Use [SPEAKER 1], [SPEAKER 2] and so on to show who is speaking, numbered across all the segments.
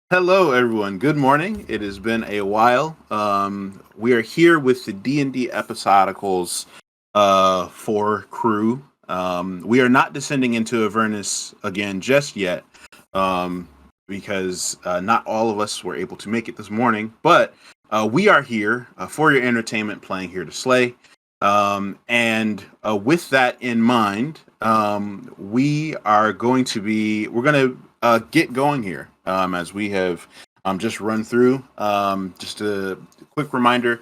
[SPEAKER 1] Hello, everyone. Good morning. It has been a while. We are here with the D&D episodicals for crew. We are not descending into Avernus again just yet um, because not all of us were able to make it this morning. But we are here for your entertainment, playing Here to Slay. And with that in mind, we're going to get going here as we have just run through. Just a quick reminder,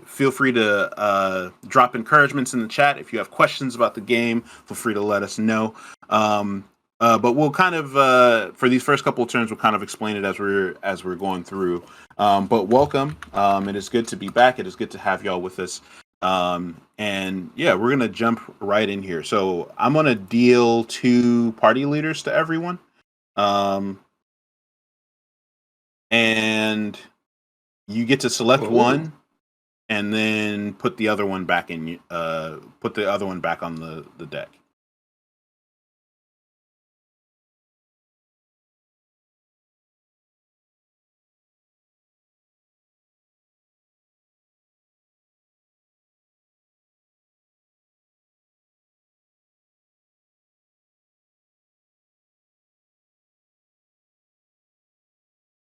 [SPEAKER 1] feel free to drop encouragements in the chat. If you have questions about the game, feel free to let us know. But we'll kind of for these first couple of turns, we'll kind of explain it as we're going through. But welcome. It is good to be back. It is good to have y'all with us. And yeah, we're gonna jump right in here. So I'm gonna deal 2 party leaders to everyone. Um, and you get to select
[SPEAKER 2] Whoa.
[SPEAKER 1] one, and then put the other one back in. Put the other one back on the deck.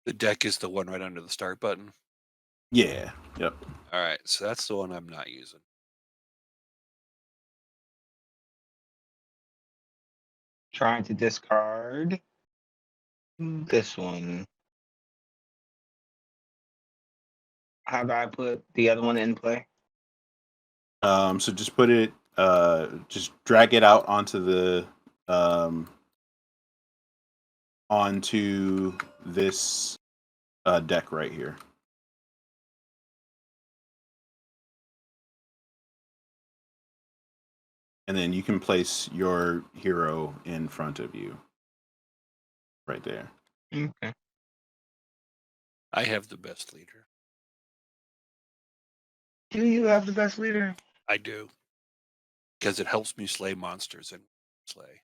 [SPEAKER 2] The deck is the one right under the start button.
[SPEAKER 1] Yeah. Yep.
[SPEAKER 2] All right, so that's the one I'm not using.
[SPEAKER 3] Trying to discard this one. How do I put the other one in play?
[SPEAKER 1] So just put it. Just drag it out onto this deck right here. And then you can place your hero in front of you. Right there.
[SPEAKER 3] Okay.
[SPEAKER 2] I have the best leader.
[SPEAKER 3] Do you have the best leader?
[SPEAKER 2] I do. Because it helps me slay monsters and slay.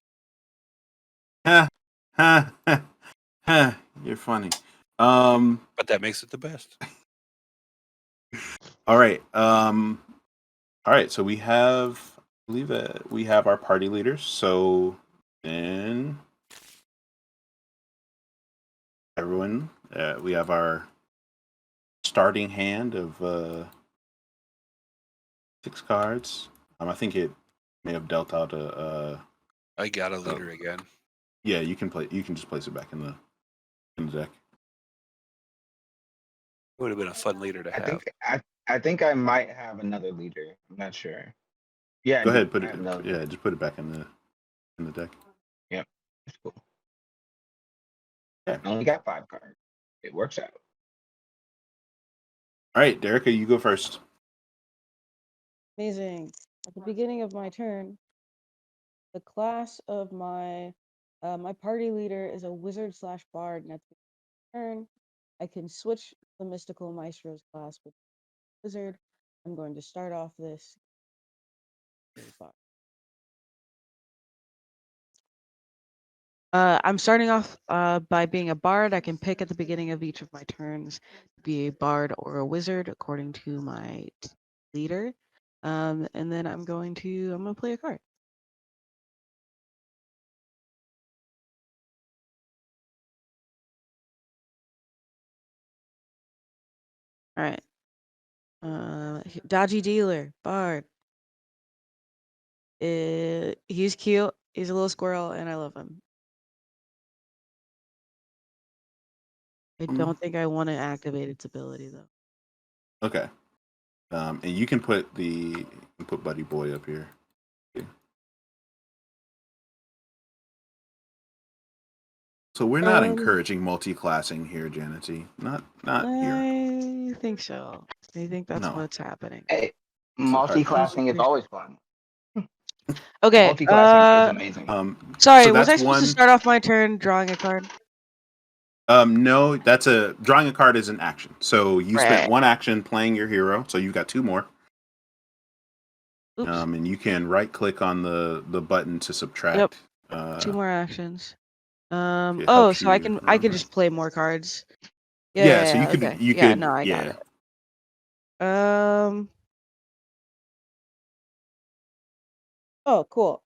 [SPEAKER 1] Ha ha ha ha. You're funny.
[SPEAKER 2] But that makes it the best.
[SPEAKER 1] All right. All right. So we have, I believe that we have our party leaders. So then, everyone, we have our starting hand of 6 cards. I think it may have dealt out a.
[SPEAKER 2] I got a leader again.
[SPEAKER 1] Yeah, you can play. You can just place it back in the deck.
[SPEAKER 2] It would have been a fun leader to have.
[SPEAKER 3] I think I might have another leader. I'm not sure. Yeah.
[SPEAKER 1] Go
[SPEAKER 3] I do.
[SPEAKER 1] ahead. Put
[SPEAKER 3] I
[SPEAKER 1] it.
[SPEAKER 3] have another
[SPEAKER 1] Yeah,
[SPEAKER 3] leader.
[SPEAKER 1] just put it back in the deck.
[SPEAKER 3] Yep. That's cool.
[SPEAKER 1] Yeah.
[SPEAKER 3] I only got 5 cards. It works out.
[SPEAKER 1] All right, Derica, you go first.
[SPEAKER 4] Amazing. At the beginning of my turn, the class of my party leader is a wizard slash bard, and at the turn, I can switch the mystical maestro's class with wizard. I'm going to start off this. I'm starting off by being a bard. I can pick at the beginning of each of my turns to be a bard or a wizard according to my leader. And then I'm going to play a card. All right. Dodgy dealer, bard. He's cute. He's a little squirrel, and I love him. I don't think I want to activate its ability though.
[SPEAKER 1] Okay. And you can put Buddy Boy up here. Okay. So we're not encouraging multi-classing here, Janity. Not here.
[SPEAKER 4] I think so. I think that's what's happening.
[SPEAKER 3] Hey, multi-classing is always fun.
[SPEAKER 4] Okay.
[SPEAKER 3] Multi-classing is amazing.
[SPEAKER 4] Sorry,
[SPEAKER 1] so
[SPEAKER 4] was I supposed to start off my turn drawing a card?
[SPEAKER 1] No, drawing a card is an action. So you spent 1 action playing your hero, so you got 2 more.
[SPEAKER 4] Oops.
[SPEAKER 1] And you can right click on the button to subtract.
[SPEAKER 4] Yep. 2 more actions.
[SPEAKER 1] It
[SPEAKER 4] Oh,
[SPEAKER 1] helps
[SPEAKER 4] so I
[SPEAKER 1] you
[SPEAKER 4] can
[SPEAKER 1] remember.
[SPEAKER 4] just play more cards. Yeah,
[SPEAKER 1] Yeah,
[SPEAKER 4] yeah,
[SPEAKER 1] so you
[SPEAKER 4] yeah,
[SPEAKER 1] could
[SPEAKER 4] okay.
[SPEAKER 1] you
[SPEAKER 4] Yeah,
[SPEAKER 1] could
[SPEAKER 4] no, I got
[SPEAKER 1] yeah.
[SPEAKER 4] it. Oh, cool.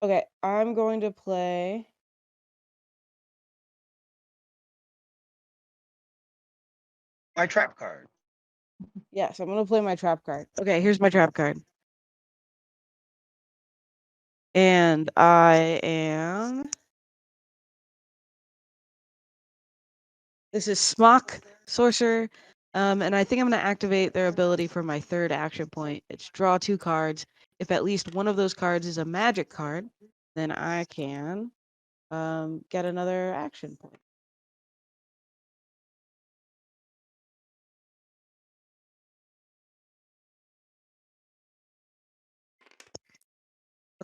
[SPEAKER 4] Okay, I'm going to play.
[SPEAKER 3] My trap card.
[SPEAKER 4] Yes, I'm gonna play my trap card. Okay, here's my trap card. And I am. This is Smock Sorcerer. And I think I'm going to activate their ability for my third action point. It's draw 2 cards. If at least one of those cards is a magic card, then I can get another action point.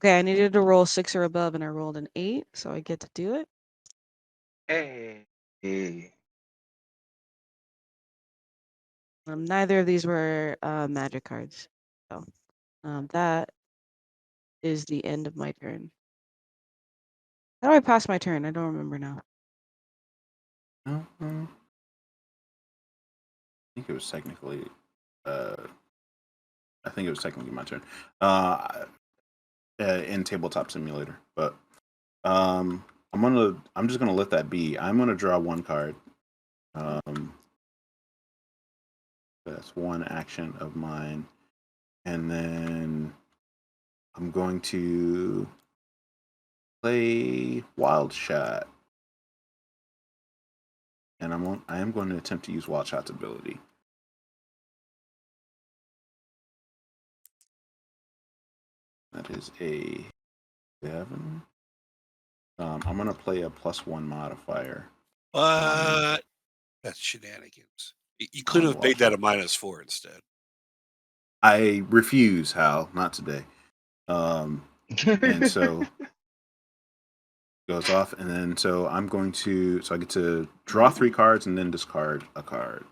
[SPEAKER 4] Okay, I needed to roll 6 or above, and I rolled an 8, so I get to do it.
[SPEAKER 3] Hey.
[SPEAKER 4] Neither of these were magic cards. So that is the end of my turn. How do I pass my turn? I don't remember now.
[SPEAKER 1] I think it was technically I think it was technically my turn. In tabletop simulator, but I'm just gonna let that be. I'm gonna draw 1 card. That's 1 action of mine, and then I'm going to play Wild Shot, and I am going to attempt to use Wild Shot's ability. That is a 7. I'm gonna play a +1 modifier.
[SPEAKER 2] What? That's shenanigans. You could
[SPEAKER 1] On
[SPEAKER 2] have made that a
[SPEAKER 1] Wild
[SPEAKER 2] -4 instead.
[SPEAKER 1] I refuse, Hal. Not today. And so goes off, and then so I get to draw 3 cards and then discard a card.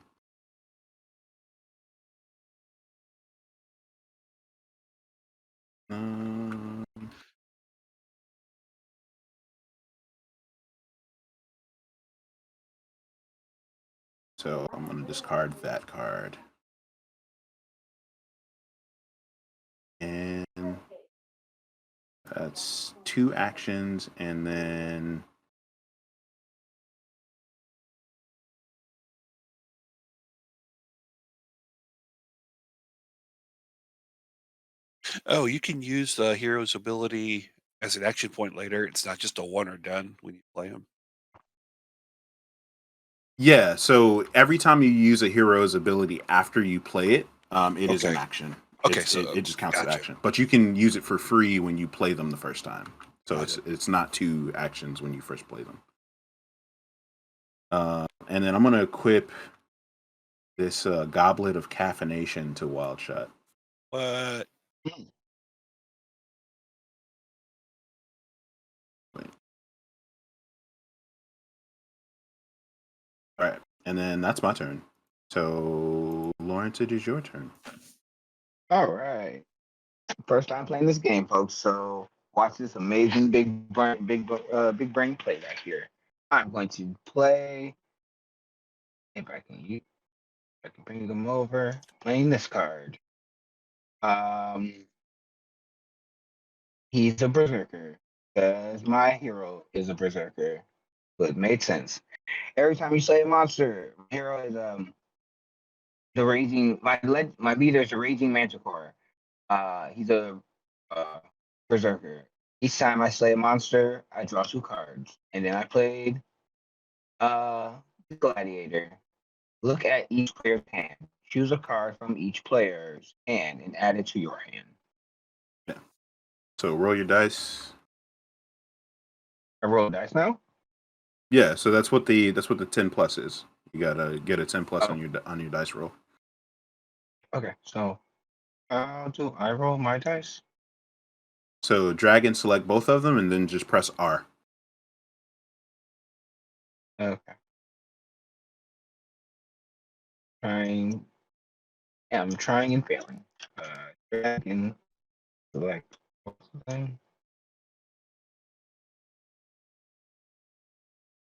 [SPEAKER 1] So I'm going to discard that card. And that's 2 actions, and then
[SPEAKER 2] Oh, you can use the hero's ability as an action point later. It's not just a one or done when you play them.
[SPEAKER 1] yeah, so every time you use a hero's ability after you play it, it is an
[SPEAKER 2] Okay.
[SPEAKER 1] action.
[SPEAKER 2] Okay,
[SPEAKER 1] It just counts as
[SPEAKER 2] gotcha.
[SPEAKER 1] action. But you can use it for free when you play them the first time. So
[SPEAKER 2] Gotcha.
[SPEAKER 1] it's not 2 actions when you first play them. And then I'm going to equip this Goblet of Caffeination to Wild Shot.
[SPEAKER 2] What?
[SPEAKER 1] All right, and then that's my turn. So, Lawrence, it is your turn.
[SPEAKER 3] All right. First time playing this game, folks. So watch this amazing big brain play right here. I'm going to play. If I can bring them over. Playing this card. He's a berserker because my hero is a berserker. So it made sense. Every time you slay a monster, my hero is the raging. My leader is the raging manticore. He's a uh, berserker. Each time I slay a monster, I draw 2 cards, and then I played the gladiator. Look at each player's hand. Choose a card from each player's hand and add it to your hand.
[SPEAKER 1] Yeah. So roll your dice.
[SPEAKER 3] I roll dice now.
[SPEAKER 1] Yeah. So that's what the 10 plus is. You gotta get a 10 plus
[SPEAKER 3] Oh,
[SPEAKER 1] on your dice roll.
[SPEAKER 3] okay. So how do I roll my dice?
[SPEAKER 1] So drag and select both of them, and then just press R.
[SPEAKER 3] Okay. Trying. Yeah, I'm trying and failing. Drag and select both of them.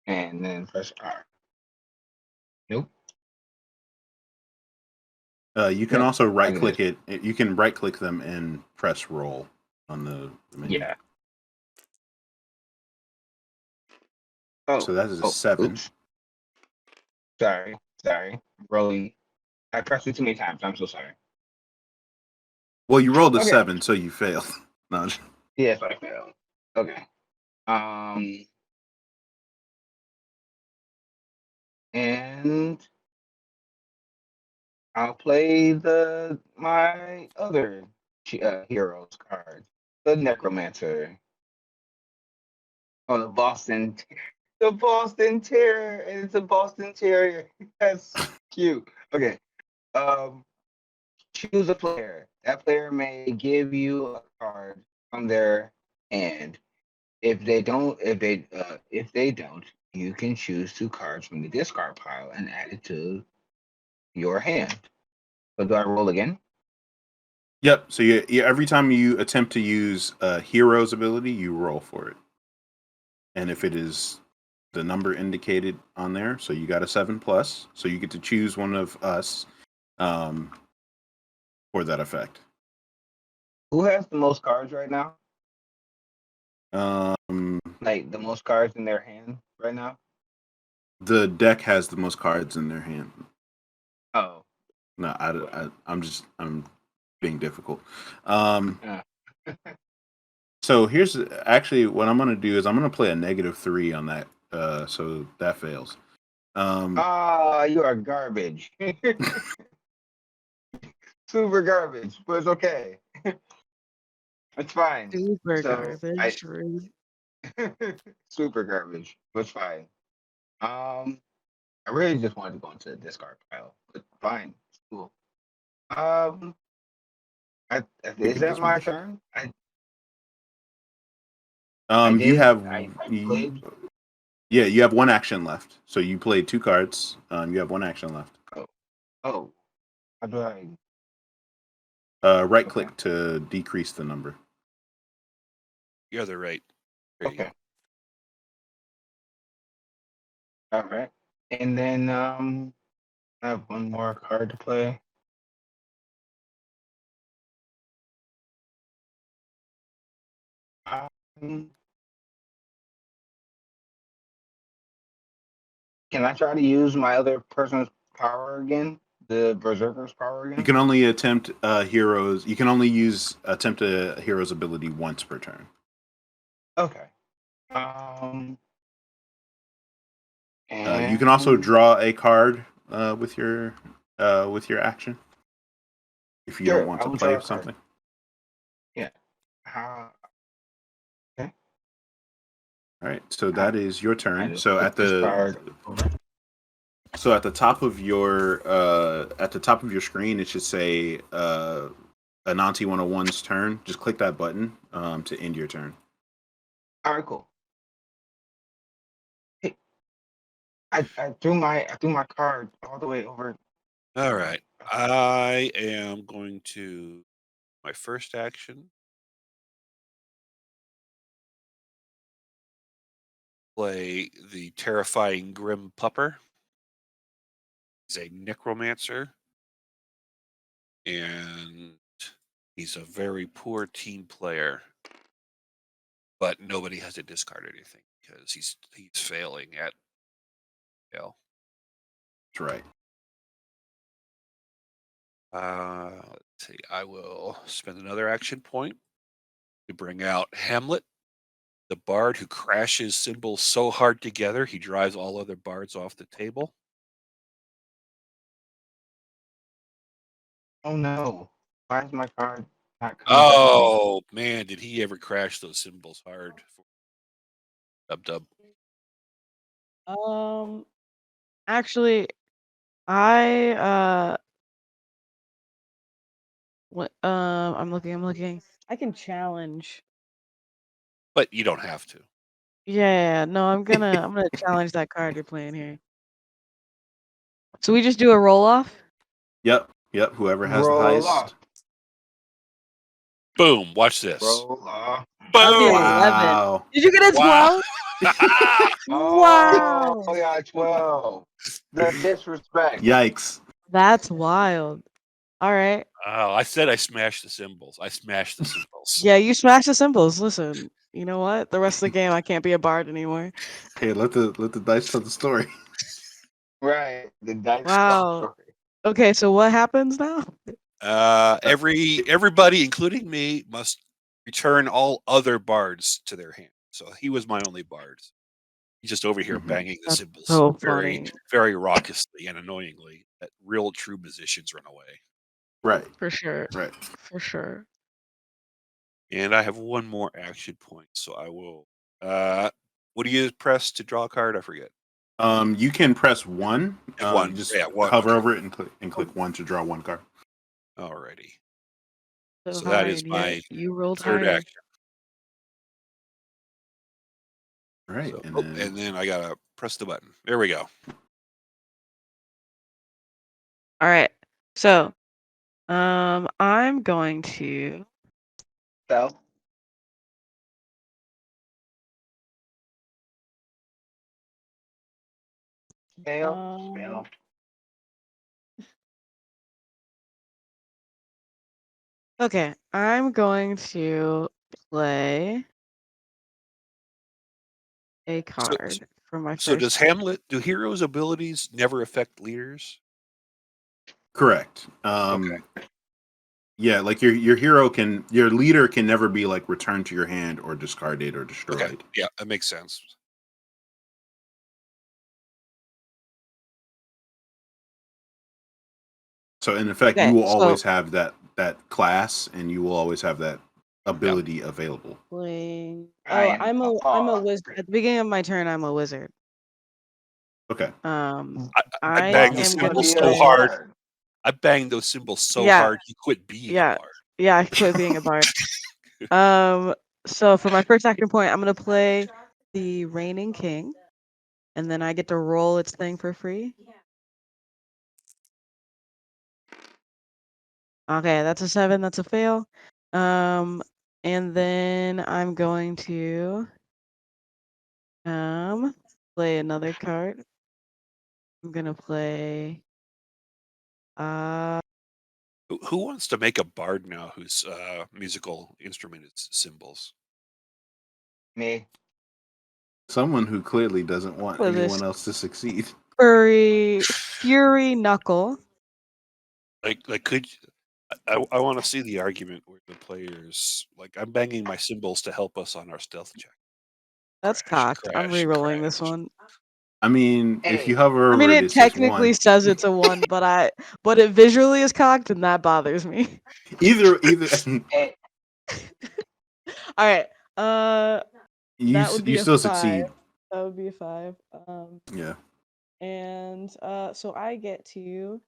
[SPEAKER 3] and then press R. Nope.
[SPEAKER 1] You can
[SPEAKER 3] Yep.
[SPEAKER 1] also right
[SPEAKER 3] Like
[SPEAKER 1] click
[SPEAKER 3] this.
[SPEAKER 1] it. You can right click them and press roll on the menu.
[SPEAKER 3] Yeah. Oh.
[SPEAKER 1] So that is a
[SPEAKER 3] Oh.
[SPEAKER 1] 7.
[SPEAKER 3] Oops. Sorry. Rolling. I pressed it too many times. I'm so sorry.
[SPEAKER 1] Well, you rolled a
[SPEAKER 3] Okay.
[SPEAKER 1] 7, so you failed. No,
[SPEAKER 3] Yes, I failed. Okay. And I'll play my other hero's card, the Necromancer. Oh, the Boston Terrier, and it's a Boston Terrier. That's cute. Okay. Um, choose a player. That player may give you a card from their hand. If they don't, you can choose 2 cards from the discard pile and add it to your hand. So do I roll again?
[SPEAKER 1] Yep. So every time you attempt to use a hero's ability, you roll for it. And if it is the number indicated on there, so you got a 7+, so you get to choose one of us for that effect.
[SPEAKER 3] Who has the most cards right now?
[SPEAKER 1] Um,
[SPEAKER 3] Like the most cards in their hand right now?
[SPEAKER 1] the deck has the most cards in their hand.
[SPEAKER 3] Oh.
[SPEAKER 1] No, I'm being difficult.
[SPEAKER 3] Uh,
[SPEAKER 1] So here's actually what I'm gonna do is I'm gonna play a -3 on that. So that fails.
[SPEAKER 3] you are garbage. Super garbage, but it's okay. It's fine.
[SPEAKER 4] Super
[SPEAKER 3] So I
[SPEAKER 4] garbage. Rude.
[SPEAKER 3] super garbage, but it's fine. I really just wanted to go into the discard pile, but fine, it's cool. Um,
[SPEAKER 1] You
[SPEAKER 3] is
[SPEAKER 1] can
[SPEAKER 3] that my
[SPEAKER 1] dismiss.
[SPEAKER 3] turn? I
[SPEAKER 1] You
[SPEAKER 3] did.
[SPEAKER 1] have
[SPEAKER 3] I
[SPEAKER 1] you,
[SPEAKER 3] played.
[SPEAKER 1] yeah, you have 1 action left. So you played 2 cards. You have 1 action left.
[SPEAKER 3] Oh, oh. How do I?
[SPEAKER 1] Right
[SPEAKER 3] Okay.
[SPEAKER 1] click to decrease the number.
[SPEAKER 2] You're the right. There you
[SPEAKER 3] Okay. All right. And then I have one more card to play. Um, can I try to use my other person's power again? The Berserker's power
[SPEAKER 1] You
[SPEAKER 3] again?
[SPEAKER 1] can only attempt heroes. You can only attempt a hero's ability once per turn.
[SPEAKER 3] Okay.
[SPEAKER 1] You can also
[SPEAKER 3] And
[SPEAKER 1] draw a card with your action if you don't
[SPEAKER 3] sure,
[SPEAKER 1] want
[SPEAKER 3] I
[SPEAKER 1] to
[SPEAKER 3] will draw
[SPEAKER 1] play
[SPEAKER 3] a card.
[SPEAKER 1] something.
[SPEAKER 3] Yeah. Okay.
[SPEAKER 1] All right, so
[SPEAKER 3] I,
[SPEAKER 1] that is your
[SPEAKER 3] I
[SPEAKER 1] turn.
[SPEAKER 3] just flip this card over.
[SPEAKER 1] So at the top of your screen, it should say Ananti 101's turn. Just click that button to end your turn.
[SPEAKER 3] All right, cool. Hey, I threw my card all the way over.
[SPEAKER 2] All right. I am going to my first action. Play the terrifying Grim Pupper. He's a necromancer. And he's a very poor team player. But nobody has to discard anything because he's failing at
[SPEAKER 1] That's right.
[SPEAKER 2] let's see. I will spend another action point to bring out Hamlet, the bard who crashes symbols so hard together he drives all other bards off the table.
[SPEAKER 3] Oh no! Why is my card not coming back to me?
[SPEAKER 2] Oh man, did he ever crash those symbols hard? Dub.
[SPEAKER 4] Actually, I what I'm looking. I can challenge.
[SPEAKER 2] But you don't have to.
[SPEAKER 4] Yeah, no, I'm gonna challenge that card you're playing here. So we just do a roll off?
[SPEAKER 1] Yep. Whoever has the
[SPEAKER 3] Roll off.
[SPEAKER 1] highest.
[SPEAKER 2] Boom. Watch this.
[SPEAKER 3] Roll.
[SPEAKER 4] That'd be
[SPEAKER 2] Boom.
[SPEAKER 4] 11.
[SPEAKER 1] Wow.
[SPEAKER 4] Did you get a
[SPEAKER 2] Wow.
[SPEAKER 4] 12?
[SPEAKER 3] Oh,
[SPEAKER 4] Wow.
[SPEAKER 3] yeah, 12. The disrespect.
[SPEAKER 1] Yikes.
[SPEAKER 4] That's wild. All right.
[SPEAKER 2] Oh, I said I smashed the symbols. I smashed the symbols.
[SPEAKER 4] Yeah, you smashed the symbols. Listen, you know what? The rest of the game, I can't be a bard anymore.
[SPEAKER 1] Hey, let the dice tell the story.
[SPEAKER 3] Right. The dice
[SPEAKER 4] Wow.
[SPEAKER 3] story.
[SPEAKER 4] Okay, so what happens now?
[SPEAKER 2] Everybody, including me, must return all other bards to their hand. So he was my only bard. He's just over here
[SPEAKER 1] Mhm.
[SPEAKER 2] banging the
[SPEAKER 4] That's
[SPEAKER 2] cymbals
[SPEAKER 4] so
[SPEAKER 2] very,
[SPEAKER 4] funny.
[SPEAKER 2] very raucously and annoyingly. That real true musicians run away.
[SPEAKER 1] Right.
[SPEAKER 4] For sure.
[SPEAKER 1] Right.
[SPEAKER 4] For sure.
[SPEAKER 2] And I have one more action point, so I will. What do you press to draw a card? I forget.
[SPEAKER 1] You can press 1.
[SPEAKER 2] One.
[SPEAKER 1] You just
[SPEAKER 2] Yeah, one.
[SPEAKER 1] hover
[SPEAKER 2] Okay.
[SPEAKER 1] over it and click 1 to draw 1 card.
[SPEAKER 2] Alrighty.
[SPEAKER 4] So
[SPEAKER 2] So that is
[SPEAKER 4] hard,
[SPEAKER 2] my
[SPEAKER 4] yet you rolled
[SPEAKER 2] third
[SPEAKER 4] higher.
[SPEAKER 2] action.
[SPEAKER 1] Right.
[SPEAKER 2] So,
[SPEAKER 1] And
[SPEAKER 2] and then I gotta press the button. There we go.
[SPEAKER 4] All right. So, I'm going to
[SPEAKER 3] So, fail. Fail.
[SPEAKER 4] okay, I'm going to play a card for my
[SPEAKER 2] So does
[SPEAKER 4] first.
[SPEAKER 2] Hamlet? Do heroes' abilities never affect leaders?
[SPEAKER 1] correct.
[SPEAKER 2] Okay.
[SPEAKER 1] Yeah, like your leader can never be like returned to your hand or discarded or destroyed.
[SPEAKER 2] Okay. Yeah, that makes sense.
[SPEAKER 1] So in effect,
[SPEAKER 4] Okay,
[SPEAKER 1] you will
[SPEAKER 4] so
[SPEAKER 1] always have that class, and you will always have that ability available.
[SPEAKER 4] playing.
[SPEAKER 3] I
[SPEAKER 4] Oh,
[SPEAKER 3] am
[SPEAKER 4] I'm a wizard. At the beginning of my turn, I'm a wizard.
[SPEAKER 1] Okay.
[SPEAKER 2] I
[SPEAKER 4] I
[SPEAKER 2] banged the
[SPEAKER 4] am gonna
[SPEAKER 2] cymbals so
[SPEAKER 4] play.
[SPEAKER 2] hard. I banged those cymbals so
[SPEAKER 4] Yeah.
[SPEAKER 2] hard you quit being a
[SPEAKER 4] Yeah,
[SPEAKER 2] bard.
[SPEAKER 4] yeah, I quit being a bard. So for my first action point, I'm gonna play the Reigning King, and then I get to roll its thing for free. Okay, that's a 7. That's a fail. And then I'm going to play another card. I'm gonna play.
[SPEAKER 2] Who wants to make a bard now whose musical instrument is cymbals?
[SPEAKER 3] me.
[SPEAKER 1] Someone who clearly doesn't want
[SPEAKER 4] For this
[SPEAKER 1] anyone else to succeed.
[SPEAKER 4] Fury Knuckle.
[SPEAKER 2] Like could I want to see the argument where the players like I'm banging my cymbals to help us on our stealth check.
[SPEAKER 4] That's
[SPEAKER 2] Crash,
[SPEAKER 4] cocked. I'm
[SPEAKER 2] crash,
[SPEAKER 4] re-rolling this
[SPEAKER 2] crash.
[SPEAKER 4] one.
[SPEAKER 1] I mean, if
[SPEAKER 3] Hey.
[SPEAKER 1] you hover
[SPEAKER 4] I
[SPEAKER 1] over
[SPEAKER 4] mean,
[SPEAKER 1] it,
[SPEAKER 4] it
[SPEAKER 1] it says
[SPEAKER 4] technically
[SPEAKER 1] 1.
[SPEAKER 4] says it's a 1, but it visually is cocked, and that bothers me.
[SPEAKER 1] Either
[SPEAKER 3] Hey.
[SPEAKER 4] All right. That would be
[SPEAKER 1] you
[SPEAKER 4] a
[SPEAKER 1] still
[SPEAKER 4] 5.
[SPEAKER 1] succeed.
[SPEAKER 4] That would be a 5.
[SPEAKER 1] Yeah.
[SPEAKER 4] And so I get to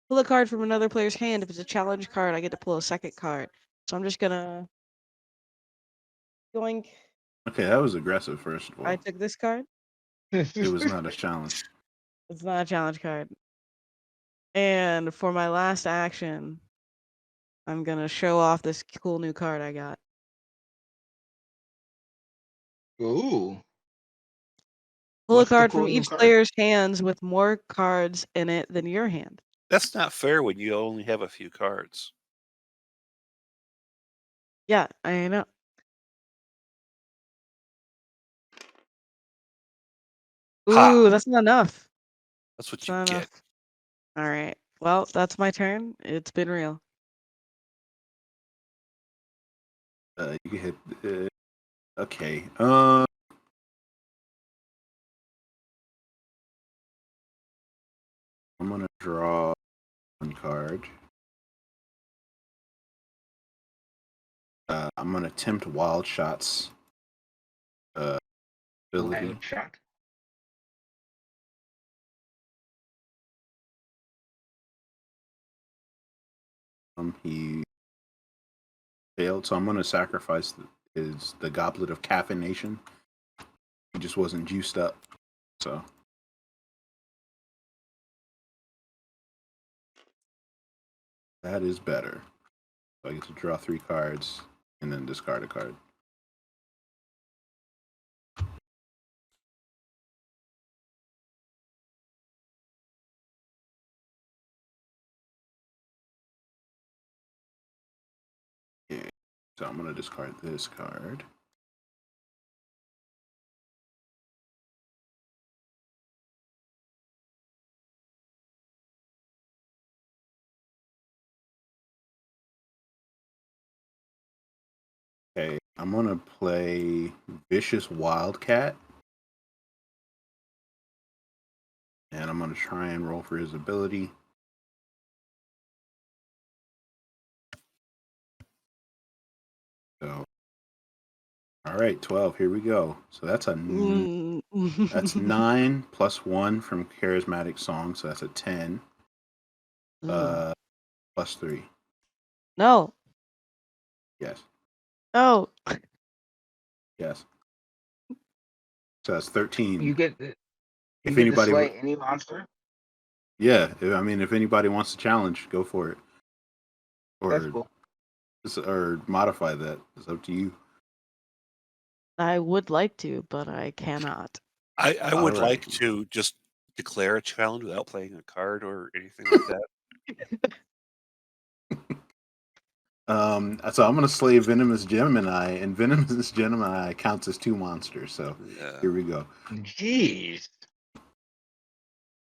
[SPEAKER 4] pull a card from another player's hand. If it's a challenge card, I get to pull a second card. So I'm just gonna yoink.
[SPEAKER 1] Okay, that was aggressive. First of
[SPEAKER 4] I
[SPEAKER 1] all,
[SPEAKER 4] took this card.
[SPEAKER 1] it was not a challenge.
[SPEAKER 4] It's not a challenge card. And for my last action, I'm gonna show off this cool new card I got.
[SPEAKER 3] Ooh.
[SPEAKER 4] Pull a
[SPEAKER 3] What's the
[SPEAKER 4] card
[SPEAKER 3] cool
[SPEAKER 4] from
[SPEAKER 3] new
[SPEAKER 4] each
[SPEAKER 3] card?
[SPEAKER 4] player's hands with more cards in it than your hand.
[SPEAKER 2] That's not fair when you only have a few cards.
[SPEAKER 4] Yeah, I know.
[SPEAKER 2] Ha!
[SPEAKER 4] Ooh, that's not enough.
[SPEAKER 2] That's what
[SPEAKER 4] That's
[SPEAKER 2] you
[SPEAKER 4] not
[SPEAKER 2] get.
[SPEAKER 4] enough. All right. Well, that's my turn. It's been real.
[SPEAKER 1] You can hit. Okay. I'm gonna draw 1 card. I'm gonna attempt wild shots. Ability.
[SPEAKER 3] Wild shot.
[SPEAKER 1] He failed, so I'm gonna sacrifice the goblet of caffeination. He just wasn't juiced up, so. That is better. So I get to draw 3 cards. and then discard a card. Okay, so I'm gonna discard this card. Okay, I'm gonna play Vicious Wildcat. And I'm gonna try and roll for his ability. So, all right, 12. Here we go. So that's that's 9 plus 1 from Charismatic Song. So that's a 10. Plus 3.
[SPEAKER 4] No.
[SPEAKER 1] Yes.
[SPEAKER 4] No.
[SPEAKER 1] Yes. So that's 13.
[SPEAKER 3] You get to
[SPEAKER 1] Anybody,
[SPEAKER 3] slay any monster.
[SPEAKER 1] yeah. I mean, if anybody wants to challenge, go for it.
[SPEAKER 3] That's cool.
[SPEAKER 1] Or modify that. It's up to you.
[SPEAKER 4] I would like to, but I cannot.
[SPEAKER 2] I would
[SPEAKER 1] Alright.
[SPEAKER 2] like to just declare a challenge without playing a card or anything like that.
[SPEAKER 1] So I'm gonna slay Venomous Gemini, and Venomous Gemini counts as 2 monsters. So
[SPEAKER 2] Yeah.
[SPEAKER 1] here we go.
[SPEAKER 3] Jeez.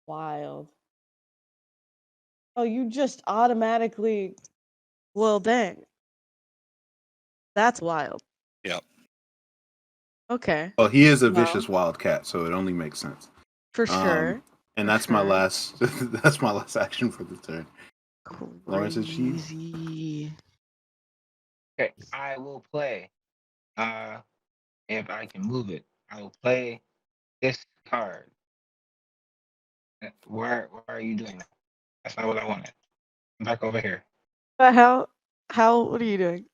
[SPEAKER 4] Wild. Oh, you just automatically. Well, dang. That's wild.
[SPEAKER 2] Yep.
[SPEAKER 4] Okay.
[SPEAKER 1] Well, he is a
[SPEAKER 4] Well.
[SPEAKER 1] vicious wildcat, so it only makes sense.
[SPEAKER 4] For sure.
[SPEAKER 1] And
[SPEAKER 4] For
[SPEAKER 1] that's my
[SPEAKER 4] sure.
[SPEAKER 1] last. That's my last action for the turn. Lawrence, is she?
[SPEAKER 4] Crazy.
[SPEAKER 3] Okay, I will play. If I can move it, I will play this card. Where are you doing that? That's not what I wanted. I'm back over here.
[SPEAKER 4] But how? What are you doing?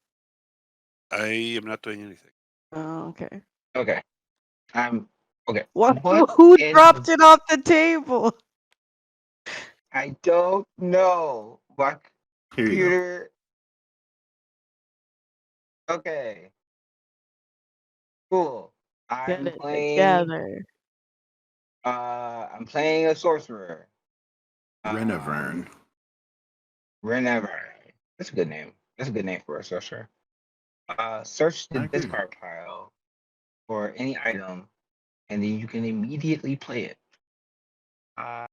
[SPEAKER 2] I am not doing anything.
[SPEAKER 4] Oh, okay.
[SPEAKER 3] Okay. Okay.
[SPEAKER 4] What?
[SPEAKER 3] What
[SPEAKER 4] Who
[SPEAKER 3] is
[SPEAKER 4] dropped it off the table?
[SPEAKER 3] I don't know. My
[SPEAKER 1] Here you go.
[SPEAKER 3] computer. Okay. Cool.
[SPEAKER 4] Get
[SPEAKER 3] I'm
[SPEAKER 4] it
[SPEAKER 3] playing.
[SPEAKER 4] together.
[SPEAKER 3] I'm playing a sorcerer.
[SPEAKER 1] Renavern.
[SPEAKER 3] Renavern. That's a good name. That's a good name for a sorcerer. Search the
[SPEAKER 1] I agree.
[SPEAKER 3] discard pile for any item, and then you can immediately play it. I'm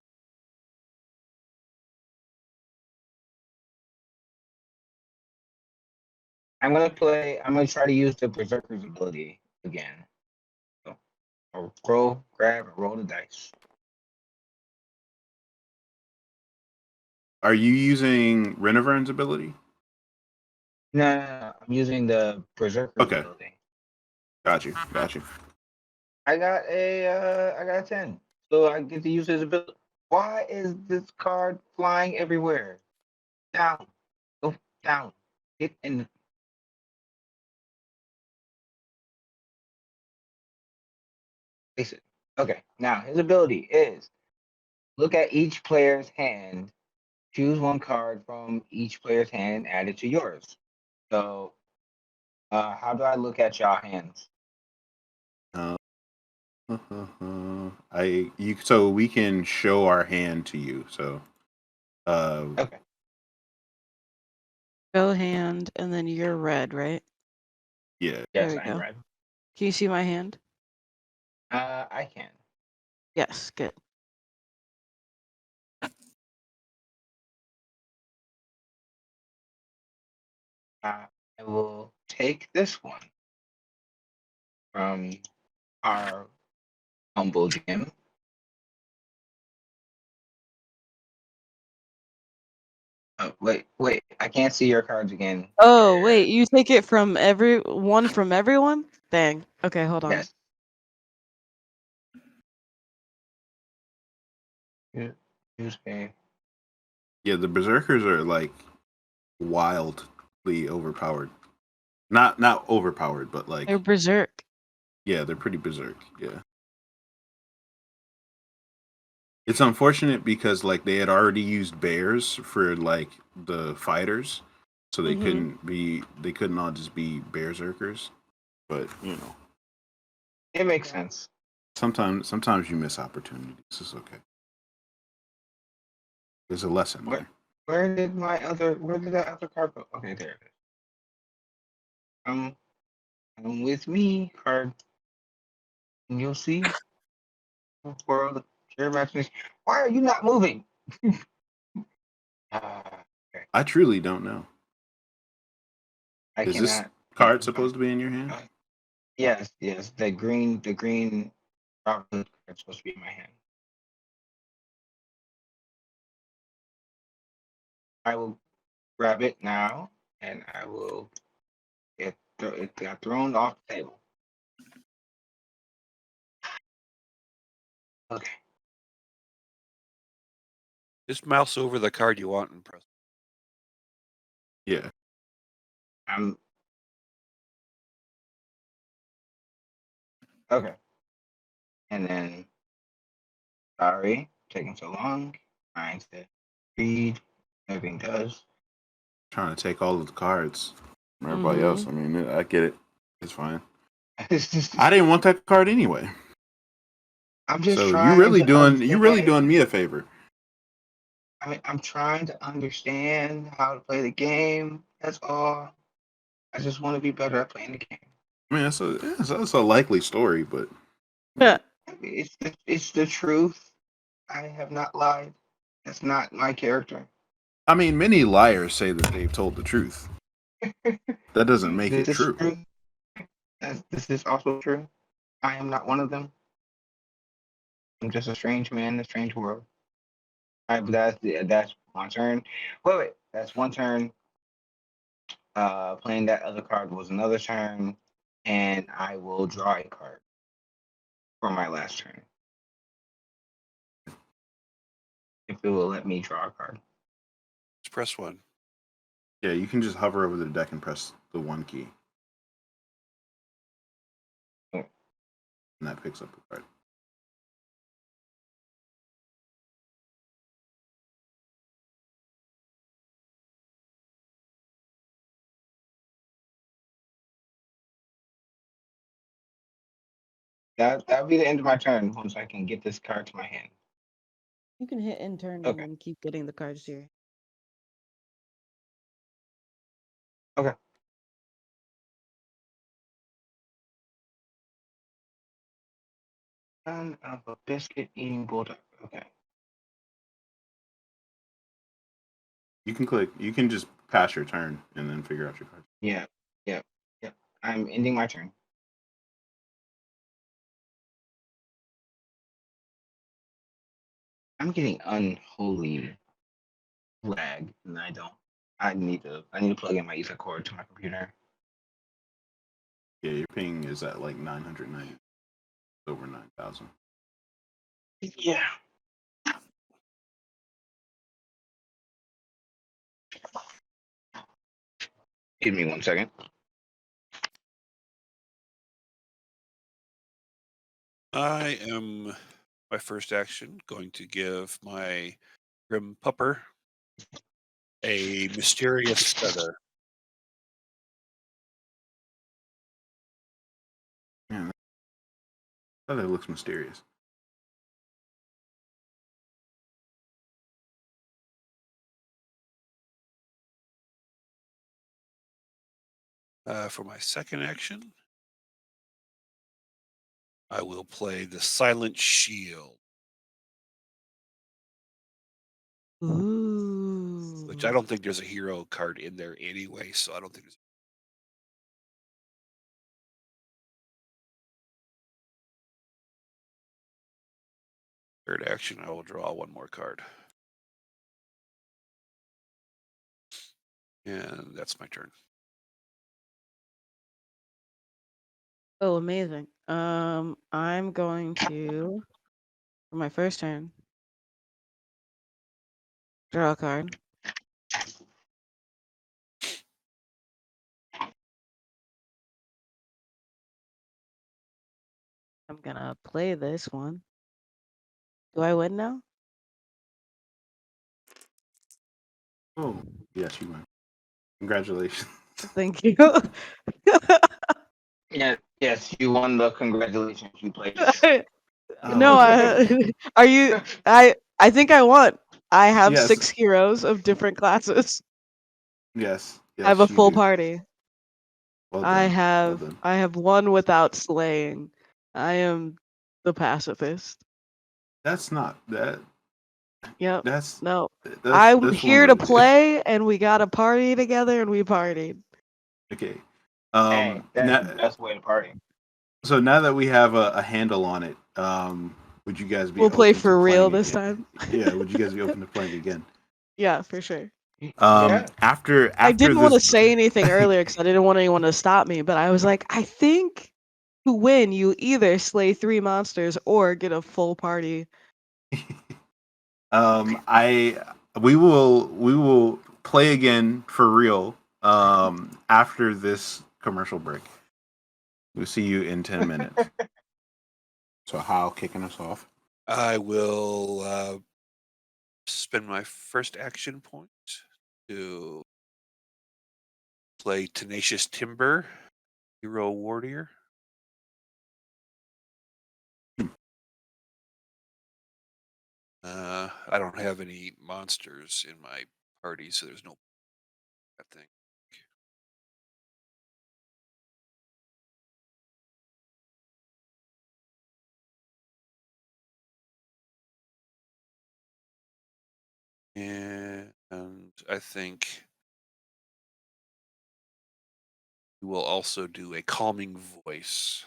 [SPEAKER 3] gonna try to use the Berserker's ability again. So I'll grab, and roll the dice.
[SPEAKER 1] Are you using Renavern's ability?
[SPEAKER 3] No. I'm using the Berserker's
[SPEAKER 1] Okay.
[SPEAKER 3] ability.
[SPEAKER 1] Got you.
[SPEAKER 3] I got a 10. So I get to use his ability. Why is this card flying everywhere? Down. Go down. Get in. Face it. Okay. Now his ability is look at each player's hand. Choose one card from each player's hand and add it to yours. So how do I look at y'all hands?
[SPEAKER 1] So we can show our hand to you. So
[SPEAKER 3] Okay.
[SPEAKER 4] Go hand, and then you're red, right?
[SPEAKER 1] yeah.
[SPEAKER 3] Yes,
[SPEAKER 4] There we
[SPEAKER 3] I'm
[SPEAKER 4] go.
[SPEAKER 3] red.
[SPEAKER 4] Can you see my hand?
[SPEAKER 3] I can.
[SPEAKER 4] Yes, good.
[SPEAKER 3] I will take this one from our humble gym. Oh, wait. I can't see your cards again.
[SPEAKER 4] Oh,
[SPEAKER 3] Here.
[SPEAKER 4] wait, you take it from everyone? Dang. Okay, hold on.
[SPEAKER 3] Yes. Use a.
[SPEAKER 1] Yeah, the berserkers are like wildly overpowered. Not overpowered, but like
[SPEAKER 4] They're berserk.
[SPEAKER 1] yeah, they're pretty berserk. Yeah. It's unfortunate because like they had already used bears for like the fighters. so they
[SPEAKER 4] Mhm.
[SPEAKER 1] couldn't all just be berserkers. But
[SPEAKER 3] It makes sense.
[SPEAKER 1] sometimes you miss opportunities. It's okay. There's a lesson
[SPEAKER 3] What?
[SPEAKER 1] there.
[SPEAKER 3] Where did that other card go? Okay, there it is. Come with me, card. And you'll see world of pure imagination. Why are you not moving? Okay.
[SPEAKER 1] I truly don't know.
[SPEAKER 3] I
[SPEAKER 1] Is this
[SPEAKER 3] cannot.
[SPEAKER 1] card supposed to be in your hand?
[SPEAKER 3] Yes. The green Robin Hood card is supposed to be in my hand. I will grab it now, and I will. It got thrown off the table. Okay.
[SPEAKER 2] Just mouse over the card you want and press.
[SPEAKER 1] Yeah.
[SPEAKER 3] I'm okay. And then, sorry, taking so long. Trying to read. Everything does.
[SPEAKER 1] Trying to take all of the cards from everybody else. I mean, I get it. It's fine. I didn't want that card anyway.
[SPEAKER 3] I'm just
[SPEAKER 1] So
[SPEAKER 3] trying to
[SPEAKER 1] you're really doing me a favor.
[SPEAKER 3] I mean, I'm trying to understand how to play the game. That's all. I just want to be better at playing the game.
[SPEAKER 1] I mean, that's a likely story, but
[SPEAKER 4] Yeah.
[SPEAKER 3] It's the truth. I have not lied. That's not my character.
[SPEAKER 1] I mean, many liars say that they've told the truth. That doesn't make it
[SPEAKER 3] This is
[SPEAKER 1] true.
[SPEAKER 3] true. This is also true. I am not one of them. I'm just a strange man in a strange world. All right, but that's one turn. Wait. That's one turn. Playing that other card was another turn, and I will draw a card for my last turn. If it will let me draw a card.
[SPEAKER 2] Just press 1.
[SPEAKER 1] Yeah, you can just hover over the deck and press the 1 key.
[SPEAKER 3] Oh.
[SPEAKER 1] And that picks up the card.
[SPEAKER 3] That'll be the end of my turn once I can get this card to my hand.
[SPEAKER 4] You can hit end turn
[SPEAKER 3] Okay.
[SPEAKER 4] and then keep getting the cards here.
[SPEAKER 3] Okay. Son of a biscuit eating bulldog. Okay.
[SPEAKER 1] You can just pass your turn and then figure out your card.
[SPEAKER 3] Yeah. Yep. I'm ending my turn. I'm getting unholy lag, and I don't. I need to plug in my Ethernet cord to my computer.
[SPEAKER 1] Yeah, your ping is at like 990, over 9,000.
[SPEAKER 3] Yeah. Give me 1 second.
[SPEAKER 2] I am, my first action, going to give my Grim Pupper a mysterious feather.
[SPEAKER 1] Man, that looks mysterious.
[SPEAKER 2] For my second action, I will play the Silent Shield,
[SPEAKER 4] Ooh.
[SPEAKER 2] which I don't think there's a hero card in there anyway, so I don't think there's. Third action, I will draw one more card. And that's my turn.
[SPEAKER 4] Oh, amazing. I'm going to, for my first turn, draw a card. I'm gonna play this one. Do I win now?
[SPEAKER 1] Oh, yes, you win. Congratulations.
[SPEAKER 4] Thank you.
[SPEAKER 3] Yeah, yes, you won the congratulations, you played.
[SPEAKER 4] No,
[SPEAKER 1] Okay.
[SPEAKER 4] are you? I think I won. I have
[SPEAKER 1] Yes.
[SPEAKER 4] 6 heroes of different classes.
[SPEAKER 1] Yes.
[SPEAKER 4] I have a
[SPEAKER 1] Yes, you
[SPEAKER 4] full
[SPEAKER 1] do.
[SPEAKER 4] party.
[SPEAKER 1] Well
[SPEAKER 4] I
[SPEAKER 1] done. Well
[SPEAKER 4] have
[SPEAKER 1] done.
[SPEAKER 4] I have one without slaying. I am the pacifist.
[SPEAKER 1] That's not that.
[SPEAKER 4] Yep.
[SPEAKER 1] That's
[SPEAKER 4] No.
[SPEAKER 1] that's
[SPEAKER 4] I'm
[SPEAKER 1] that's one
[SPEAKER 4] here to
[SPEAKER 1] way to do it.
[SPEAKER 4] play, and we got a party together, and we partied.
[SPEAKER 1] Okay.
[SPEAKER 3] Hey, that's the
[SPEAKER 1] Now,
[SPEAKER 3] best way to party.
[SPEAKER 1] so now that we have a handle on it, would you guys be
[SPEAKER 4] We'll play
[SPEAKER 1] open to
[SPEAKER 4] for real
[SPEAKER 1] playing
[SPEAKER 4] this
[SPEAKER 1] again?
[SPEAKER 4] time.
[SPEAKER 1] Yeah. Would you guys be open to playing again?
[SPEAKER 4] Yeah, for sure.
[SPEAKER 3] Yeah.
[SPEAKER 1] After
[SPEAKER 4] I
[SPEAKER 1] after
[SPEAKER 4] didn't want
[SPEAKER 1] this.
[SPEAKER 4] to say anything earlier because I didn't want anyone to stop me, but I was like, I think to win, you either slay 3 monsters or get a full party.
[SPEAKER 1] I we will play again for real. After this commercial break. We'll see you in 10 minutes. So Hal kicking us off.
[SPEAKER 2] I will spend my first action point to play Tenacious Timber, Hero Warrior. I don't have any monsters in my party, so there's no that thing. And I think we will also do a calming voice.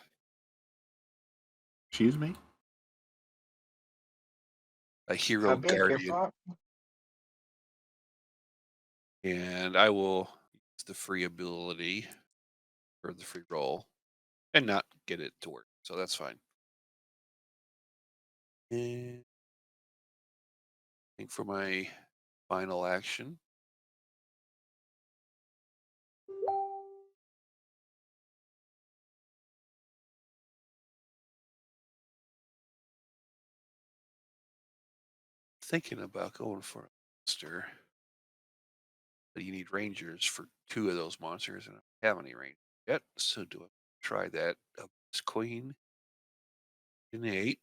[SPEAKER 1] Excuse me?
[SPEAKER 2] A
[SPEAKER 3] I
[SPEAKER 2] hero
[SPEAKER 3] beg your
[SPEAKER 2] guardian.
[SPEAKER 3] pardon.
[SPEAKER 2] And I will use the free ability or the free roll and not get it to work. So that's fine. And I think for my final action, thinking about going for a monster. But you need rangers for 2 of those monsters, and I don't have any rangers yet. So do I try that? This queen in 8.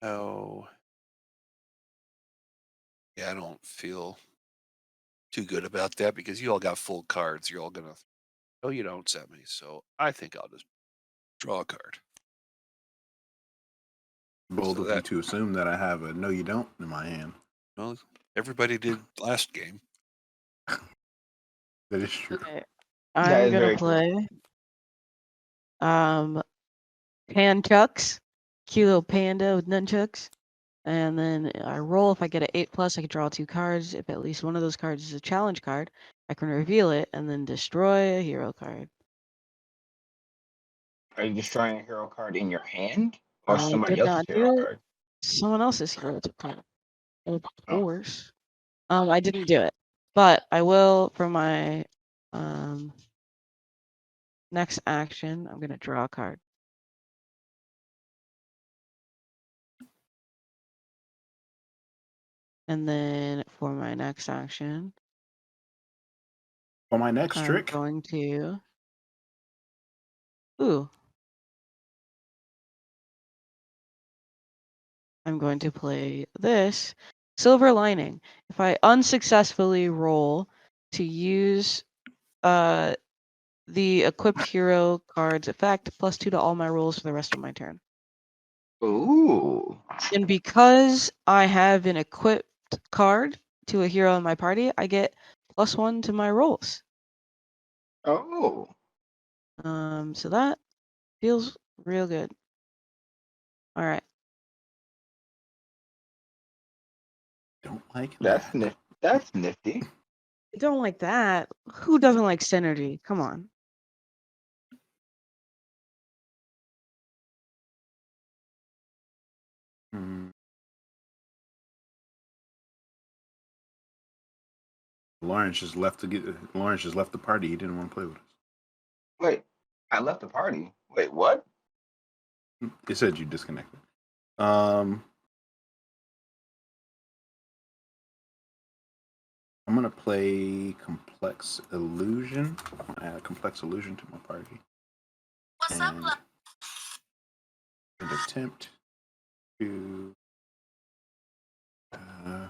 [SPEAKER 2] Oh, yeah, I don't feel too good about that because you all got full cards. You're all gonna. Oh, you don't set me, so I think I'll just draw a card.
[SPEAKER 1] Bold
[SPEAKER 2] So
[SPEAKER 1] of you
[SPEAKER 2] that,
[SPEAKER 1] to assume that I have a no you don't in my hand.
[SPEAKER 2] well, everybody did last game.
[SPEAKER 1] That is true.
[SPEAKER 4] Okay.
[SPEAKER 3] That
[SPEAKER 4] I'm
[SPEAKER 3] is
[SPEAKER 4] gonna
[SPEAKER 3] very true.
[SPEAKER 4] play Panchucks, Kilo Panda with nunchucks. And then I roll. If I get an 8+, I can draw 2 cards. If at least one of those cards is a challenge card, I can reveal it and then destroy a hero card.
[SPEAKER 3] Are you destroying a hero card in your hand or
[SPEAKER 4] I
[SPEAKER 3] somebody
[SPEAKER 4] did
[SPEAKER 3] else's
[SPEAKER 4] not
[SPEAKER 3] hero
[SPEAKER 4] do it.
[SPEAKER 3] card?
[SPEAKER 4] Someone else's hero card. Of
[SPEAKER 3] Oh.
[SPEAKER 4] course. I didn't do it, but I will for my next action. I'm gonna draw a card. And then for my next action,
[SPEAKER 1] For my next
[SPEAKER 4] I'm
[SPEAKER 1] trick,
[SPEAKER 4] going to. Ooh. I'm going to play this Silver Lining. If I unsuccessfully roll to use the equipped hero card's effect, +2 to all my rolls for the rest of my turn.
[SPEAKER 3] Ooh.
[SPEAKER 4] And because I have an equipped card to a hero in my party, I get +1 to my rolls.
[SPEAKER 3] Oh.
[SPEAKER 4] So that feels real good. All right.
[SPEAKER 1] don't like
[SPEAKER 3] That's
[SPEAKER 1] that.
[SPEAKER 3] That's nifty.
[SPEAKER 4] I don't like that. Who doesn't like synergy? Come on.
[SPEAKER 1] Hmm. Lawrence just left Lawrence just left the party. He didn't want to play with us.
[SPEAKER 3] Wait, I left the party. Wait, what?
[SPEAKER 1] It said you disconnected. Um I'm gonna play Complex Illusion. I'm gonna add a Complex Illusion to my party. And attempt to. I'm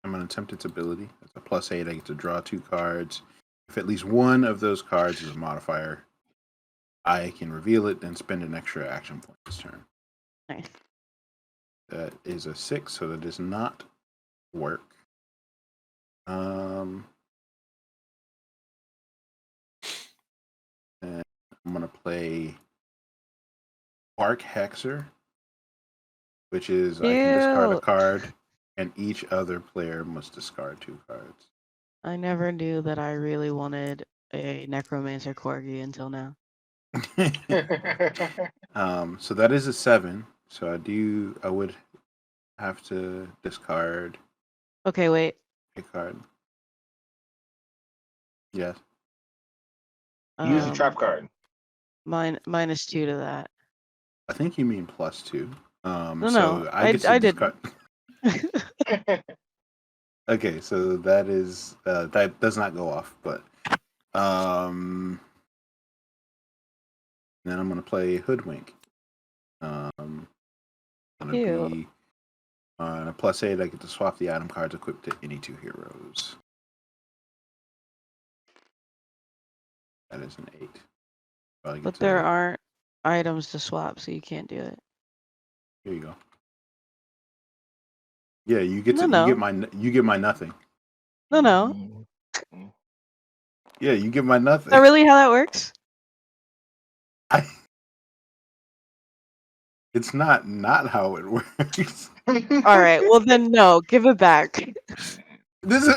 [SPEAKER 1] gonna attempt its ability. It's a +8. I get to draw 2 cards. If at least one of those cards is a modifier, I can reveal it and spend an extra action point this turn.
[SPEAKER 4] Nice.
[SPEAKER 1] That is a 6, so that does not work. And I'm gonna play Bark Hexer, which is I can discard a
[SPEAKER 4] Cute.
[SPEAKER 1] card, and each other player must discard 2 cards.
[SPEAKER 4] I never knew that I really wanted a necromancer corgi until now.
[SPEAKER 1] So that is a 7. So I would have to discard
[SPEAKER 4] Okay, wait.
[SPEAKER 1] a card. Yes.
[SPEAKER 3] Use a trap
[SPEAKER 4] Um,
[SPEAKER 3] card.
[SPEAKER 4] -2 to that.
[SPEAKER 1] I think you mean +2.
[SPEAKER 4] No,
[SPEAKER 1] So I get to
[SPEAKER 4] I
[SPEAKER 1] discard.
[SPEAKER 4] didn't.
[SPEAKER 1] Okay, so that is that does not go off, but then I'm gonna play Hoodwink. Gonna
[SPEAKER 4] Cute.
[SPEAKER 1] be on a +8. I get to swap the item cards equipped to any 2 heroes. That is an 8. So I get
[SPEAKER 4] But
[SPEAKER 1] to-
[SPEAKER 4] there aren't items to swap, so you can't do it.
[SPEAKER 1] Here you go. Yeah, you get
[SPEAKER 4] No,
[SPEAKER 1] to
[SPEAKER 4] no.
[SPEAKER 1] you get my nothing.
[SPEAKER 4] No.
[SPEAKER 1] Yeah, you get my
[SPEAKER 4] Is
[SPEAKER 1] nothing.
[SPEAKER 4] that really how that works?
[SPEAKER 1] It's not how it works.
[SPEAKER 4] All right. Well, then no. Give it back.
[SPEAKER 1] This is.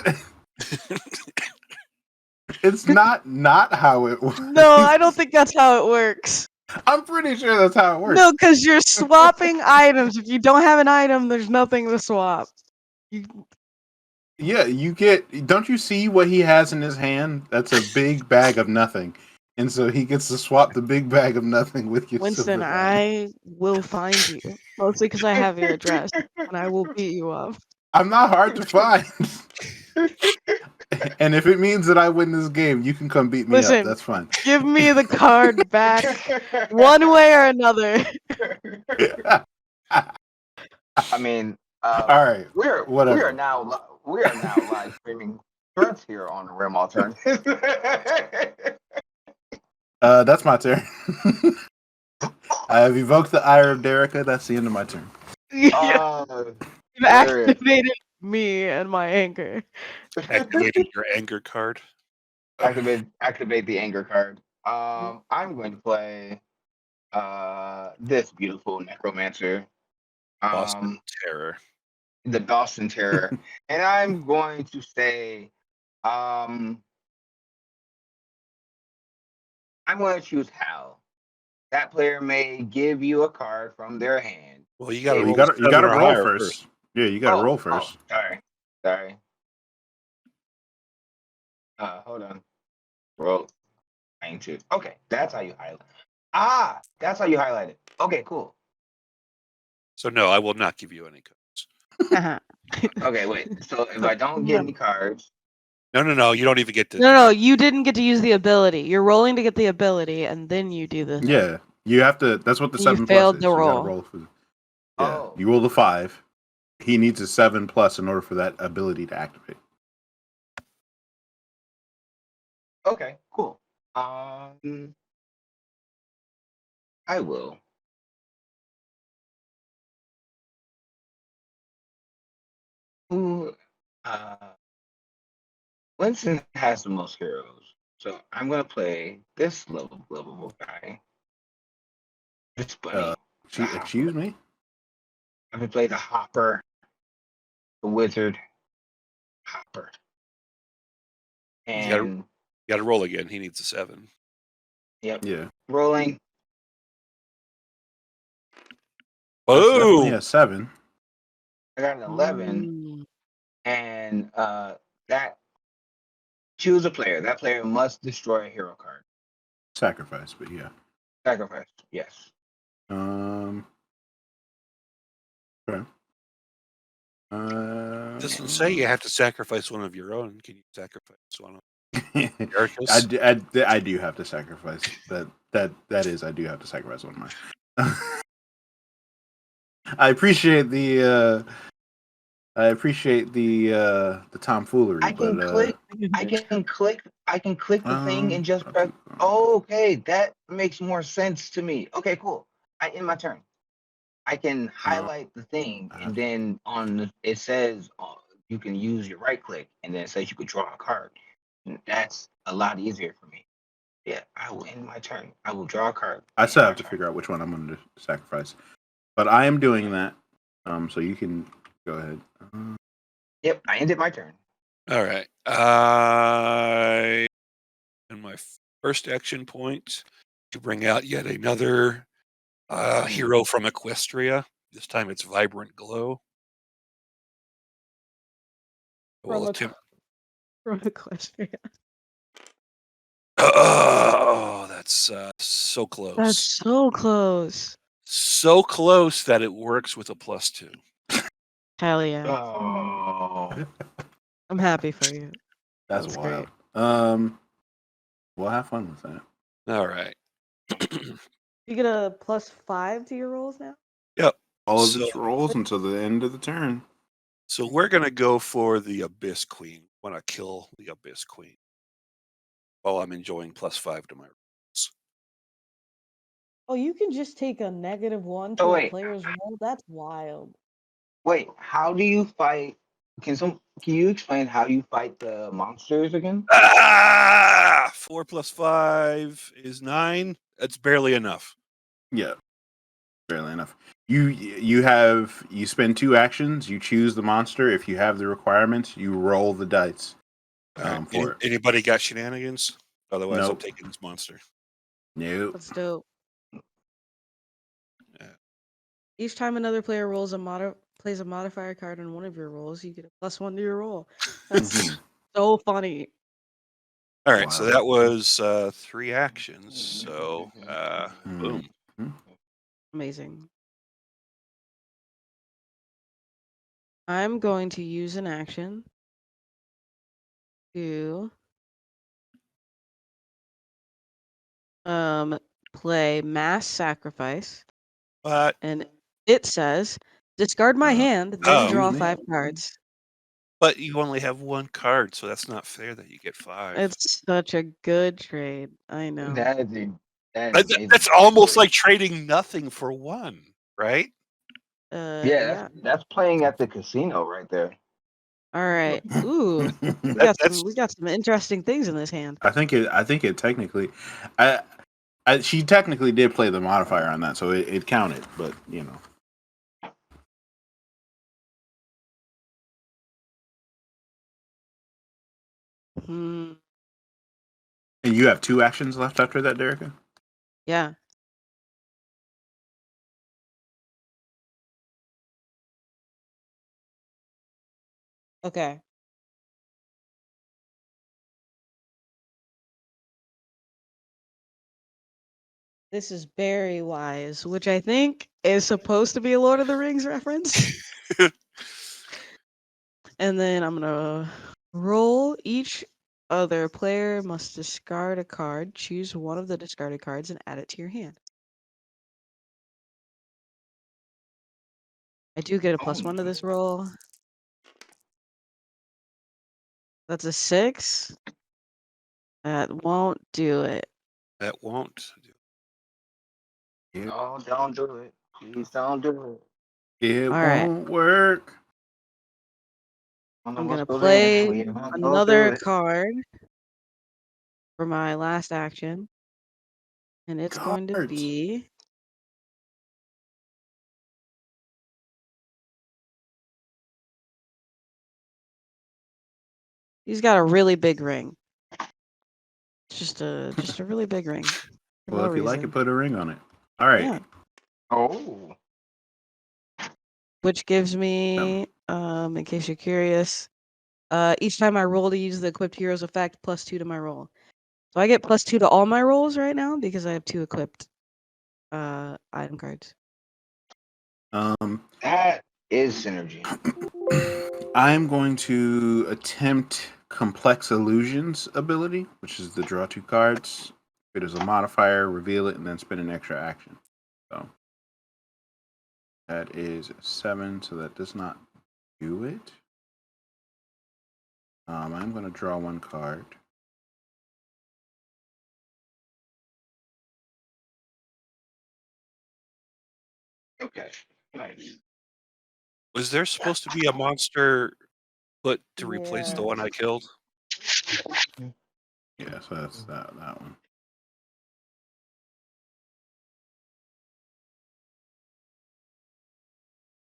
[SPEAKER 1] It's not how it works.
[SPEAKER 4] No, I don't think that's how it works.
[SPEAKER 1] I'm pretty sure that's how it works.
[SPEAKER 4] No, because you're swapping items. If you don't have an item, there's nothing to swap.
[SPEAKER 1] Yeah, you get. Don't you see what he has in his hand? That's a big bag of nothing, and so he gets to swap the big bag of nothing with your
[SPEAKER 4] Winston,
[SPEAKER 1] silver bag.
[SPEAKER 4] I will find you. Mostly because I have your address, and I will beat you up.
[SPEAKER 1] I'm not hard to find. And if it means that I win this game, you can come beat me
[SPEAKER 4] Listen,
[SPEAKER 1] up. That's fine.
[SPEAKER 4] Give me the card back, one way or another.
[SPEAKER 3] I mean,
[SPEAKER 1] All right.
[SPEAKER 3] we
[SPEAKER 1] whatever.
[SPEAKER 3] are now live streaming threats here on the Rim Alternative.
[SPEAKER 1] That's my turn. I have evoked the ire of Derica. That's the end of my turn.
[SPEAKER 4] Yeah, you've
[SPEAKER 3] hilarious.
[SPEAKER 4] activated me and my anger.
[SPEAKER 2] Activated your anger card.
[SPEAKER 3] Activate the anger card. I'm going to play this beautiful necromancer.
[SPEAKER 2] Boston Terror.
[SPEAKER 3] The Boston Terror. And I'm going to say I'm going to choose Hal. That player may give you a card from their hand.
[SPEAKER 2] Well, you got to
[SPEAKER 3] Well,
[SPEAKER 1] You
[SPEAKER 2] roll.
[SPEAKER 1] got to roll first. Yeah, you got to roll first.
[SPEAKER 3] Sorry. Hold on. Roll. Ancient. Okay, that's how you highlight. That's how you highlight it. Okay, cool.
[SPEAKER 2] So no, I will not give you any cards.
[SPEAKER 3] Okay, wait. So if I don't get any cards,
[SPEAKER 2] No. You don't even get to.
[SPEAKER 4] No, you didn't get to use the ability. You're rolling to get the ability, and then you do the thing.
[SPEAKER 1] Yeah, you have to. That's what the
[SPEAKER 4] You
[SPEAKER 1] 7
[SPEAKER 4] failed
[SPEAKER 1] plus is.
[SPEAKER 4] the
[SPEAKER 1] You
[SPEAKER 4] roll.
[SPEAKER 1] gotta roll for. Yeah,
[SPEAKER 3] Oh.
[SPEAKER 1] you roll the 5. He needs a 7 plus in order for that ability to activate.
[SPEAKER 3] Okay, cool. I will. Who? Winston has the most heroes, so I'm gonna play this lovable guy. This bunny.
[SPEAKER 1] Excuse me.
[SPEAKER 3] I'm gonna play the Hopper, the Wizard, Hopper, and
[SPEAKER 2] You got to roll again. He needs a 7.
[SPEAKER 3] yep,
[SPEAKER 1] Yeah.
[SPEAKER 3] rolling.
[SPEAKER 1] That's definitely
[SPEAKER 2] Oh,
[SPEAKER 1] a 7.
[SPEAKER 3] I got an 11,
[SPEAKER 4] Mm.
[SPEAKER 3] and that choose a player. That player must destroy a hero card.
[SPEAKER 1] Sacrifice, but yeah.
[SPEAKER 3] Sacrifice. Yes.
[SPEAKER 1] Okay.
[SPEAKER 2] Doesn't say you have to sacrifice one of your own. Can you sacrifice one of Erica's?
[SPEAKER 1] I do have to sacrifice that is I do have to sacrifice one of mine. I appreciate the tomfoolery.
[SPEAKER 3] I can
[SPEAKER 1] but,
[SPEAKER 3] click. I can click. I can click the thing and just press. Okay, that makes more sense to me. Okay, cool. I end my turn. I can highlight the thing, and then it says you can use your right click, and then it says you could draw a card. That's a lot easier for me. Yeah, I will end my turn. I will draw a card.
[SPEAKER 1] I still have to figure out which one I'm going to sacrifice, but I am doing that. So you can go ahead.
[SPEAKER 3] Yep, I ended my turn.
[SPEAKER 2] All right. And my first action point to bring out yet another hero from Equestria. This time it's Vibrant Glow.
[SPEAKER 4] From Equestria.
[SPEAKER 2] Oh, that's so close.
[SPEAKER 4] That's so close.
[SPEAKER 2] So close that it works with a +2.
[SPEAKER 4] Hell yeah.
[SPEAKER 3] Oh,
[SPEAKER 4] I'm happy for you.
[SPEAKER 1] That's wild.
[SPEAKER 4] Great.
[SPEAKER 1] We'll have fun with that.
[SPEAKER 2] All right.
[SPEAKER 4] You get a +5 to your rolls now?
[SPEAKER 2] Yep.
[SPEAKER 1] All of its rolls until the end of the turn.
[SPEAKER 2] So we're going to go for the Abyss Queen. Want to kill the Abyss Queen while I'm enjoying +5 to my rolls.
[SPEAKER 4] Oh, you can just take a -1 to
[SPEAKER 3] Oh,
[SPEAKER 4] a
[SPEAKER 3] wait.
[SPEAKER 4] player's roll? That's wild.
[SPEAKER 3] wait. How do you fight? Can you explain how you fight the monsters again?
[SPEAKER 2] 4 + 5 is 9. That's barely enough.
[SPEAKER 1] Yeah, barely enough. You spend 2 actions. You choose the monster. If you have the requirements, you roll the dice
[SPEAKER 2] Right.
[SPEAKER 1] for it.
[SPEAKER 2] Anybody got shenanigans? Otherwise, I'm
[SPEAKER 1] Nope.
[SPEAKER 2] taking this monster.
[SPEAKER 1] Nope.
[SPEAKER 4] That's dope.
[SPEAKER 2] Yeah.
[SPEAKER 4] Each time another player plays a modifier card on one of your rolls, you get a +1 to your roll. That's so funny.
[SPEAKER 2] All right. So
[SPEAKER 1] Wow.
[SPEAKER 2] that was 3 actions. So boom.
[SPEAKER 4] Amazing. I'm going to use an action to play Mass Sacrifice.
[SPEAKER 2] But
[SPEAKER 4] And it says, discard my hand, then
[SPEAKER 2] oh.
[SPEAKER 4] draw
[SPEAKER 1] Excuse me?
[SPEAKER 4] 5 cards.
[SPEAKER 2] But you only have 1 card, so that's not fair that you get 5.
[SPEAKER 4] It's such a good trade. I know.
[SPEAKER 2] That's almost like trading nothing for 1, right?
[SPEAKER 3] Yeah, that's playing at the casino right there.
[SPEAKER 4] All right. Ooh, we got some interesting things in this hand.
[SPEAKER 1] I think it technically, she technically did play the modifier on that, so it counted. But you know. And you have 2 actions left after that, Derica?
[SPEAKER 4] Yeah. Okay. This is Very Wise, which I think is supposed to be a Lord of the Rings reference. And then I'm gonna roll. Each other player must discard a card. Choose one of the discarded cards and add it to your hand. I do get a +1 to this roll. That's a 6. That won't do it.
[SPEAKER 2] That won't do it.
[SPEAKER 3] No, don't do it. Please don't do it.
[SPEAKER 1] It
[SPEAKER 4] All right.
[SPEAKER 1] won't work.
[SPEAKER 4] I'm gonna play another card for my last action, and it's going to be he's got a really big ring. It's just a really big ring.
[SPEAKER 1] Well, if you like it, put a ring on it. All right.
[SPEAKER 4] Yeah.
[SPEAKER 3] Oh.
[SPEAKER 4] Which gives me, in case you're curious, each time I roll to use the equipped heroes effect, +2 to my roll. So I get +2 to all my rolls right now because I have 2 equipped item cards.
[SPEAKER 3] That is synergy?
[SPEAKER 1] I'm going to attempt Complex Illusions ability, which is the draw 2 cards. If it is a modifier, reveal it, and then spend an extra action. So that is 7, so that does not do it. I'm going to draw 1 card.
[SPEAKER 3] Okay. Nice.
[SPEAKER 2] Was there supposed to be a monster put to replace the
[SPEAKER 4] Yeah.
[SPEAKER 2] one I killed?
[SPEAKER 1] Yeah, so that's that one.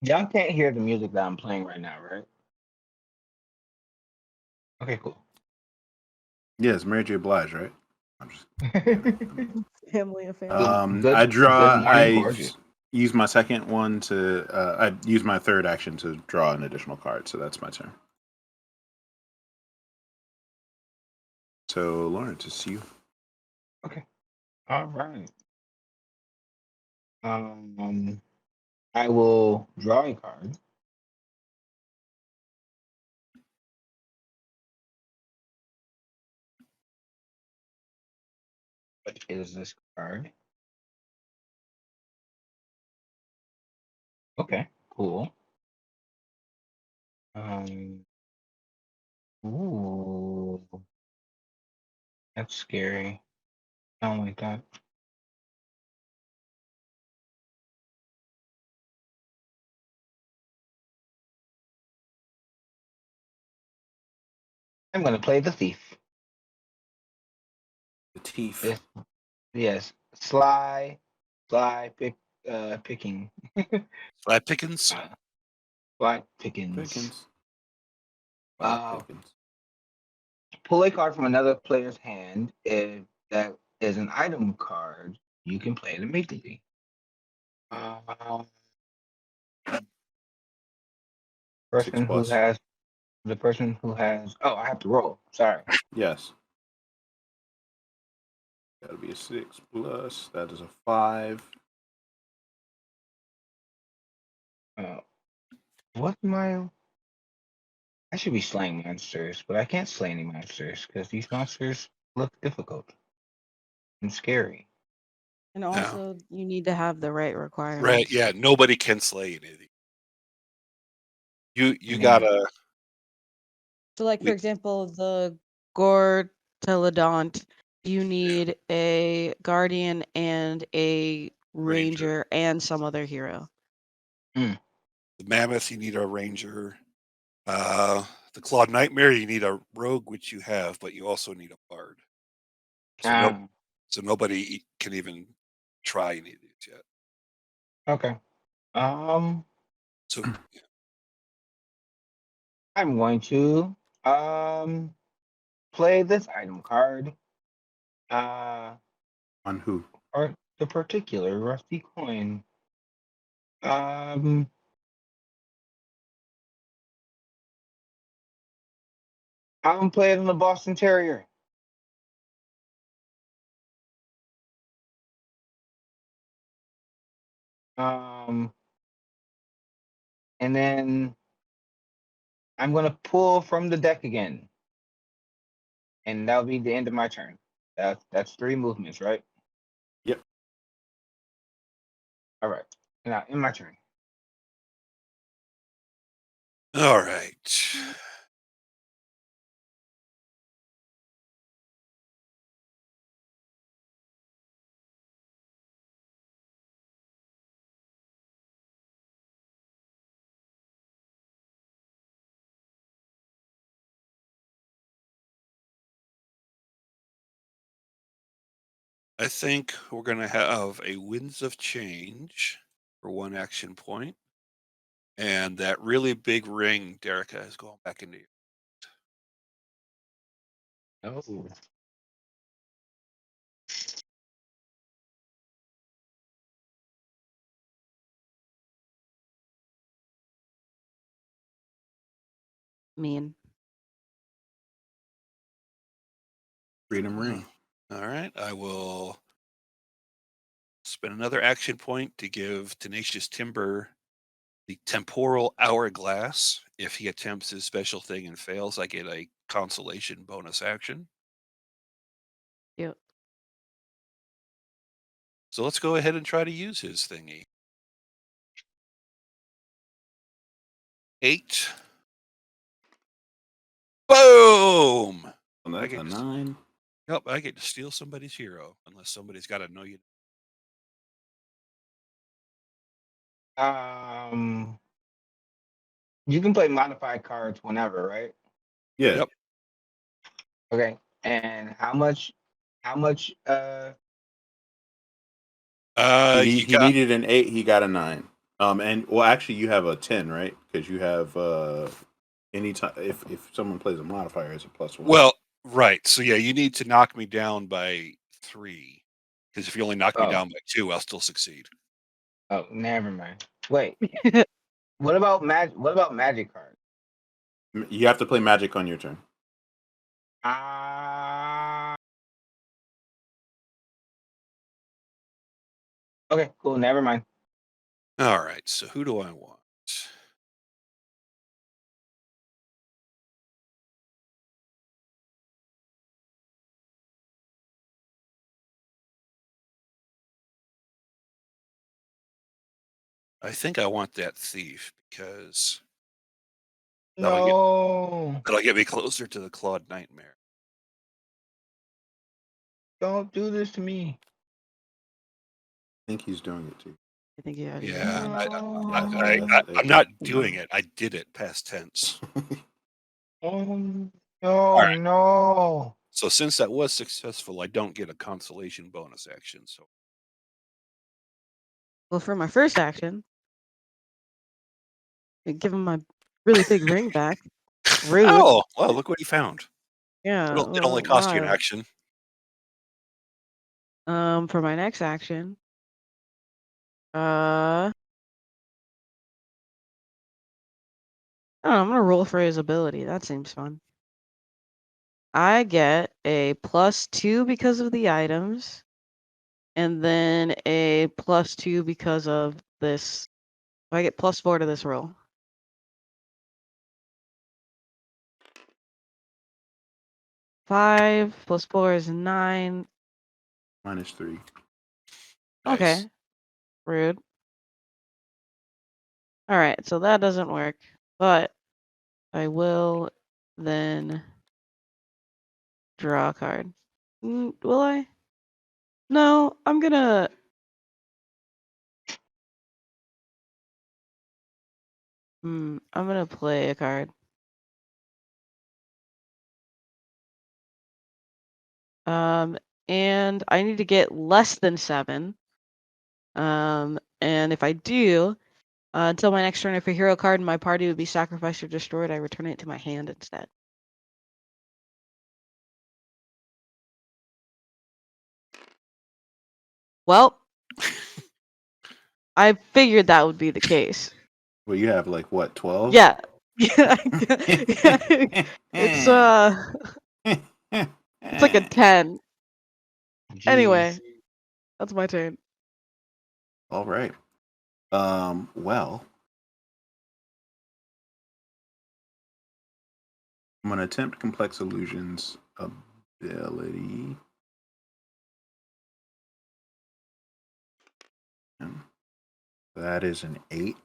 [SPEAKER 3] Y'all can't hear the music that I'm playing right now, right? Okay, cool.
[SPEAKER 1] Yeah, it's Mary J. Blige, right? I'm just
[SPEAKER 4] Family affair.
[SPEAKER 1] I draw.
[SPEAKER 3] Good morning,
[SPEAKER 1] I
[SPEAKER 3] gorgeous.
[SPEAKER 1] use my second one to. I use my third action to draw an additional card, so that's my turn. So, Lawrence, it's you.
[SPEAKER 3] Okay. All right. I will draw a card. What is this card? Okay, cool. Ooh, that's scary. I don't like that. I'm gonna play the thief.
[SPEAKER 1] The teeth.
[SPEAKER 3] Yes, yes. Sly, picking.
[SPEAKER 2] Flat Pickens?
[SPEAKER 3] Sly Pickens.
[SPEAKER 1] Pickens.
[SPEAKER 3] Uh,
[SPEAKER 1] Pickens.
[SPEAKER 3] pull a card from another player's hand. If that is an item card, you can play it immediately. Uh,
[SPEAKER 1] 6
[SPEAKER 3] person who
[SPEAKER 1] plus.
[SPEAKER 3] has the person who has. Oh, I have to roll. Sorry.
[SPEAKER 1] Yes. That'll be a 6 plus. That is a 5.
[SPEAKER 3] What's my? I should be slaying monsters, but I can't slay any monsters because these monsters look difficult and scary.
[SPEAKER 4] And
[SPEAKER 2] No.
[SPEAKER 4] also, you need to have the right requirements.
[SPEAKER 2] Right, yeah, nobody can slay any of these. You
[SPEAKER 3] Yeah.
[SPEAKER 2] gotta.
[SPEAKER 4] So, like, for
[SPEAKER 2] We-
[SPEAKER 4] example, the Gore Teledont, you need a Guardian and a Ranger and some other hero.
[SPEAKER 2] The Mammoth, you need a Ranger. The Clawed Nightmare, you need a Rogue, which you have, but you also need a Bard. So nobody can even try any of these yet.
[SPEAKER 3] Okay.
[SPEAKER 2] So
[SPEAKER 3] I'm going to play this item card.
[SPEAKER 1] On who?
[SPEAKER 3] Or the particular rusty coin. I'm gonna play it on the Boston Terrier. And then I'm gonna pull from the deck again, and that'll be the end of my turn. That's 3 movements, right?
[SPEAKER 1] Yep.
[SPEAKER 3] All right. Now in my turn.
[SPEAKER 2] all right. I think we're gonna have a Winds of Change for 1 action point. And that really big ring, Derica, is going back into you.
[SPEAKER 3] Oh.
[SPEAKER 4] Mean.
[SPEAKER 1] Freedom Ring.
[SPEAKER 2] All right. I will spend another action point to give Tenacious Timber the temporal hourglass. If he attempts his special thing and fails, I get a consolation bonus action.
[SPEAKER 4] Yep.
[SPEAKER 2] So let's go ahead and try to use his thingy. 8. Boom!
[SPEAKER 1] And
[SPEAKER 2] I
[SPEAKER 1] that's
[SPEAKER 2] get
[SPEAKER 1] a
[SPEAKER 2] to,
[SPEAKER 1] 9.
[SPEAKER 2] Yep, I get to steal somebody's hero, unless somebody's got to know you.
[SPEAKER 3] You can play modified cards whenever, right?
[SPEAKER 1] Yeah.
[SPEAKER 2] Yep.
[SPEAKER 3] Okay. And how much? How much?
[SPEAKER 1] He,
[SPEAKER 2] You
[SPEAKER 1] he
[SPEAKER 2] got
[SPEAKER 1] needed an 8. He got a 9. And well, actually, you have a 10, right? Because you have anytime if someone plays a modifier, it's a +1.
[SPEAKER 2] well, right. So yeah, you need to knock me down by 3, because if you only knock me
[SPEAKER 3] Oh,
[SPEAKER 2] down by 2, I'll still succeed.
[SPEAKER 3] oh, never mind. Wait. What about What about magic cards?
[SPEAKER 1] You have to play Magic on your turn.
[SPEAKER 3] Ah. Okay. Cool. Never mind.
[SPEAKER 2] All right. So who do I want? I think I want that thief because
[SPEAKER 3] No.
[SPEAKER 2] that'll get me closer to the Clawed Nightmare.
[SPEAKER 3] Don't do this to me.
[SPEAKER 1] I think he's doing it too.
[SPEAKER 4] I think yeah.
[SPEAKER 2] Yeah,
[SPEAKER 3] No.
[SPEAKER 2] I'm not doing it. I did it past tense.
[SPEAKER 3] Oh,
[SPEAKER 2] All
[SPEAKER 3] no,
[SPEAKER 2] right.
[SPEAKER 3] no.
[SPEAKER 2] So since that was successful, I don't get a consolation bonus action. So
[SPEAKER 4] Well, for my first action, I give him my really big ring back. Rude.
[SPEAKER 2] oh well, look what he found.
[SPEAKER 4] Yeah.
[SPEAKER 2] It only
[SPEAKER 4] Well,
[SPEAKER 2] cost you an
[SPEAKER 4] why?
[SPEAKER 2] action.
[SPEAKER 4] For my next action, I don't know, I'm gonna roll for his ability. That seems fun. I get a +2 because of the items, and then a +2 because of this. I get +4 to this roll. 5 + 4 is 9.
[SPEAKER 1] -3.
[SPEAKER 2] Nice.
[SPEAKER 4] Okay. Rude. All right, so that doesn't work, but I will then draw a card. Will I? No, I'm gonna. I'm gonna play a card. And I need to get less than 7. And if I do, until my next turn, if a hero card in my party would be sacrificed or destroyed, I return it to my hand instead. Well, I figured that would be the case.
[SPEAKER 1] Well, you have like what, 12?
[SPEAKER 4] Yeah. Yeah. It's it's like a 10. Anyway,
[SPEAKER 3] Jeez.
[SPEAKER 4] that's my turn.
[SPEAKER 1] All right. Well, I'm gonna attempt complex illusions ability. That is an 8.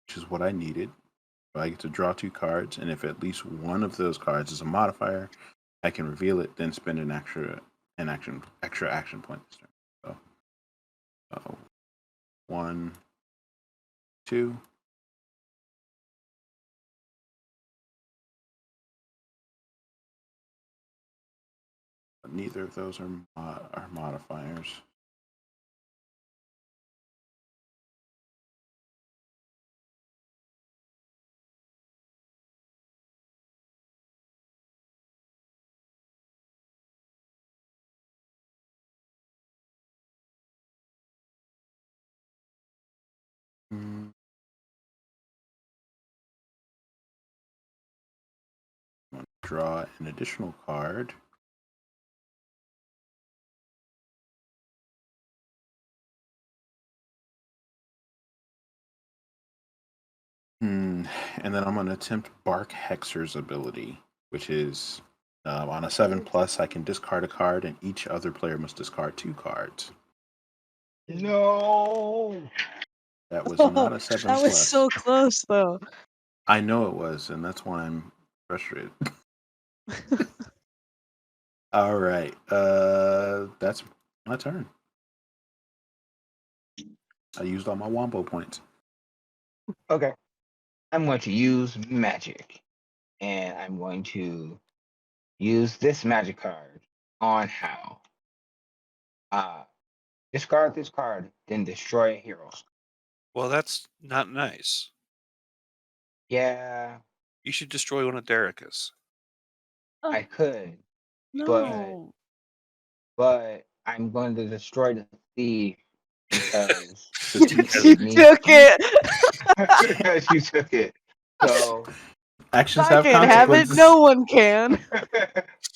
[SPEAKER 1] Which is what I needed. So I get to draw 2 cards, and if at least one of those cards is a modifier, I can reveal it, then spend an extra action point this turn. So 1, 2. But neither of those are modifiers. I'm going to draw an additional card. and then I'm going to attempt Bark Hexer's ability, which is on a 7+, I can discard a card, and each other player must discard 2 cards.
[SPEAKER 3] No.
[SPEAKER 1] That was not a 7+.
[SPEAKER 4] That was so close, though.
[SPEAKER 1] I know it was, and that's why I'm frustrated. All right, that's my turn. I used all my Wombo points.
[SPEAKER 3] Okay. I'm going to use magic, and I'm going to use this magic card on Hal. Discard this card, then destroy a hero.
[SPEAKER 2] Well, that's not nice.
[SPEAKER 3] Yeah,
[SPEAKER 2] You should destroy one of Derica's.
[SPEAKER 3] I could,
[SPEAKER 4] No.
[SPEAKER 3] but I'm going to destroy the thief because
[SPEAKER 1] Just
[SPEAKER 3] he
[SPEAKER 1] because
[SPEAKER 4] You
[SPEAKER 3] ate me.
[SPEAKER 4] took it.
[SPEAKER 3] Because you took it. So
[SPEAKER 1] actions
[SPEAKER 4] I
[SPEAKER 1] have
[SPEAKER 4] can't have it.
[SPEAKER 1] consequences.
[SPEAKER 4] No one can.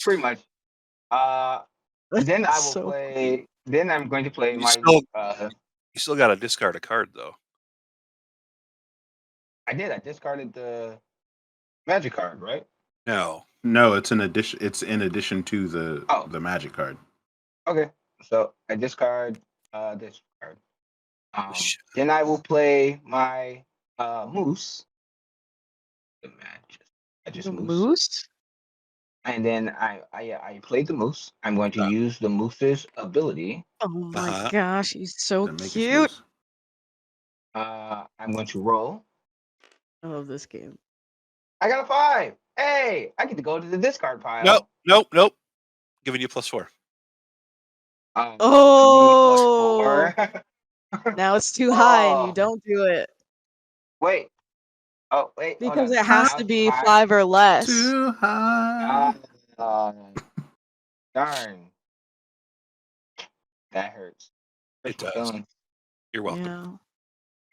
[SPEAKER 3] pretty much. Then I will
[SPEAKER 4] So
[SPEAKER 3] play. Then I'm going to play
[SPEAKER 2] You
[SPEAKER 3] my.
[SPEAKER 2] still got to discard a card, though.
[SPEAKER 3] I did. I discarded the magic card, right?
[SPEAKER 2] No.
[SPEAKER 1] No, it's in addition. It's in addition to
[SPEAKER 3] Oh.
[SPEAKER 1] the magic card.
[SPEAKER 3] Okay. So I discard this card.
[SPEAKER 2] Sh-
[SPEAKER 3] Then I will play my moose. The magic
[SPEAKER 4] the
[SPEAKER 3] moose.
[SPEAKER 4] moose.
[SPEAKER 3] And then I played the moose. I'm going to use the moose's ability.
[SPEAKER 4] Oh my
[SPEAKER 2] Uh-huh.
[SPEAKER 4] gosh, he's so
[SPEAKER 1] That make it
[SPEAKER 4] cute.
[SPEAKER 1] smooth.
[SPEAKER 3] I'm going to roll.
[SPEAKER 4] I love this game.
[SPEAKER 3] I got a 5. Hey, I get to go to the discard pile.
[SPEAKER 2] Nope. Giving you +4.
[SPEAKER 4] Oh,
[SPEAKER 3] Give me +4.
[SPEAKER 4] now it's too high, and you
[SPEAKER 3] Oh,
[SPEAKER 4] don't do it
[SPEAKER 3] wait. Oh, wait. Hold
[SPEAKER 4] because
[SPEAKER 3] on.
[SPEAKER 4] it has
[SPEAKER 3] Now
[SPEAKER 4] to
[SPEAKER 3] it's too
[SPEAKER 4] be
[SPEAKER 3] high.
[SPEAKER 4] 5 or less.
[SPEAKER 1] Too high.
[SPEAKER 3] Darn. That hurts.
[SPEAKER 2] It
[SPEAKER 3] Hurts my
[SPEAKER 2] does.
[SPEAKER 3] feelings.
[SPEAKER 2] You're welcome.
[SPEAKER 4] Yeah.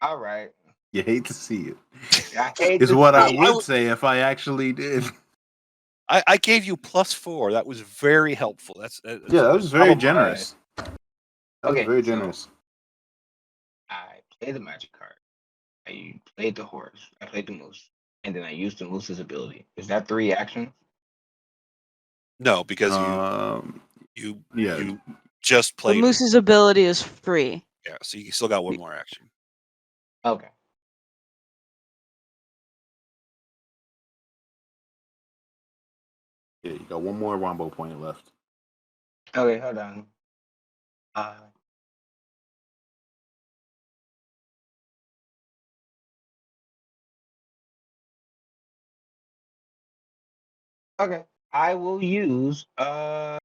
[SPEAKER 3] All right.
[SPEAKER 1] You hate to see it.
[SPEAKER 3] I hate
[SPEAKER 1] Is
[SPEAKER 3] to
[SPEAKER 1] what I
[SPEAKER 3] see it.
[SPEAKER 1] would say if I actually did.
[SPEAKER 2] I gave you +4. That was very helpful. That's
[SPEAKER 1] Yeah, that was very
[SPEAKER 2] probably-
[SPEAKER 1] generous. That was
[SPEAKER 3] Okay,
[SPEAKER 1] very
[SPEAKER 3] so-
[SPEAKER 1] generous.
[SPEAKER 3] I played the magic card. I played the horse. I played the moose. And then I used the moose's ability. Is that 3 actions?
[SPEAKER 2] No, because
[SPEAKER 1] Yeah.
[SPEAKER 2] you just
[SPEAKER 4] The
[SPEAKER 2] played. him.
[SPEAKER 4] moose's ability is free.
[SPEAKER 2] Yeah, so you still got one more action.
[SPEAKER 3] Okay.
[SPEAKER 1] Yeah, you got one more Wombo point left.
[SPEAKER 3] Okay, hold on. Okay. I will use the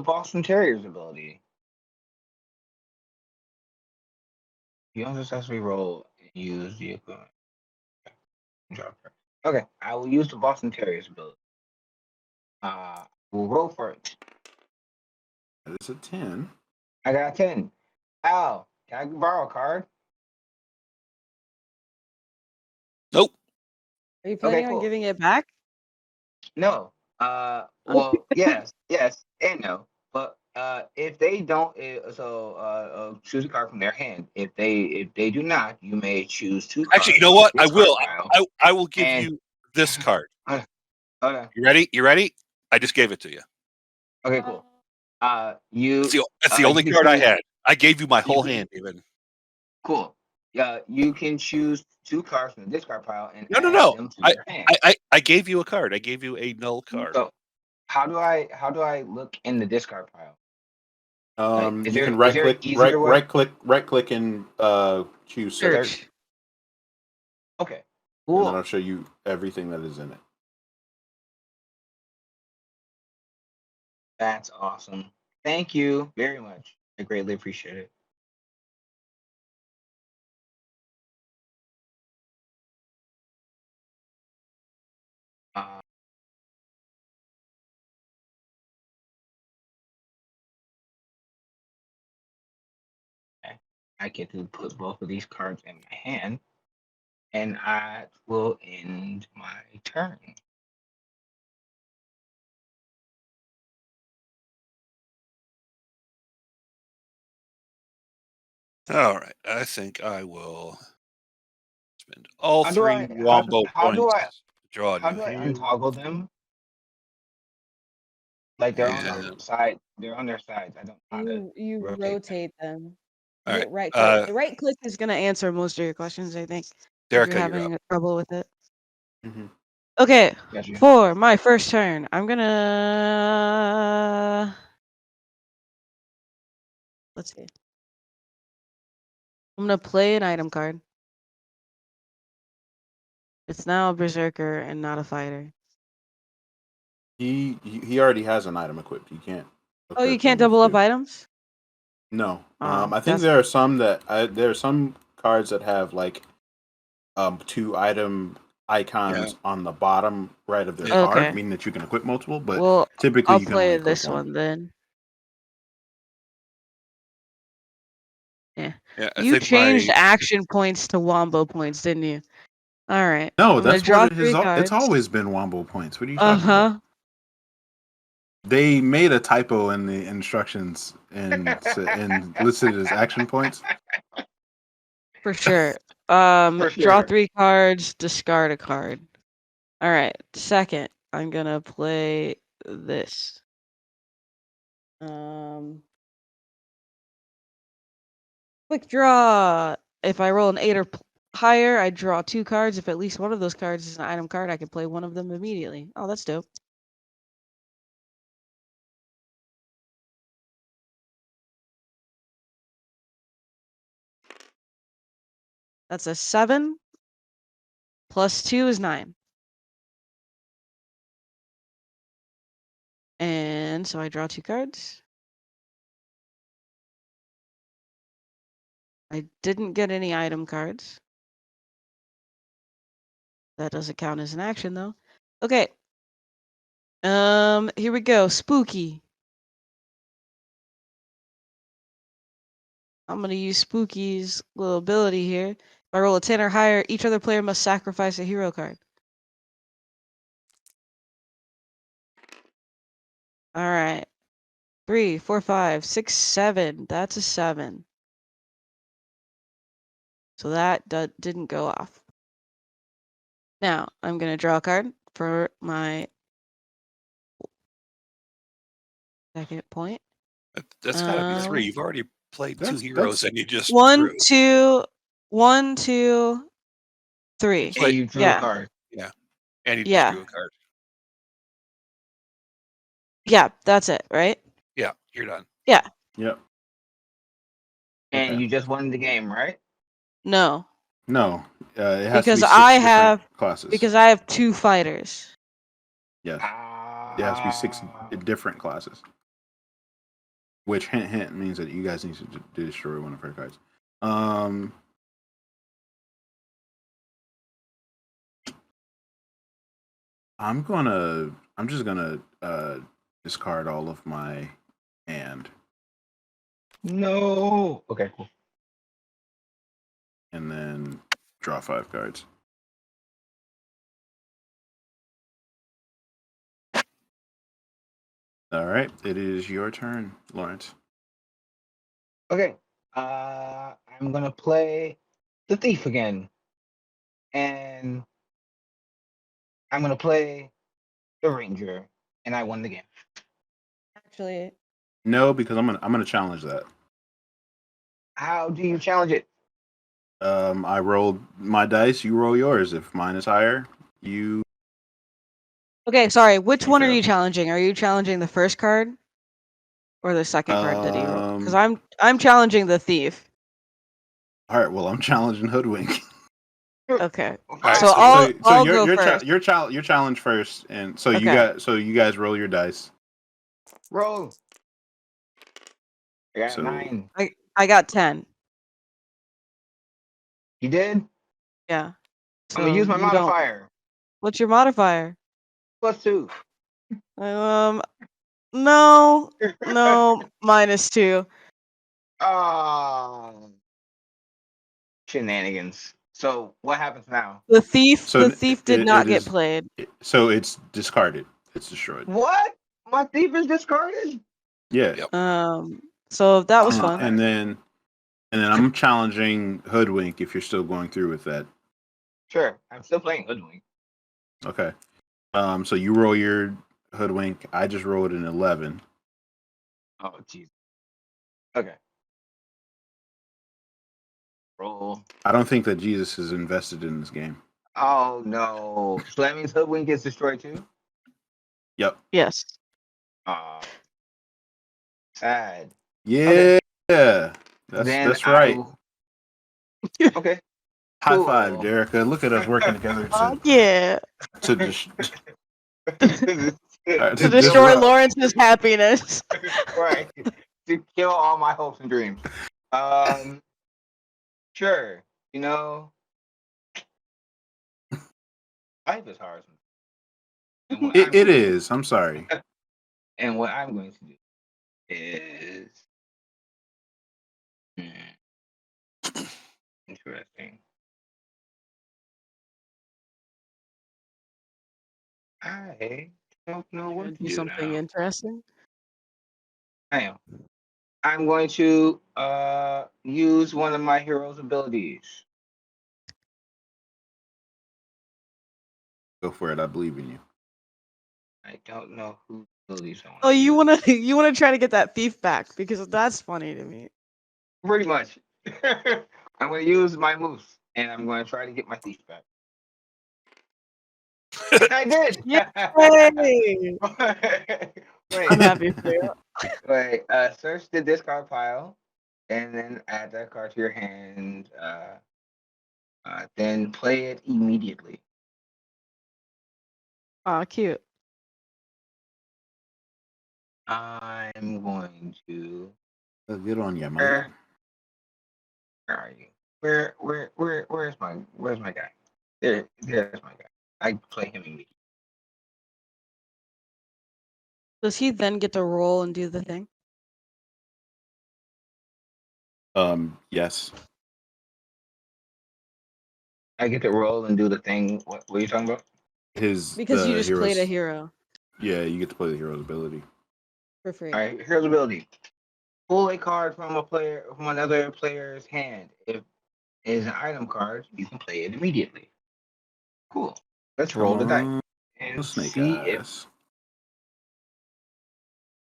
[SPEAKER 3] Boston Terrier's ability. You don't successfully roll and use the equivalent. Okay, I will use the Boston Terrier's ability. We'll roll for it.
[SPEAKER 1] That is a 10.
[SPEAKER 3] I got a 10. Al, can I borrow a card?
[SPEAKER 2] Nope.
[SPEAKER 4] Are you planning on
[SPEAKER 3] cool.
[SPEAKER 4] giving it back?
[SPEAKER 3] No. Well, yes, and no. But if they don't, choose a card from their hand. If they do not, you may choose 2 cards.
[SPEAKER 2] Actually, you know what?
[SPEAKER 3] from
[SPEAKER 2] I
[SPEAKER 3] this
[SPEAKER 2] will.
[SPEAKER 3] card pile.
[SPEAKER 2] I will give
[SPEAKER 3] And-
[SPEAKER 2] you this card.
[SPEAKER 3] Okay.
[SPEAKER 2] You ready? You ready? I just gave it to you.
[SPEAKER 3] Okay, cool. You.
[SPEAKER 2] That's the only
[SPEAKER 3] you
[SPEAKER 2] card I
[SPEAKER 3] can-
[SPEAKER 2] had. I gave you my whole
[SPEAKER 3] can-
[SPEAKER 2] hand, even.
[SPEAKER 3] Cool. Yeah, you can choose 2 cards from the discard pile and
[SPEAKER 2] No.
[SPEAKER 3] add them to your hand.
[SPEAKER 2] I gave you a card. I gave you a null card.
[SPEAKER 3] So, how do I look in the discard pile? Is
[SPEAKER 1] You
[SPEAKER 3] there-
[SPEAKER 1] can
[SPEAKER 3] is there an easier way?
[SPEAKER 1] right click and choose search,
[SPEAKER 4] Search.
[SPEAKER 3] Okay.
[SPEAKER 1] and
[SPEAKER 3] Cool.
[SPEAKER 1] then I'll show you everything that is in it.
[SPEAKER 3] That's awesome. Thank you very much. I greatly appreciate it. Uh, okay. I get to put both of these cards in my hand, and I will end my turn.
[SPEAKER 2] All right. I think I will Spend all
[SPEAKER 3] How do
[SPEAKER 2] 3
[SPEAKER 3] I
[SPEAKER 2] Wombo
[SPEAKER 3] how do
[SPEAKER 2] points
[SPEAKER 3] I
[SPEAKER 2] to draw a
[SPEAKER 3] how
[SPEAKER 2] new
[SPEAKER 3] do I
[SPEAKER 2] hero.
[SPEAKER 3] untoggle them? Like they're on
[SPEAKER 2] And
[SPEAKER 3] the side. They're on their sides. I don't know how to
[SPEAKER 4] You
[SPEAKER 3] rotate them.
[SPEAKER 4] rotate them.
[SPEAKER 2] all
[SPEAKER 4] You
[SPEAKER 2] right,
[SPEAKER 4] hit right click. The right click is gonna answer most of your questions, I think. If
[SPEAKER 2] Derek,
[SPEAKER 4] you're
[SPEAKER 2] you're up.
[SPEAKER 4] having trouble with it.
[SPEAKER 1] Mm-hmm.
[SPEAKER 4] Okay,
[SPEAKER 3] Gotcha.
[SPEAKER 4] for my first turn, I'm gonna let's see. I'm gonna play an item card. It's now a berserker and not a fighter.
[SPEAKER 1] He already has an item equipped. You can't.
[SPEAKER 4] Oh, you
[SPEAKER 1] equip
[SPEAKER 4] can't
[SPEAKER 1] him with
[SPEAKER 4] double up
[SPEAKER 1] two.
[SPEAKER 4] items?
[SPEAKER 1] No.
[SPEAKER 4] Oh,
[SPEAKER 1] I think
[SPEAKER 4] that's
[SPEAKER 1] there are some there are some cards that have like 2 item icons on the bottom right of their
[SPEAKER 2] Yeah.
[SPEAKER 1] card,
[SPEAKER 4] okay.
[SPEAKER 1] meaning that you can equip multiple, but
[SPEAKER 4] Well,
[SPEAKER 1] typically
[SPEAKER 4] I'll
[SPEAKER 1] you can only
[SPEAKER 4] play
[SPEAKER 1] equip
[SPEAKER 4] this
[SPEAKER 1] one.
[SPEAKER 4] one then. Yeah.
[SPEAKER 2] Yeah, I
[SPEAKER 4] You
[SPEAKER 2] think
[SPEAKER 4] changed
[SPEAKER 2] my
[SPEAKER 4] action points to wombo points, didn't you? All right.
[SPEAKER 1] No,
[SPEAKER 4] I'm gonna
[SPEAKER 1] that's what
[SPEAKER 4] draw
[SPEAKER 1] it has.
[SPEAKER 4] 3
[SPEAKER 1] It's
[SPEAKER 4] cards.
[SPEAKER 1] always been Wombo points. What are you
[SPEAKER 4] Uh
[SPEAKER 1] talking about?
[SPEAKER 4] huh.
[SPEAKER 1] They made a typo in the instructions and listed it as action points.
[SPEAKER 4] For sure.
[SPEAKER 3] For
[SPEAKER 4] Draw
[SPEAKER 3] sure.
[SPEAKER 4] 3 cards, discard a card. All right. Second, I'm gonna play this. Quick draw. If I roll an 8 or higher, I draw 2 cards. If at least one of those cards is an item card, I can play one of them immediately. Oh, that's dope. That's a 7 plus 2 is 9. And so I draw 2 cards. I didn't get any item cards. That doesn't count as an action though. Okay. Here we go. Spooky. I'm gonna use Spooky's little ability here. If I roll a 10 or higher, each other player must sacrifice a hero card. All right. 3, 4, 5, 6, 7. That's a 7. So that didn't go off. Now I'm gonna draw a card for my second point.
[SPEAKER 2] that's got to be 3. You've already played 2 heroes, and you just
[SPEAKER 4] 1,
[SPEAKER 2] drew.
[SPEAKER 4] 2, 1, 2, 3.
[SPEAKER 3] And you drew a
[SPEAKER 4] Yeah.
[SPEAKER 3] card.
[SPEAKER 2] Yeah, and you just
[SPEAKER 4] Yeah.
[SPEAKER 2] drew a card.
[SPEAKER 4] Yeah, that's it, right?
[SPEAKER 2] Yeah, you're done.
[SPEAKER 4] Yeah.
[SPEAKER 1] Yep.
[SPEAKER 3] And
[SPEAKER 1] Okay.
[SPEAKER 3] you just won the game, right?
[SPEAKER 4] No.
[SPEAKER 1] No, it has
[SPEAKER 4] Because
[SPEAKER 1] to be 6
[SPEAKER 4] I
[SPEAKER 1] different
[SPEAKER 4] have
[SPEAKER 1] classes.
[SPEAKER 4] because I have 2 fighters.
[SPEAKER 1] Yes, it has to be 6 different classes. Which hint means that you guys need to destroy one of her cards. I'm just gonna discard all of my hand
[SPEAKER 3] No. Okay, cool.
[SPEAKER 1] and then draw 5 cards. All right, it is your turn, Lawrence.
[SPEAKER 3] Okay. I'm gonna play the thief again. And I'm gonna play the ranger. And I won the game.
[SPEAKER 4] Actually,
[SPEAKER 1] No, because I'm gonna challenge that.
[SPEAKER 3] How do you challenge it?
[SPEAKER 1] I rolled my dice. You roll yours. If mine is higher, you.
[SPEAKER 4] okay, sorry. Which
[SPEAKER 1] You
[SPEAKER 4] one are
[SPEAKER 1] fail.
[SPEAKER 4] you challenging? Are you challenging the first card or the second card that he rolled? Because I'm challenging the thief.
[SPEAKER 1] All right. Well, I'm challenging Hoodwink.
[SPEAKER 4] Okay.
[SPEAKER 2] right,
[SPEAKER 4] So
[SPEAKER 2] so
[SPEAKER 4] I'll go first.
[SPEAKER 1] Your challenge first, and so
[SPEAKER 4] Okay.
[SPEAKER 1] you guys roll your dice.
[SPEAKER 3] Roll. I got
[SPEAKER 1] So
[SPEAKER 3] 9.
[SPEAKER 4] I got 10.
[SPEAKER 3] You did?
[SPEAKER 4] Yeah.
[SPEAKER 3] I'm gonna use my
[SPEAKER 4] you don't.
[SPEAKER 3] modifier.
[SPEAKER 4] What's your modifier?
[SPEAKER 3] +2.
[SPEAKER 4] No, -2.
[SPEAKER 3] Shenanigans. So what happens now?
[SPEAKER 4] The thief
[SPEAKER 1] So
[SPEAKER 4] did not get played.
[SPEAKER 1] So it's discarded. It's destroyed.
[SPEAKER 3] What? My thief is discarded?
[SPEAKER 1] Yeah.
[SPEAKER 2] Yep.
[SPEAKER 4] So that was fun.
[SPEAKER 1] And then I'm challenging Hoodwink if you're still going through with that.
[SPEAKER 3] Sure. I'm still playing Hoodwink.
[SPEAKER 1] Okay. So you roll your hoodwink. I just rolled an 11.
[SPEAKER 3] Oh, jeez. Okay. Roll.
[SPEAKER 1] I don't think that Jesus is invested in this game.
[SPEAKER 3] Oh no. So that means Hoodwink gets destroyed too?
[SPEAKER 1] Yep.
[SPEAKER 4] Yes.
[SPEAKER 3] Oh. Sad.
[SPEAKER 1] Yeah.
[SPEAKER 3] Then
[SPEAKER 1] That's
[SPEAKER 3] I
[SPEAKER 1] right.
[SPEAKER 3] will. Okay.
[SPEAKER 1] High five,
[SPEAKER 3] Cool.
[SPEAKER 1] Jerica. Look at us working together
[SPEAKER 4] Yeah.
[SPEAKER 1] to just
[SPEAKER 4] To
[SPEAKER 1] to
[SPEAKER 4] destroy
[SPEAKER 1] disrupt.
[SPEAKER 4] Lawrence's happiness.
[SPEAKER 3] Right. To kill all my hopes and dreams. Sure. You know, life is hard. And what I'm
[SPEAKER 1] It
[SPEAKER 3] going
[SPEAKER 1] is. I'm sorry.
[SPEAKER 3] and what I'm going to do is interesting. I don't know
[SPEAKER 4] Gonna
[SPEAKER 3] what to
[SPEAKER 4] do
[SPEAKER 3] do
[SPEAKER 4] something
[SPEAKER 3] now.
[SPEAKER 4] interesting.
[SPEAKER 3] I am. I'm going to use one of my hero's abilities.
[SPEAKER 1] Go for it. I believe in you.
[SPEAKER 3] I don't know whose abilities I want
[SPEAKER 4] Oh,
[SPEAKER 3] to use.
[SPEAKER 4] you wanna try to get that thief back because that's funny to me.
[SPEAKER 3] Pretty much. I'm going to use my moose and I'm going to try to get my thief back. I did.
[SPEAKER 4] Yay!
[SPEAKER 3] Wait,
[SPEAKER 4] I'm happy for you.
[SPEAKER 3] wait. Search the discard pile and then add that card to your hand. Then play it immediately.
[SPEAKER 4] Aw, cute.
[SPEAKER 3] I'm going to.
[SPEAKER 1] Get on you, mate.
[SPEAKER 3] Where are you? Where's my guy? There's my guy. I play him immediately.
[SPEAKER 4] Does he then get to roll and do the thing?
[SPEAKER 1] Yes.
[SPEAKER 3] I get to roll and do the thing. What are you talking about?
[SPEAKER 4] Because you just played a hero
[SPEAKER 1] Yeah, you get to play the hero's ability.
[SPEAKER 4] for free.
[SPEAKER 3] All right, here's ability. Pull a card from another player's hand. If it is an item card, you can play it immediately. Cool. Let's roll the dice
[SPEAKER 1] Come
[SPEAKER 3] and
[SPEAKER 1] on, Snake
[SPEAKER 3] see
[SPEAKER 1] Eyes.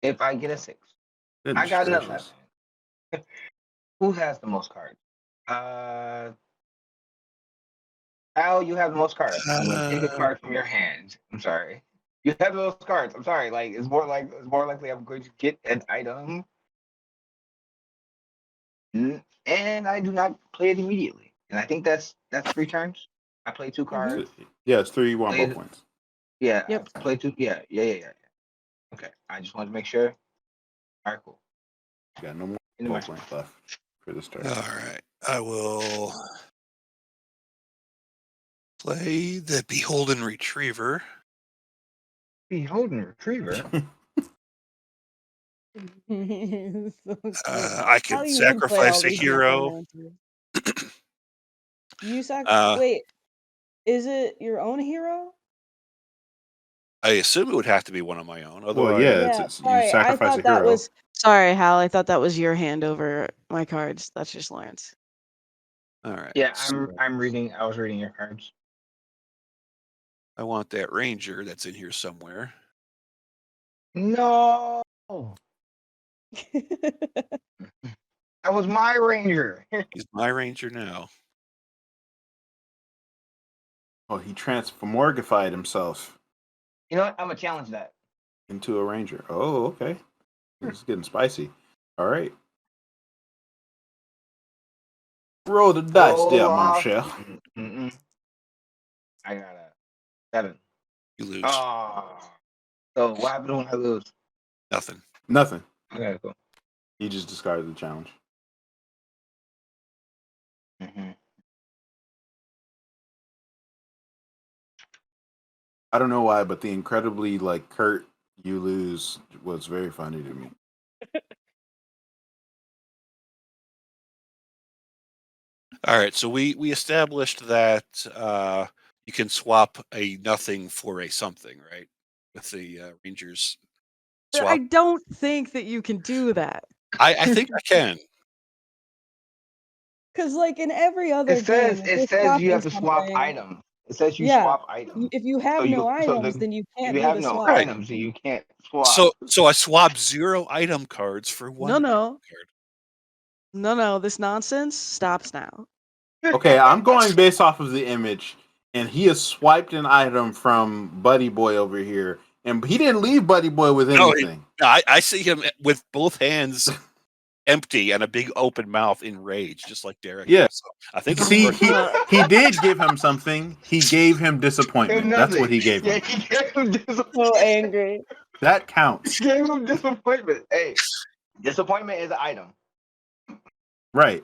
[SPEAKER 3] if I get a 6. I
[SPEAKER 1] Goodness
[SPEAKER 3] got an
[SPEAKER 1] gracious.
[SPEAKER 3] 11. Who has the most cards? Al, you have the most cards. I'm going to take a card from your hand. I'm sorry. You have the most cards. I'm sorry. Like it's more likely I'm going to get an item, and I do not play it immediately. And I think that's 3 turns. I play 2 cards.
[SPEAKER 1] Yeah, it's 3 1
[SPEAKER 3] Play
[SPEAKER 1] both points.
[SPEAKER 3] Yeah,
[SPEAKER 4] Yep.
[SPEAKER 3] I play 2. Yeah. Okay, I just wanted to make sure. All right, cool.
[SPEAKER 1] You got no more
[SPEAKER 3] Into my
[SPEAKER 1] both points left for the start.
[SPEAKER 2] All right. I will play the Beholden Retriever.
[SPEAKER 3] Beholden Retriever.
[SPEAKER 4] So cute.
[SPEAKER 2] I
[SPEAKER 4] How
[SPEAKER 2] can
[SPEAKER 4] you would play all
[SPEAKER 2] sacrifice a
[SPEAKER 4] these
[SPEAKER 2] hero.
[SPEAKER 4] necromancers. You
[SPEAKER 2] Uh,
[SPEAKER 4] wait, is it your own hero?
[SPEAKER 2] I assume it would have to be one of my own.
[SPEAKER 1] Well,
[SPEAKER 2] Otherwise,
[SPEAKER 1] yeah,
[SPEAKER 4] Yeah,
[SPEAKER 1] you
[SPEAKER 4] sorry. I
[SPEAKER 1] sacrifice a
[SPEAKER 4] thought that
[SPEAKER 1] hero.
[SPEAKER 4] was sorry, Hal. I thought that was your hand over my cards. That's just Lawrence.
[SPEAKER 2] all right.
[SPEAKER 3] Yeah,
[SPEAKER 2] So
[SPEAKER 3] I'm reading. I was reading your cards.
[SPEAKER 2] I want that ranger that's in here somewhere.
[SPEAKER 3] No, that was my ranger.
[SPEAKER 2] He's my ranger now.
[SPEAKER 1] Oh, he transformorgified himself
[SPEAKER 3] You know what? I'm gonna challenge that.
[SPEAKER 1] into a ranger. Oh, okay. This is getting spicy. All right. Roll the dice,
[SPEAKER 3] Roll
[SPEAKER 1] there, mon
[SPEAKER 3] off.
[SPEAKER 1] cher.
[SPEAKER 3] I got a 7.
[SPEAKER 2] You lose.
[SPEAKER 3] Oh, so what happens when I lose?
[SPEAKER 2] Nothing.
[SPEAKER 1] Nothing.
[SPEAKER 3] Okay, cool.
[SPEAKER 1] He just discarded the challenge. I don't know why, but the incredibly Kurt, you lose was very funny to me.
[SPEAKER 2] All right. So we established that you can swap a nothing for a something, right? With the rangers
[SPEAKER 4] But
[SPEAKER 2] swap.
[SPEAKER 4] I don't think that you can do that.
[SPEAKER 2] I think I can.
[SPEAKER 4] Because like in every other
[SPEAKER 3] It says
[SPEAKER 4] game, if you're
[SPEAKER 3] you
[SPEAKER 4] swapping
[SPEAKER 3] have to swap
[SPEAKER 4] something,
[SPEAKER 3] items. It says you
[SPEAKER 4] yeah,
[SPEAKER 3] swap items.
[SPEAKER 4] if you
[SPEAKER 3] So
[SPEAKER 4] have no items, then you
[SPEAKER 3] if
[SPEAKER 4] can't
[SPEAKER 3] you
[SPEAKER 4] do
[SPEAKER 3] have
[SPEAKER 4] the
[SPEAKER 3] no
[SPEAKER 4] swap.
[SPEAKER 2] Right.
[SPEAKER 3] items, then you can't swap.
[SPEAKER 2] So I swapped 0 item cards for 1
[SPEAKER 4] No.
[SPEAKER 2] card.
[SPEAKER 4] No, this nonsense stops now.
[SPEAKER 1] Okay, I'm going based off of the image, and he has swiped an item from Buddy Boy over here, and he didn't leave Buddy Boy with
[SPEAKER 2] No,
[SPEAKER 1] anything.
[SPEAKER 2] I see him with both hands empty and a big open mouth in rage, just like Derek.
[SPEAKER 1] Yeah.
[SPEAKER 2] does. So I think it's
[SPEAKER 1] See,
[SPEAKER 2] working.
[SPEAKER 1] he did give him something. He gave him disappointment. That's what he gave
[SPEAKER 3] Yeah,
[SPEAKER 1] him.
[SPEAKER 3] he gave him disappointment.
[SPEAKER 4] So angry.
[SPEAKER 1] That counts.
[SPEAKER 3] He gave him disappointment. Hey, disappointment is an item.
[SPEAKER 1] Right.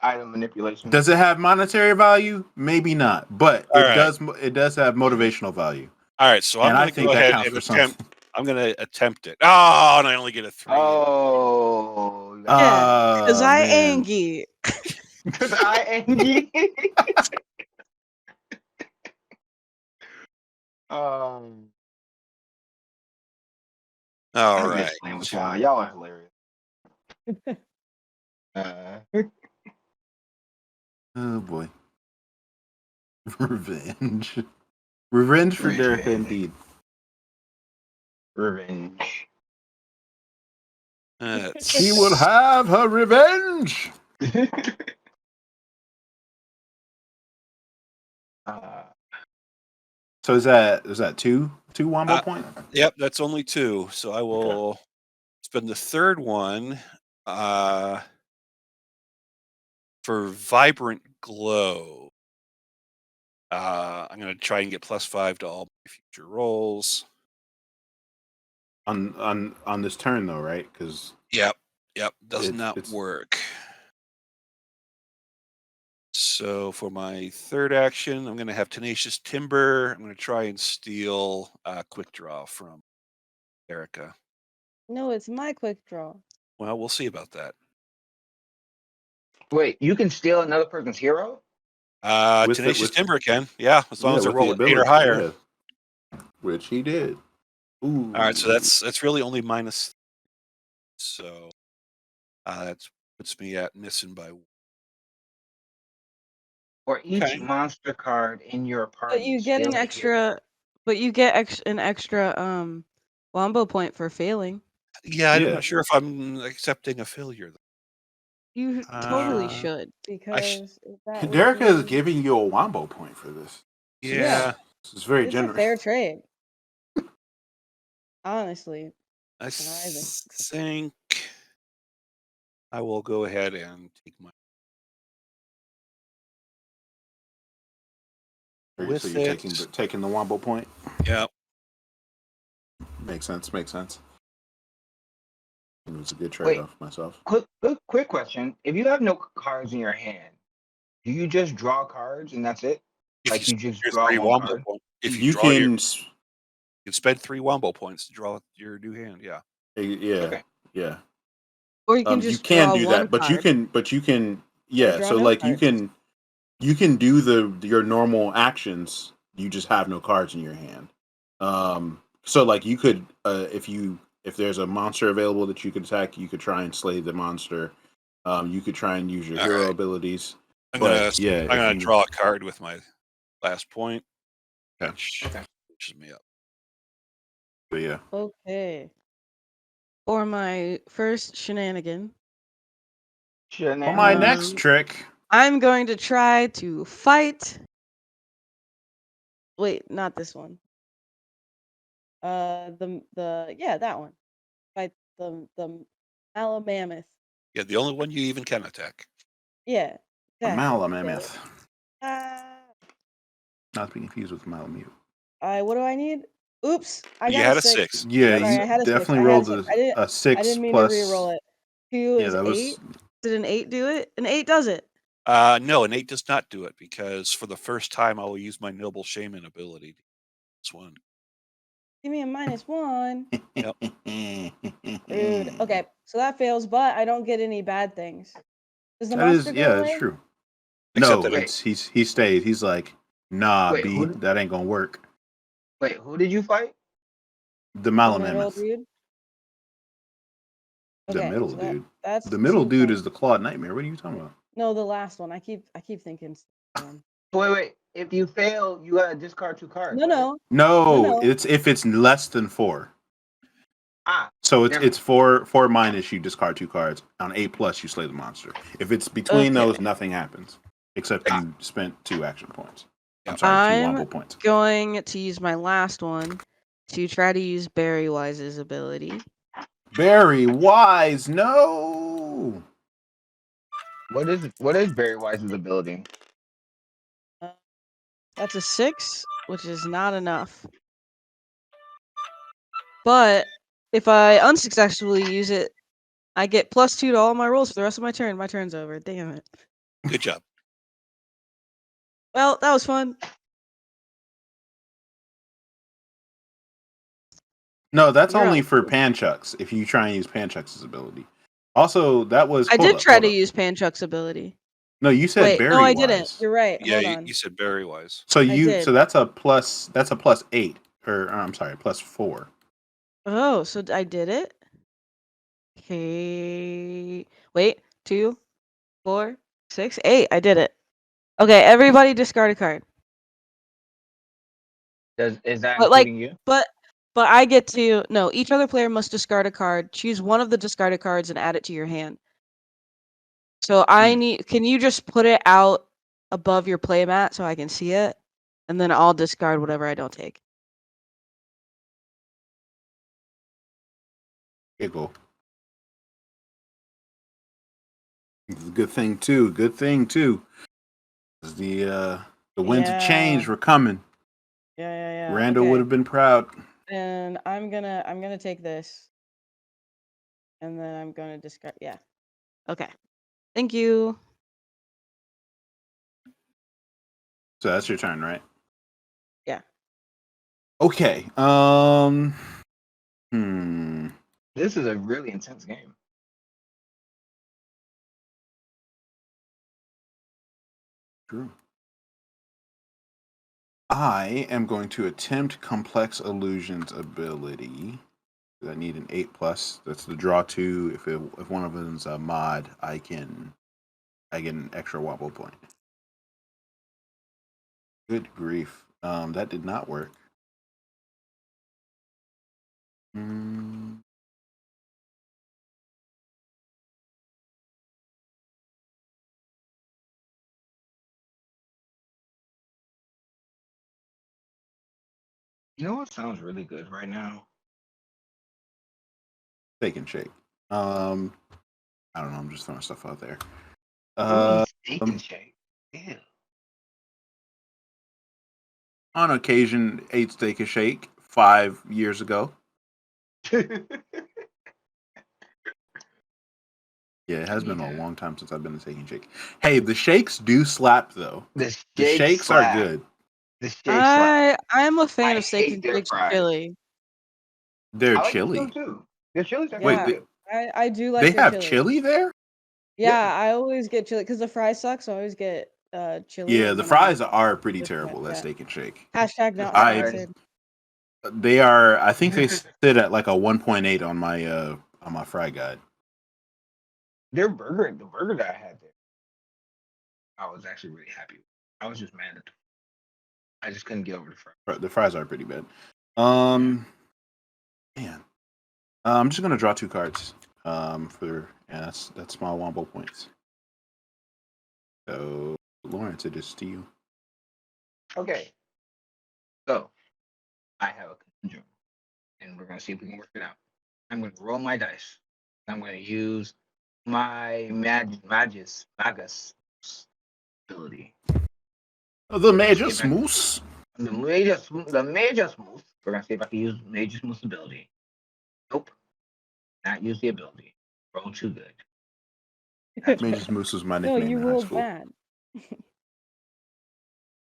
[SPEAKER 3] Item manipulation.
[SPEAKER 1] Does it have monetary value? Maybe not, but
[SPEAKER 2] All
[SPEAKER 1] it
[SPEAKER 2] right.
[SPEAKER 1] does. It does have motivational value.
[SPEAKER 2] All right, so I'm
[SPEAKER 1] And I
[SPEAKER 2] going to
[SPEAKER 1] think
[SPEAKER 2] go
[SPEAKER 1] that
[SPEAKER 2] ahead
[SPEAKER 1] counts
[SPEAKER 2] and
[SPEAKER 1] for something.
[SPEAKER 2] attempt. I'm going to attempt it. Oh, and I only get a 3.
[SPEAKER 3] Oh,
[SPEAKER 4] Yeah, because I
[SPEAKER 1] man.
[SPEAKER 4] angry.
[SPEAKER 3] because I angry.
[SPEAKER 2] All
[SPEAKER 3] I
[SPEAKER 2] right.
[SPEAKER 3] miss playing with y'all. Y'all are hilarious.
[SPEAKER 1] Oh boy. Revenge. Revenge for Derek indeed.
[SPEAKER 3] Revenge.
[SPEAKER 1] She will have her revenge. So is that two wombo point?
[SPEAKER 2] Yep, that's only 2. So I will spend the third one for Vibrant Glow. I'm going to try and get +5 to all my future rolls.
[SPEAKER 1] On this turn though, right? Because
[SPEAKER 2] Yep, does
[SPEAKER 1] It's-
[SPEAKER 2] not
[SPEAKER 1] it's-
[SPEAKER 2] work. So for my third action, I'm going to have Tenacious Timber. I'm going to try and steal Quick Draw from Erica.
[SPEAKER 4] No, it's my quick draw.
[SPEAKER 2] Well, we'll see about that.
[SPEAKER 3] Wait, you can steal another person's hero?
[SPEAKER 1] With the-
[SPEAKER 2] Tenacious
[SPEAKER 1] with-
[SPEAKER 2] Timber can, yeah, as long as they're
[SPEAKER 1] with the
[SPEAKER 2] rolling 8 or
[SPEAKER 1] ability,
[SPEAKER 2] higher.
[SPEAKER 1] yeah. Which he did. Ooh.
[SPEAKER 2] All right, so that's really only -. So that puts me at missing by.
[SPEAKER 3] Or each
[SPEAKER 2] Okay.
[SPEAKER 3] monster card in your party.
[SPEAKER 4] But you get an
[SPEAKER 3] steals a hero.
[SPEAKER 4] extra. But you get an extra wombo point for failing.
[SPEAKER 2] Yeah, I'm
[SPEAKER 1] Yeah.
[SPEAKER 2] not sure if I'm accepting a failure.
[SPEAKER 4] You totally
[SPEAKER 2] Uh,
[SPEAKER 4] should, because that would
[SPEAKER 1] Derek is
[SPEAKER 4] be-
[SPEAKER 1] giving you a wombo point for this.
[SPEAKER 2] Yeah,
[SPEAKER 1] This is very
[SPEAKER 4] It's
[SPEAKER 1] generous.
[SPEAKER 4] a fair trade. Honestly.
[SPEAKER 2] I
[SPEAKER 4] think.
[SPEAKER 2] think I will go ahead and take my. With
[SPEAKER 1] So you're
[SPEAKER 2] it.
[SPEAKER 1] taking the wombo point.
[SPEAKER 2] Yeah.
[SPEAKER 1] Makes sense. It was a good
[SPEAKER 3] Wait.
[SPEAKER 1] trade-off myself.
[SPEAKER 3] Quick question. If you have no cards in your hand, do you just draw cards and that's it?
[SPEAKER 2] If
[SPEAKER 3] Like you just
[SPEAKER 2] spend
[SPEAKER 3] draw
[SPEAKER 2] 3
[SPEAKER 3] one
[SPEAKER 2] wombo
[SPEAKER 3] card?
[SPEAKER 2] points. If
[SPEAKER 1] You
[SPEAKER 2] draw
[SPEAKER 1] can,
[SPEAKER 2] you can spend 3 wombo points to draw your new hand. Yeah.
[SPEAKER 1] yeah,
[SPEAKER 3] Okay.
[SPEAKER 1] yeah.
[SPEAKER 4] Or you can
[SPEAKER 1] You
[SPEAKER 4] just
[SPEAKER 1] can
[SPEAKER 4] draw
[SPEAKER 1] do
[SPEAKER 4] one
[SPEAKER 1] that, but you
[SPEAKER 4] card.
[SPEAKER 1] can, yeah.
[SPEAKER 4] draw
[SPEAKER 1] So
[SPEAKER 4] no
[SPEAKER 1] like
[SPEAKER 4] cards.
[SPEAKER 1] you can do your normal actions. You just have no cards in your hand. So like you could, if there's a monster available that you could attack, you could try and slay the monster. You could try and use your
[SPEAKER 2] All
[SPEAKER 1] hero
[SPEAKER 2] right.
[SPEAKER 1] abilities.
[SPEAKER 2] I'm
[SPEAKER 1] But,
[SPEAKER 2] gonna draw a card with my last point.
[SPEAKER 1] Okay.
[SPEAKER 2] Which pushes me up.
[SPEAKER 1] But yeah.
[SPEAKER 4] Okay. For my first shenanigan,
[SPEAKER 1] For my next trick,
[SPEAKER 4] I'm going to try to fight. Wait, not this one. That one. Fight the Malamammoth.
[SPEAKER 2] Yeah, the only one you even can attack.
[SPEAKER 4] Yeah.
[SPEAKER 1] the
[SPEAKER 4] Exactly.
[SPEAKER 1] Malamammoth.
[SPEAKER 4] Ah,
[SPEAKER 1] Not to be confused with Malamute.
[SPEAKER 4] what do I need? Oops, I
[SPEAKER 2] You
[SPEAKER 4] got
[SPEAKER 2] had
[SPEAKER 4] a
[SPEAKER 2] a 6.
[SPEAKER 1] Yeah,
[SPEAKER 4] Sorry,
[SPEAKER 1] you
[SPEAKER 4] I had a six.
[SPEAKER 1] definitely
[SPEAKER 4] I had
[SPEAKER 1] rolled
[SPEAKER 4] six.
[SPEAKER 1] a 6
[SPEAKER 4] I didn't mean
[SPEAKER 1] plus.
[SPEAKER 4] to re-roll it. 2
[SPEAKER 1] Yeah,
[SPEAKER 4] is
[SPEAKER 1] that
[SPEAKER 4] 8.
[SPEAKER 1] was.
[SPEAKER 4] Did an 8 do it? An 8 does it.
[SPEAKER 2] No, an 8 does not do it because for the first time I will use my Noble Shaman ability. This one.
[SPEAKER 4] Give me a -1.
[SPEAKER 2] Yep.
[SPEAKER 4] Rude. Okay, so that fails, but I don't get any bad things. Does the
[SPEAKER 1] That is,
[SPEAKER 4] monster go
[SPEAKER 1] yeah,
[SPEAKER 4] away?
[SPEAKER 1] that's true.
[SPEAKER 2] Except
[SPEAKER 1] No,
[SPEAKER 2] that
[SPEAKER 1] he stayed. He's like, nah,
[SPEAKER 3] Wait,
[SPEAKER 1] B, that ain't gonna work.
[SPEAKER 3] Wait, who did you fight?
[SPEAKER 1] The
[SPEAKER 4] The middle
[SPEAKER 1] Malamammoth.
[SPEAKER 4] dude.
[SPEAKER 1] The
[SPEAKER 4] Okay,
[SPEAKER 1] middle
[SPEAKER 4] so
[SPEAKER 1] dude.
[SPEAKER 4] that's
[SPEAKER 1] The middle dude
[SPEAKER 4] 2
[SPEAKER 1] is the Clawed Nightmare. What are you talking about?
[SPEAKER 4] No, the last one. I keep thinking. One.
[SPEAKER 3] Wait. If you fail, you gotta discard 2 cards.
[SPEAKER 4] No,
[SPEAKER 3] right?
[SPEAKER 4] no.
[SPEAKER 1] No,
[SPEAKER 4] No.
[SPEAKER 1] it's if it's less than 4.
[SPEAKER 3] Ah,
[SPEAKER 1] So
[SPEAKER 3] never
[SPEAKER 1] it's 4 minus. You discard 2 cards. On 8+, you slay the monster. If it's between
[SPEAKER 4] Okay.
[SPEAKER 1] those, nothing happens except you spent 2 action points.
[SPEAKER 2] Yeah.
[SPEAKER 1] I'm sorry, 2
[SPEAKER 4] I'm
[SPEAKER 1] wombo points.
[SPEAKER 4] going to use my last one to try to use Barry Wise's ability.
[SPEAKER 1] Barry Wise, no.
[SPEAKER 3] What is Barry Wise's ability?
[SPEAKER 4] That's a 6, which is not enough. But if I unsuccessfully use it, I get +2 to all my rolls for the rest of my turn. My turn's over. Damn it.
[SPEAKER 2] Good job.
[SPEAKER 4] Well, that was fun.
[SPEAKER 1] No, that's
[SPEAKER 4] You're
[SPEAKER 1] only
[SPEAKER 4] up.
[SPEAKER 1] for Panchucks. If you try and use Panchucks' ability. Also, that was.
[SPEAKER 4] I
[SPEAKER 1] hold
[SPEAKER 4] did
[SPEAKER 1] up,
[SPEAKER 4] try
[SPEAKER 1] hold
[SPEAKER 4] to
[SPEAKER 1] up.
[SPEAKER 4] use Panchuck's ability.
[SPEAKER 1] No, you said
[SPEAKER 4] Wait,
[SPEAKER 1] Barry
[SPEAKER 4] no, I
[SPEAKER 1] Wise.
[SPEAKER 4] didn't. You're right.
[SPEAKER 2] Yeah,
[SPEAKER 4] Hold on.
[SPEAKER 2] you said Barry Wise.
[SPEAKER 1] So
[SPEAKER 4] I did.
[SPEAKER 1] so that's a +8, or I'm sorry, +4.
[SPEAKER 4] Oh, so I did it? Okay. Wait, 2, 4, 6, 8. I did it. Okay, everybody discard a card.
[SPEAKER 3] Is that
[SPEAKER 4] But like,
[SPEAKER 3] including you?
[SPEAKER 4] but I get to no. Each other player must discard a card. Choose one of the discarded cards and add it to your hand. So I need. Can you just put it out above your playmat so I can see it, and then I'll discard whatever I don't take.
[SPEAKER 1] Giggle. Good thing too. Good thing too. 'Cause the winds of change
[SPEAKER 4] Yeah.
[SPEAKER 1] were coming.
[SPEAKER 4] Yeah.
[SPEAKER 1] Randall would
[SPEAKER 4] Okay.
[SPEAKER 1] have been proud.
[SPEAKER 4] And I'm gonna take this, and then I'm gonna discard. Yeah. Okay. Thank you.
[SPEAKER 1] So that's your turn, right?
[SPEAKER 4] Yeah.
[SPEAKER 1] Okay.
[SPEAKER 3] This is a really intense game.
[SPEAKER 1] True. I am going to attempt complex illusions ability. I need an 8+. That's the draw 2. If one of them is a mod, I get an extra wobble point. Good grief. That did not work.
[SPEAKER 3] You know what sounds really good right now?
[SPEAKER 1] Steak and shake. I don't know. I'm just throwing stuff out there.
[SPEAKER 3] Steak and shake. Ew.
[SPEAKER 1] On occasion, ate steak and shake 5 years ago. Yeah, it has been a
[SPEAKER 3] Yeah.
[SPEAKER 1] long time since I've been to steak and shake. Hey, the shakes do slap though.
[SPEAKER 3] The
[SPEAKER 1] The shakes are good.
[SPEAKER 3] The shake slap.
[SPEAKER 4] I'm a fan
[SPEAKER 3] I
[SPEAKER 4] of steak
[SPEAKER 3] hate
[SPEAKER 4] and
[SPEAKER 3] their
[SPEAKER 4] shakes
[SPEAKER 3] fries.
[SPEAKER 4] chili.
[SPEAKER 1] They're
[SPEAKER 3] I like them
[SPEAKER 1] chili.
[SPEAKER 3] too. Their chilies are
[SPEAKER 1] Wait,
[SPEAKER 3] good too.
[SPEAKER 4] I do like
[SPEAKER 1] they
[SPEAKER 4] their
[SPEAKER 1] have
[SPEAKER 4] chili.
[SPEAKER 1] chili there?
[SPEAKER 4] Yeah, I always get chili because the fries suck, so I always get chili.
[SPEAKER 1] Yeah,
[SPEAKER 4] and
[SPEAKER 1] the
[SPEAKER 4] then
[SPEAKER 1] fries are pretty
[SPEAKER 4] just
[SPEAKER 1] terrible at
[SPEAKER 4] yeah.
[SPEAKER 1] steak and shake.
[SPEAKER 4] Hashtag not
[SPEAKER 1] I
[SPEAKER 4] sponsored.
[SPEAKER 1] They are. I think they sit at like a 1.8 on my fry guide.
[SPEAKER 3] The burger that I had there, I was actually really happy with. I was just mad at them. I just couldn't get over the fries.
[SPEAKER 1] The fries are pretty bad. Man, I'm just gonna draw 2 cards. That's small wombo points. So Lawrence, it is to you.
[SPEAKER 3] Okay. So I have a conundrum, and we're gonna see if we can work it out. I'm gonna roll my dice. I'm gonna use my magus ability.
[SPEAKER 1] The
[SPEAKER 3] We're gonna see
[SPEAKER 1] Magus
[SPEAKER 3] if I can-
[SPEAKER 1] Moose.
[SPEAKER 3] The major smooth. We're gonna see if I can use major smooth ability. Nope. Not use the ability. Roll too good. That's
[SPEAKER 1] Magus Moose was my
[SPEAKER 4] No,
[SPEAKER 1] nickname
[SPEAKER 4] you
[SPEAKER 1] in high
[SPEAKER 4] rolled
[SPEAKER 1] school.
[SPEAKER 4] bad.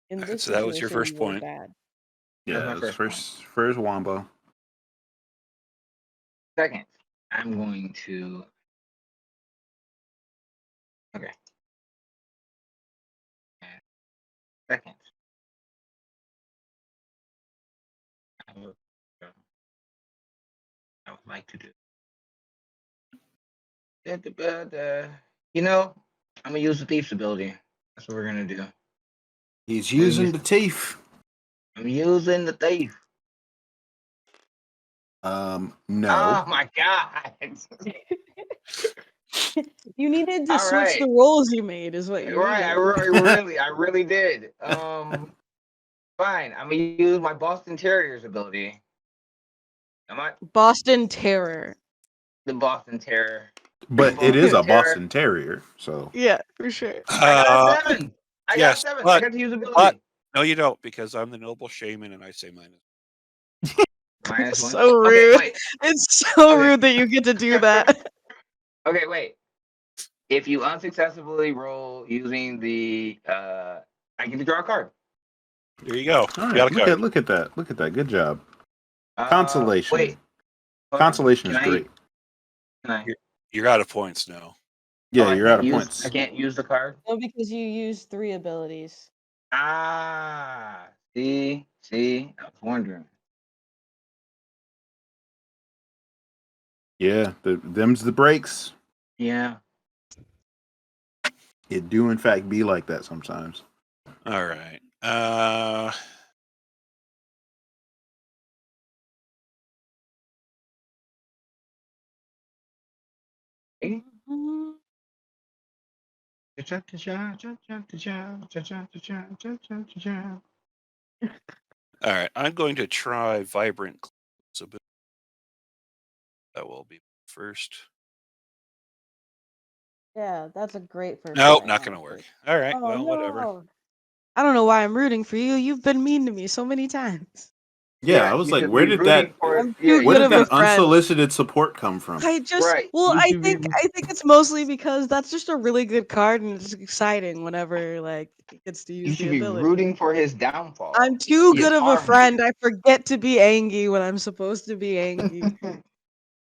[SPEAKER 4] In
[SPEAKER 2] Alright,
[SPEAKER 4] this
[SPEAKER 2] so that was your
[SPEAKER 4] situation,
[SPEAKER 2] first
[SPEAKER 4] you rolled
[SPEAKER 2] point.
[SPEAKER 4] bad.
[SPEAKER 1] Yeah,
[SPEAKER 3] That's my
[SPEAKER 1] it was
[SPEAKER 3] first
[SPEAKER 1] first wombo.
[SPEAKER 3] Second, I'm going to. Okay. And second, I would like to do. You know, I'm gonna use the thief's ability. That's what we're gonna do.
[SPEAKER 1] He's using the teeth.
[SPEAKER 3] I'm using the thief.
[SPEAKER 1] No.
[SPEAKER 3] Oh my god!
[SPEAKER 4] You needed to
[SPEAKER 3] All
[SPEAKER 4] switch the
[SPEAKER 3] right,
[SPEAKER 4] roles you made, is what you
[SPEAKER 3] right.
[SPEAKER 4] needed.
[SPEAKER 3] I really did. Fine. I'm gonna use my Boston Terriers ability. Am I
[SPEAKER 4] Boston Terror.
[SPEAKER 3] the Boston Terrier?
[SPEAKER 1] But it is a
[SPEAKER 3] Boston Terrier.
[SPEAKER 1] Boston Terrier, so
[SPEAKER 4] Yeah, for sure.
[SPEAKER 3] I got a 7. I got a
[SPEAKER 2] Yes,
[SPEAKER 3] 7. I
[SPEAKER 2] but
[SPEAKER 3] got to use
[SPEAKER 2] but
[SPEAKER 3] ability.
[SPEAKER 2] no, you don't, because I'm the noble shaman and I say mine.
[SPEAKER 3] -1.
[SPEAKER 4] So
[SPEAKER 3] Okay,
[SPEAKER 4] rude.
[SPEAKER 3] wait.
[SPEAKER 4] It's so
[SPEAKER 3] Okay.
[SPEAKER 4] rude that you get to do that.
[SPEAKER 3] Okay, wait. If you unsuccessfully roll using the, I get to draw a card.
[SPEAKER 2] There you go.
[SPEAKER 1] all
[SPEAKER 2] You
[SPEAKER 1] right.
[SPEAKER 2] got a card.
[SPEAKER 1] Look at that. Look at that. Good job.
[SPEAKER 3] Wait.
[SPEAKER 1] Consolation.
[SPEAKER 3] Hold on.
[SPEAKER 1] Consolation is
[SPEAKER 3] Can I-
[SPEAKER 1] great.
[SPEAKER 3] Can I?
[SPEAKER 2] You're out of points now.
[SPEAKER 1] Yeah,
[SPEAKER 3] I
[SPEAKER 1] you're out
[SPEAKER 3] can't
[SPEAKER 1] of
[SPEAKER 3] use-
[SPEAKER 1] points.
[SPEAKER 3] I can't use the card.
[SPEAKER 4] No, because you use 3 abilities.
[SPEAKER 3] Ah, see, I was wondering.
[SPEAKER 1] Yeah, them's the breaks.
[SPEAKER 3] Yeah.
[SPEAKER 1] It do in fact be like that sometimes.
[SPEAKER 2] All right.
[SPEAKER 4] Mhm.
[SPEAKER 2] All right. I'm going to try vibrant. That will be first.
[SPEAKER 4] Yeah, that's a great first
[SPEAKER 2] No,
[SPEAKER 4] try,
[SPEAKER 2] not going to
[SPEAKER 4] honestly.
[SPEAKER 2] work. All right.
[SPEAKER 4] Oh,
[SPEAKER 2] Well, whatever.
[SPEAKER 4] no. I don't know why I'm rooting for you. You've been mean to me so many times.
[SPEAKER 1] Yeah, I was
[SPEAKER 3] you
[SPEAKER 1] like,
[SPEAKER 3] should
[SPEAKER 1] where
[SPEAKER 3] be
[SPEAKER 1] did
[SPEAKER 3] rooting
[SPEAKER 1] that
[SPEAKER 3] for-
[SPEAKER 4] I'm
[SPEAKER 3] yeah,
[SPEAKER 4] too
[SPEAKER 1] where
[SPEAKER 4] good
[SPEAKER 1] did
[SPEAKER 4] of a
[SPEAKER 1] that
[SPEAKER 4] friend.
[SPEAKER 1] unsolicited support come from?
[SPEAKER 4] I just
[SPEAKER 3] Right.
[SPEAKER 4] well,
[SPEAKER 3] You
[SPEAKER 4] I
[SPEAKER 3] should be-
[SPEAKER 4] think it's mostly because that's just a really good card and it's exciting whenever like it gets to
[SPEAKER 3] You
[SPEAKER 4] use
[SPEAKER 3] should
[SPEAKER 4] the
[SPEAKER 3] be
[SPEAKER 4] ability.
[SPEAKER 3] rooting for his downfall.
[SPEAKER 4] I'm too
[SPEAKER 3] He
[SPEAKER 4] good
[SPEAKER 3] has
[SPEAKER 4] of a
[SPEAKER 3] harmed
[SPEAKER 4] friend.
[SPEAKER 3] you.
[SPEAKER 4] I forget to be angry when I'm supposed to be angry.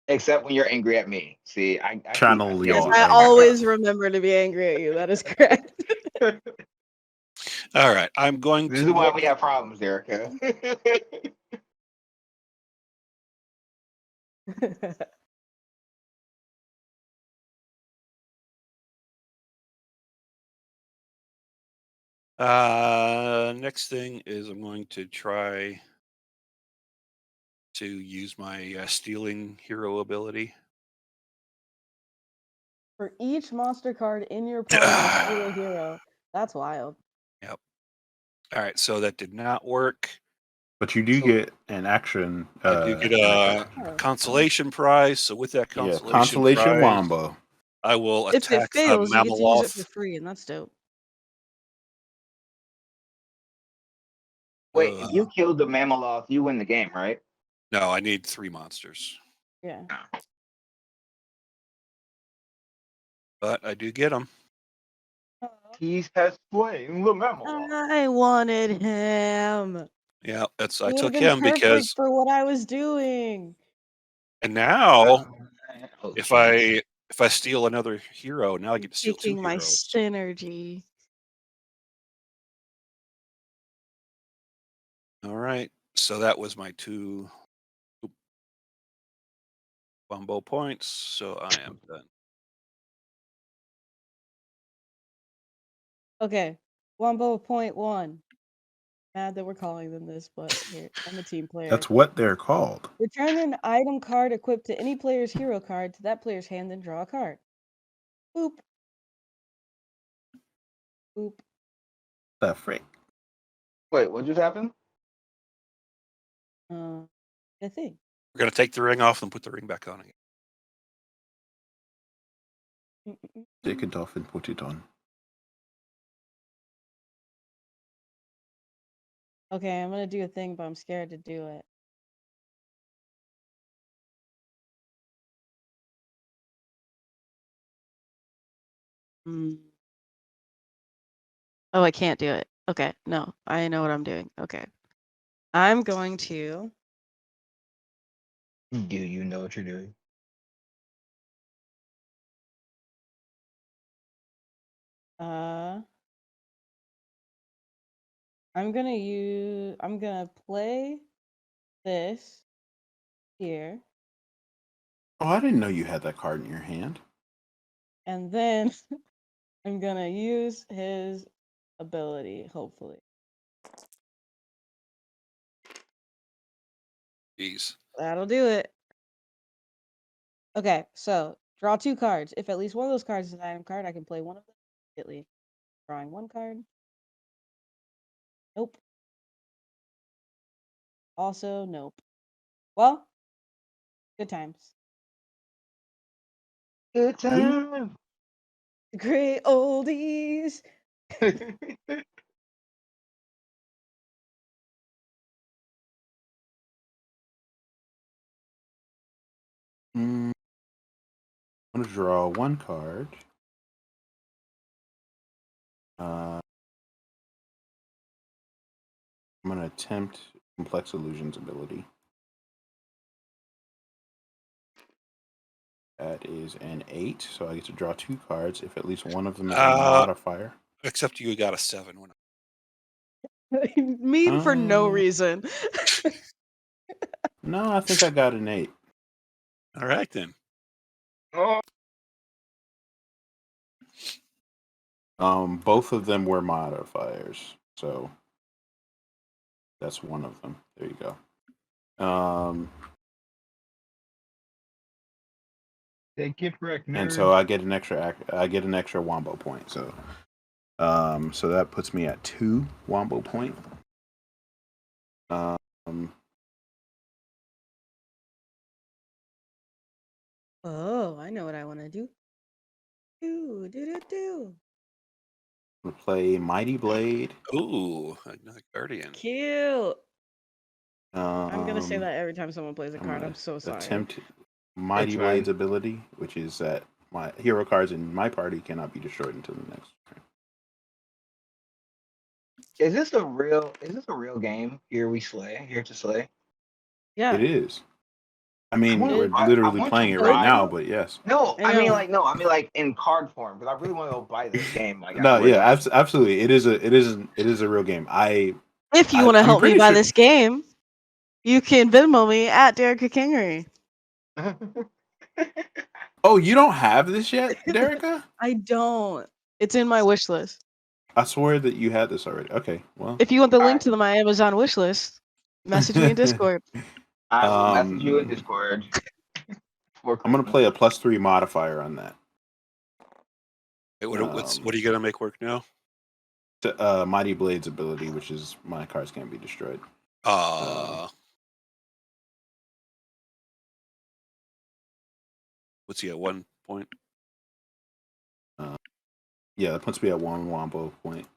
[SPEAKER 3] Except when you're angry at me. See, I
[SPEAKER 1] Channel
[SPEAKER 3] see
[SPEAKER 4] Yes,
[SPEAKER 1] your
[SPEAKER 4] I
[SPEAKER 1] anger.
[SPEAKER 4] always remember to be angry at you. That is correct.
[SPEAKER 2] All right. I'm going
[SPEAKER 3] This
[SPEAKER 2] to
[SPEAKER 3] is why
[SPEAKER 2] look.
[SPEAKER 3] we have problems, Erica.
[SPEAKER 2] Next thing is I'm going to try to use my stealing hero ability.
[SPEAKER 4] For each monster card in your party, steal a hero. That's wild.
[SPEAKER 2] Yep. All right. So that did not work.
[SPEAKER 1] But you do
[SPEAKER 3] So-
[SPEAKER 1] get an action.
[SPEAKER 2] I do get
[SPEAKER 1] an
[SPEAKER 2] a
[SPEAKER 1] action.
[SPEAKER 2] consolation prize. So with that
[SPEAKER 1] Yeah,
[SPEAKER 2] consolation,
[SPEAKER 1] consolation
[SPEAKER 2] prize,
[SPEAKER 1] wombo.
[SPEAKER 2] I will
[SPEAKER 4] If it
[SPEAKER 2] attack the
[SPEAKER 4] fails, you get to use it for
[SPEAKER 2] Mammaloth.
[SPEAKER 4] free, and that's dope.
[SPEAKER 3] Wait, if you killed the Mammaloth, you win the game, right?
[SPEAKER 2] No, I need 3 monsters,
[SPEAKER 4] Yeah.
[SPEAKER 2] but I do get them.
[SPEAKER 3] He has slain the Mammaloth.
[SPEAKER 4] I wanted him.
[SPEAKER 2] Yeah, I
[SPEAKER 4] It would've
[SPEAKER 2] took
[SPEAKER 4] been
[SPEAKER 2] him
[SPEAKER 4] perfect
[SPEAKER 2] because,
[SPEAKER 4] for what I was doing.
[SPEAKER 2] and now
[SPEAKER 3] Oh,
[SPEAKER 2] if
[SPEAKER 3] jeez.
[SPEAKER 2] I steal another hero, now I get to steal 2
[SPEAKER 4] Taking my
[SPEAKER 2] heroes.
[SPEAKER 4] synergy.
[SPEAKER 2] All right, so that was my 2 Wombo points. So I am done.
[SPEAKER 4] Okay. Wombo point 1. Mad that we're calling them this, but here, I'm a team player.
[SPEAKER 1] That's what they're called.
[SPEAKER 4] Return an item card equipped to any player's hero card to that player's hand and draw a card. Boop. Boop.
[SPEAKER 1] The frick.
[SPEAKER 3] Wait, what just happened?
[SPEAKER 4] The thing.
[SPEAKER 2] We're gonna take the ring off and put the ring back on again.
[SPEAKER 1] Take it off and put it on.
[SPEAKER 4] Okay, I'm gonna do a thing, but I'm scared to do it. Oh, I can't do it. Okay, no, I know what I'm doing. Okay. I'm going to
[SPEAKER 3] Do you know what you're doing?
[SPEAKER 4] I'm gonna play this here,
[SPEAKER 1] Oh, I didn't know you had that card in your hand.
[SPEAKER 4] and then I'm gonna use his ability, hopefully.
[SPEAKER 2] Jeez.
[SPEAKER 4] That'll do it. Okay, so draw 2 cards. If at least one of those cards is an item card, I can play one of them immediately. Drawing 1 card. Nope. Also, nope. Well, good times.
[SPEAKER 3] Good time.
[SPEAKER 4] Great oldies.
[SPEAKER 1] I'm going to draw 1 card. I'm going to attempt Complex Illusions ability. That is an 8, so I get to draw 2 cards if at least one of them is a modifier.
[SPEAKER 2] Except you got a 7.
[SPEAKER 4] Mean for no reason.
[SPEAKER 1] No, I think I got an 8.
[SPEAKER 2] All right, then.
[SPEAKER 3] Oh,
[SPEAKER 1] Both of them were modifiers, so that's one of them. There you go.
[SPEAKER 3] take it correct,
[SPEAKER 1] And
[SPEAKER 3] nerd.
[SPEAKER 1] so I get an extra wombo point. So so that puts me at 2 wombo point.
[SPEAKER 4] Oh, I know what I want to do. Do.
[SPEAKER 1] We'll play Mighty Blade.
[SPEAKER 2] Ooh, another Guardian.
[SPEAKER 4] Cute. I'm gonna say
[SPEAKER 1] Um,
[SPEAKER 4] that every time someone plays a card. I'm so sorry.
[SPEAKER 1] Attempt Mighty
[SPEAKER 3] It's
[SPEAKER 1] Blade's
[SPEAKER 3] fine.
[SPEAKER 1] ability, which is that my hero cards in my party cannot be destroyed until the next turn.
[SPEAKER 3] Is this a real game? Here to slay.
[SPEAKER 4] Yeah.
[SPEAKER 1] It is. I mean,
[SPEAKER 3] wanna
[SPEAKER 1] we're
[SPEAKER 3] buy- I
[SPEAKER 1] literally
[SPEAKER 3] want
[SPEAKER 1] playing
[SPEAKER 3] to
[SPEAKER 1] it right
[SPEAKER 3] buy
[SPEAKER 1] now,
[SPEAKER 3] it.
[SPEAKER 1] but yes.
[SPEAKER 3] No,
[SPEAKER 4] I
[SPEAKER 3] I mean
[SPEAKER 4] know.
[SPEAKER 3] like in card form because I really want to go buy this game. Like,
[SPEAKER 1] No,
[SPEAKER 3] I swear to
[SPEAKER 1] yeah,
[SPEAKER 3] God.
[SPEAKER 1] absolutely. It is a real game.
[SPEAKER 4] If you want to
[SPEAKER 1] I'm
[SPEAKER 4] help me
[SPEAKER 1] pretty
[SPEAKER 4] buy
[SPEAKER 1] sure-
[SPEAKER 4] this game, you can Venmo me at Derek Kingery.
[SPEAKER 1] Oh, you don't have this yet, Derica?
[SPEAKER 4] I don't. It's in my wish list.
[SPEAKER 1] I swear that you had this already. Okay, well.
[SPEAKER 4] If you want the link
[SPEAKER 3] Alright.
[SPEAKER 4] to my Amazon wish list, message me in Discord.
[SPEAKER 3] I will message you in Discord.
[SPEAKER 1] I'm gonna play a +3 modifier on that.
[SPEAKER 2] Hey, what are you gonna make work now?
[SPEAKER 1] Mighty Blade's ability, which is my cards can't be destroyed.
[SPEAKER 2] What's he at 1 point?
[SPEAKER 1] Yeah, that puts me at 1 wombo point.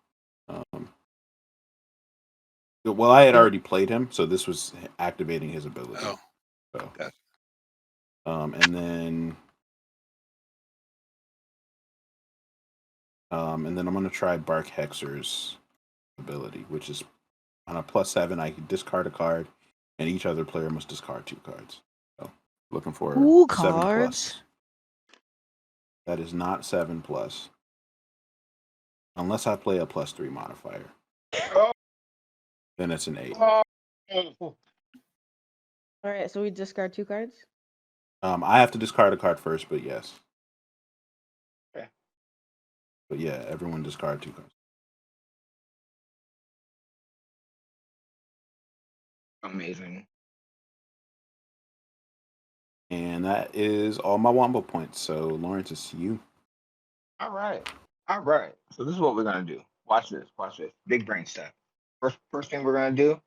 [SPEAKER 1] Well, I had already played him, so this was activating his ability.
[SPEAKER 2] Oh,
[SPEAKER 1] So,
[SPEAKER 2] gotcha.
[SPEAKER 1] and then I'm gonna try Bark Hexer's ability, which is on a +7. I can discard a card, and each other player must discard 2 cards. So, looking for
[SPEAKER 4] Cool
[SPEAKER 1] 7+.
[SPEAKER 4] cards.
[SPEAKER 1] That is not 7+, unless I play a +3 modifier.
[SPEAKER 3] Oh.
[SPEAKER 1] Then it's an 8.
[SPEAKER 3] Oh.
[SPEAKER 4] All right, so we discard 2 cards.
[SPEAKER 1] I have to discard a card first, but yes.
[SPEAKER 3] Okay.
[SPEAKER 1] But yeah, everyone discard 2 cards.
[SPEAKER 3] Amazing.
[SPEAKER 1] And that is all my wombo points. So Lawrence, it's you.
[SPEAKER 3] All right. So this is what we're gonna do. Watch this. Big brain stuff. First thing we're gonna do.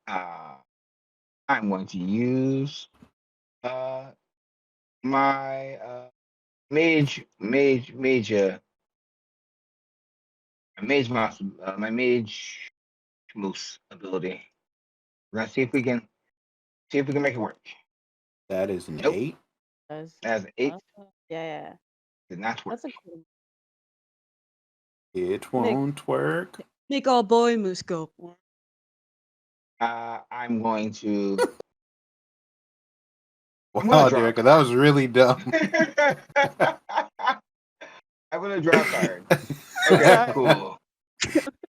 [SPEAKER 3] I'm going to use my mage mouse, my mage moose ability. We're gonna see if we can make it work.
[SPEAKER 1] That is an
[SPEAKER 3] Nope.
[SPEAKER 1] 8.
[SPEAKER 3] That's an 8.
[SPEAKER 4] Yeah.
[SPEAKER 3] Did not work.
[SPEAKER 4] That's a cool.
[SPEAKER 1] It won't work.
[SPEAKER 4] Make all boy moose go.
[SPEAKER 3] I'm going to.
[SPEAKER 1] Wow, Derek, that was really dumb.
[SPEAKER 3] I'm gonna draw a card. Okay, cool.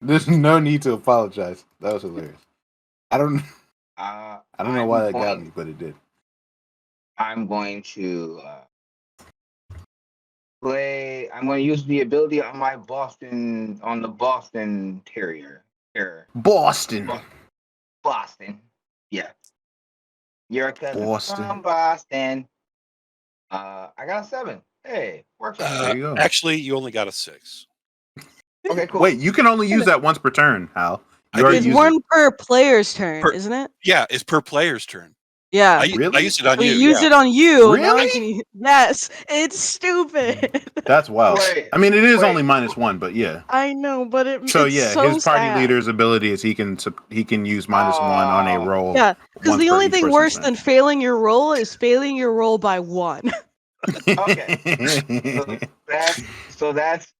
[SPEAKER 1] There's no need to apologize. That was hilarious. I don't know why that got me, but it did.
[SPEAKER 3] I'm going to I'm going to use the ability on the Boston Terrier.
[SPEAKER 1] Boston.
[SPEAKER 3] Boston. Yeah. Your cousin
[SPEAKER 1] Boston.
[SPEAKER 3] from Boston. I got a 7. Hey, works out.
[SPEAKER 1] There you go.
[SPEAKER 2] Actually, you only got a 6.
[SPEAKER 3] Okay, cool.
[SPEAKER 1] Wait, you can only use that once per turn, Hal.
[SPEAKER 2] I
[SPEAKER 1] You already
[SPEAKER 4] It's
[SPEAKER 2] did.
[SPEAKER 1] used
[SPEAKER 4] one
[SPEAKER 1] it.
[SPEAKER 4] per player's turn,
[SPEAKER 2] Per-
[SPEAKER 4] isn't it?
[SPEAKER 2] Yeah, it's per player's turn.
[SPEAKER 4] Yeah.
[SPEAKER 2] I
[SPEAKER 1] Really?
[SPEAKER 2] used it on
[SPEAKER 4] So you
[SPEAKER 2] you.
[SPEAKER 4] used
[SPEAKER 2] Yeah.
[SPEAKER 4] it on you. Now I
[SPEAKER 1] Really?
[SPEAKER 4] can use. Yes, it's stupid.
[SPEAKER 1] That's wild.
[SPEAKER 3] Wait,
[SPEAKER 1] I mean, it is
[SPEAKER 3] wait.
[SPEAKER 1] only -1, but yeah.
[SPEAKER 4] I know, but
[SPEAKER 1] So
[SPEAKER 4] it's
[SPEAKER 1] yeah,
[SPEAKER 4] so
[SPEAKER 1] his party
[SPEAKER 4] sad.
[SPEAKER 1] leader's ability is he can use -1 on a roll.
[SPEAKER 4] Yeah, because
[SPEAKER 1] once
[SPEAKER 4] the
[SPEAKER 1] per
[SPEAKER 4] only
[SPEAKER 1] each
[SPEAKER 4] thing
[SPEAKER 1] person's
[SPEAKER 4] worse
[SPEAKER 1] turn.
[SPEAKER 4] than failing your roll is failing your roll by 1.
[SPEAKER 3] Okay. So that's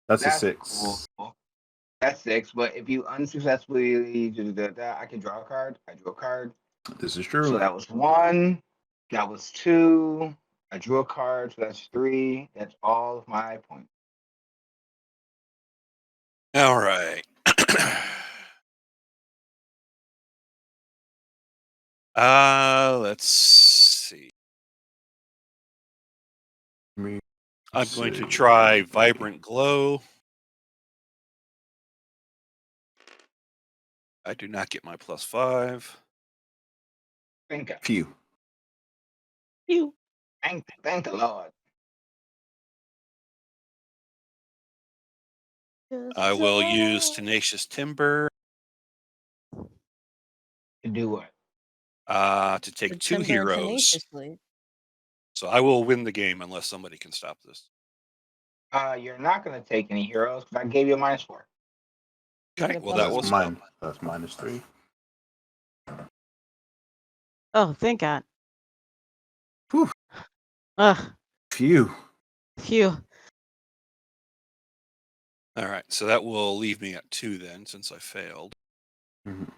[SPEAKER 1] That's a
[SPEAKER 3] that's
[SPEAKER 1] 6.
[SPEAKER 3] cool. That's 6. But if you unsuccessfully do that, I can draw a card. I drew a card.
[SPEAKER 1] This is
[SPEAKER 3] So
[SPEAKER 1] true.
[SPEAKER 3] that was 1. That was 2. I drew a card, so that's 3. That's all of my points.
[SPEAKER 2] All right. Let's see. I'm going to try Vibrant Glow. I do not get my +5.
[SPEAKER 3] Thank God.
[SPEAKER 1] Phew.
[SPEAKER 4] You.
[SPEAKER 3] Thank the Lord.
[SPEAKER 2] I will use Tenacious Timber
[SPEAKER 3] To do what?
[SPEAKER 2] to take 2
[SPEAKER 4] Timber
[SPEAKER 2] heroes.
[SPEAKER 4] tenaciously.
[SPEAKER 2] So I will win the game unless somebody can stop this.
[SPEAKER 3] You're not going to take any heroes because I gave you a -4.
[SPEAKER 2] Okay,
[SPEAKER 4] Get a
[SPEAKER 2] well that
[SPEAKER 4] plus
[SPEAKER 2] was
[SPEAKER 1] mine. That's -3.
[SPEAKER 4] Oh, thank God.
[SPEAKER 1] Whew.
[SPEAKER 4] Ugh.
[SPEAKER 1] Phew.
[SPEAKER 4] Phew.
[SPEAKER 2] all right. So that will leave me at 2 then, since I failed.
[SPEAKER 1] Mhm.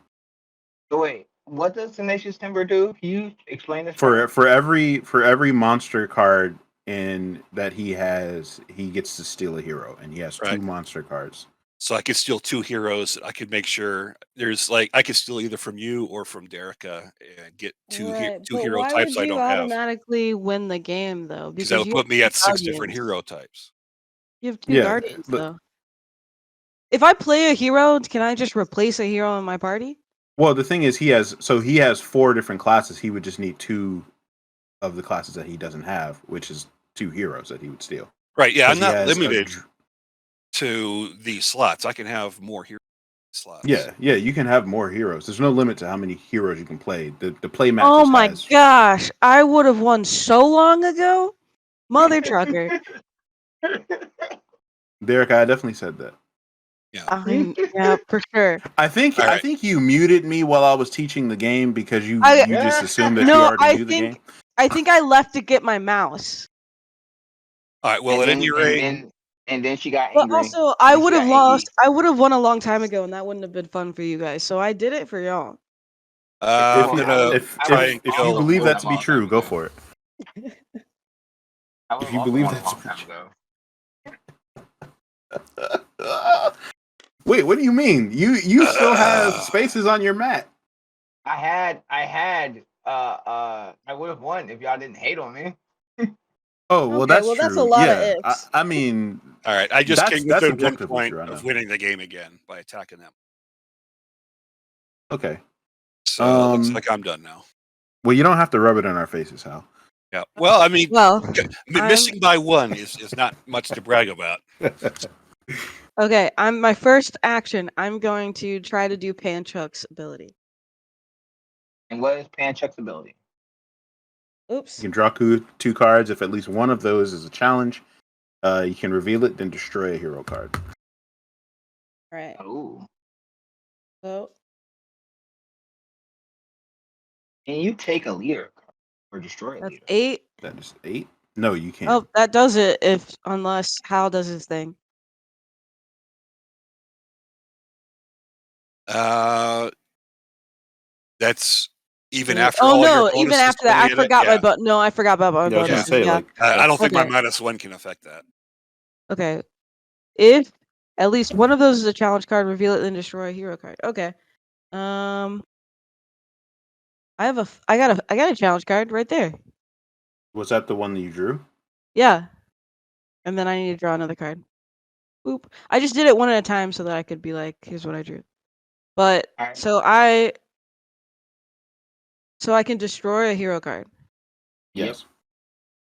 [SPEAKER 3] So wait, what does Tenacious Timber do? Can you explain this?
[SPEAKER 1] For every monster card in that he has, he gets to steal a hero, and he has 2
[SPEAKER 2] Right.
[SPEAKER 1] monster cards.
[SPEAKER 2] So I could steal 2 heroes. I could make sure there's I could steal either from you or from Derica and get 2
[SPEAKER 4] Right, but
[SPEAKER 2] hero
[SPEAKER 4] why
[SPEAKER 2] types
[SPEAKER 4] would
[SPEAKER 2] I
[SPEAKER 4] you
[SPEAKER 2] don't have.
[SPEAKER 4] automatically win the game though?
[SPEAKER 2] Because that
[SPEAKER 4] Because
[SPEAKER 2] would
[SPEAKER 4] you
[SPEAKER 2] put
[SPEAKER 4] have
[SPEAKER 2] me
[SPEAKER 4] 2
[SPEAKER 2] at 6 different
[SPEAKER 4] guardians.
[SPEAKER 2] hero types.
[SPEAKER 4] You have 2
[SPEAKER 1] Yeah,
[SPEAKER 4] guardians
[SPEAKER 1] but
[SPEAKER 4] though. If I play a hero, can I just replace a hero in my party?
[SPEAKER 1] well, the thing is, he has 4 different classes. He would just need 2 of the classes that he doesn't have, which is 2 heroes that he would steal.
[SPEAKER 2] Right. Yeah, I'm
[SPEAKER 1] Because he
[SPEAKER 2] not
[SPEAKER 1] has
[SPEAKER 2] limited to these slots. I can have more hero slots.
[SPEAKER 1] yeah, you can have more heroes. There's no limit to how many heroes you can play. The play map
[SPEAKER 4] Oh
[SPEAKER 1] just
[SPEAKER 4] my
[SPEAKER 1] has
[SPEAKER 4] gosh, I would have won so long ago. Mother trucker.
[SPEAKER 1] Derek, I definitely said that.
[SPEAKER 4] Yeah, for sure.
[SPEAKER 1] I think
[SPEAKER 2] All right.
[SPEAKER 1] you muted me while I was teaching the game because you just assumed that you
[SPEAKER 4] No,
[SPEAKER 1] already knew the game.
[SPEAKER 4] I think I left to get my mouse.
[SPEAKER 2] All right. Well, at any rate,
[SPEAKER 3] and then she got
[SPEAKER 4] But
[SPEAKER 3] angry.
[SPEAKER 4] also, I
[SPEAKER 3] Then she
[SPEAKER 4] would have
[SPEAKER 3] got
[SPEAKER 4] lost.
[SPEAKER 3] angry.
[SPEAKER 4] I would have won a long time ago, and that wouldn't have been fun for you guys. So I did it for y'all.
[SPEAKER 2] I'm gonna
[SPEAKER 1] If
[SPEAKER 2] try and
[SPEAKER 1] you
[SPEAKER 2] kill.
[SPEAKER 1] believe that to be true, go for it.
[SPEAKER 3] I would
[SPEAKER 1] If you
[SPEAKER 3] also
[SPEAKER 1] believe
[SPEAKER 3] won a
[SPEAKER 1] that's
[SPEAKER 3] long time ago.
[SPEAKER 1] Wait, what do you mean? You still have spaces on your mat.
[SPEAKER 3] I would have won if y'all didn't hate on me.
[SPEAKER 1] Oh, well,
[SPEAKER 4] Okay,
[SPEAKER 1] that's
[SPEAKER 4] well,
[SPEAKER 1] true.
[SPEAKER 4] that's a lot of
[SPEAKER 1] Yeah,
[SPEAKER 4] ifs.
[SPEAKER 1] I mean,
[SPEAKER 2] All right. I just came
[SPEAKER 1] that's
[SPEAKER 2] within 1
[SPEAKER 1] objectively
[SPEAKER 2] point
[SPEAKER 1] true, I know.
[SPEAKER 2] of winning the game again by attacking them.
[SPEAKER 1] Okay.
[SPEAKER 2] So it looks like I'm done now.
[SPEAKER 1] Well, you don't have to rub it in our faces, Hal.
[SPEAKER 2] Yeah. Well, I mean,
[SPEAKER 4] Well,
[SPEAKER 2] missing by 1 is not much to brag about.
[SPEAKER 4] okay. My first action. I'm going to try to do Panchuk's ability.
[SPEAKER 3] And what is Panchuk's ability?
[SPEAKER 4] Oops.
[SPEAKER 1] You can draw 2 cards. If at least one of those is a challenge, you can reveal it, then destroy a hero card.
[SPEAKER 4] All right.
[SPEAKER 3] Oh.
[SPEAKER 4] So
[SPEAKER 3] Can you take a leader card or destroy a
[SPEAKER 4] that's
[SPEAKER 3] leader?
[SPEAKER 4] 8.
[SPEAKER 1] That is 8. No, you can't.
[SPEAKER 4] Oh, that does it. Unless Hal does his thing.
[SPEAKER 2] That's even
[SPEAKER 4] Oh
[SPEAKER 2] after all your
[SPEAKER 4] no!
[SPEAKER 2] bonuses
[SPEAKER 4] Even after that,
[SPEAKER 2] going
[SPEAKER 4] I
[SPEAKER 2] in it?
[SPEAKER 4] forgot
[SPEAKER 2] Yeah.
[SPEAKER 4] my but. No, I forgot about my
[SPEAKER 1] I was gonna
[SPEAKER 4] bonuses.
[SPEAKER 1] say,
[SPEAKER 4] Yeah.
[SPEAKER 1] like,
[SPEAKER 2] I don't think my
[SPEAKER 4] Okay.
[SPEAKER 2] -1 can affect that.
[SPEAKER 4] Okay. If at least one of those is a challenge card, reveal it, then destroy a hero card. Okay. I got a challenge card right there.
[SPEAKER 1] was that the one that you drew?
[SPEAKER 4] Yeah. And then I need to draw another card. Boop. I just did it one at a time so that I could be like, here's what I drew. But
[SPEAKER 3] All right.
[SPEAKER 4] so I can destroy a hero card.
[SPEAKER 1] Yes.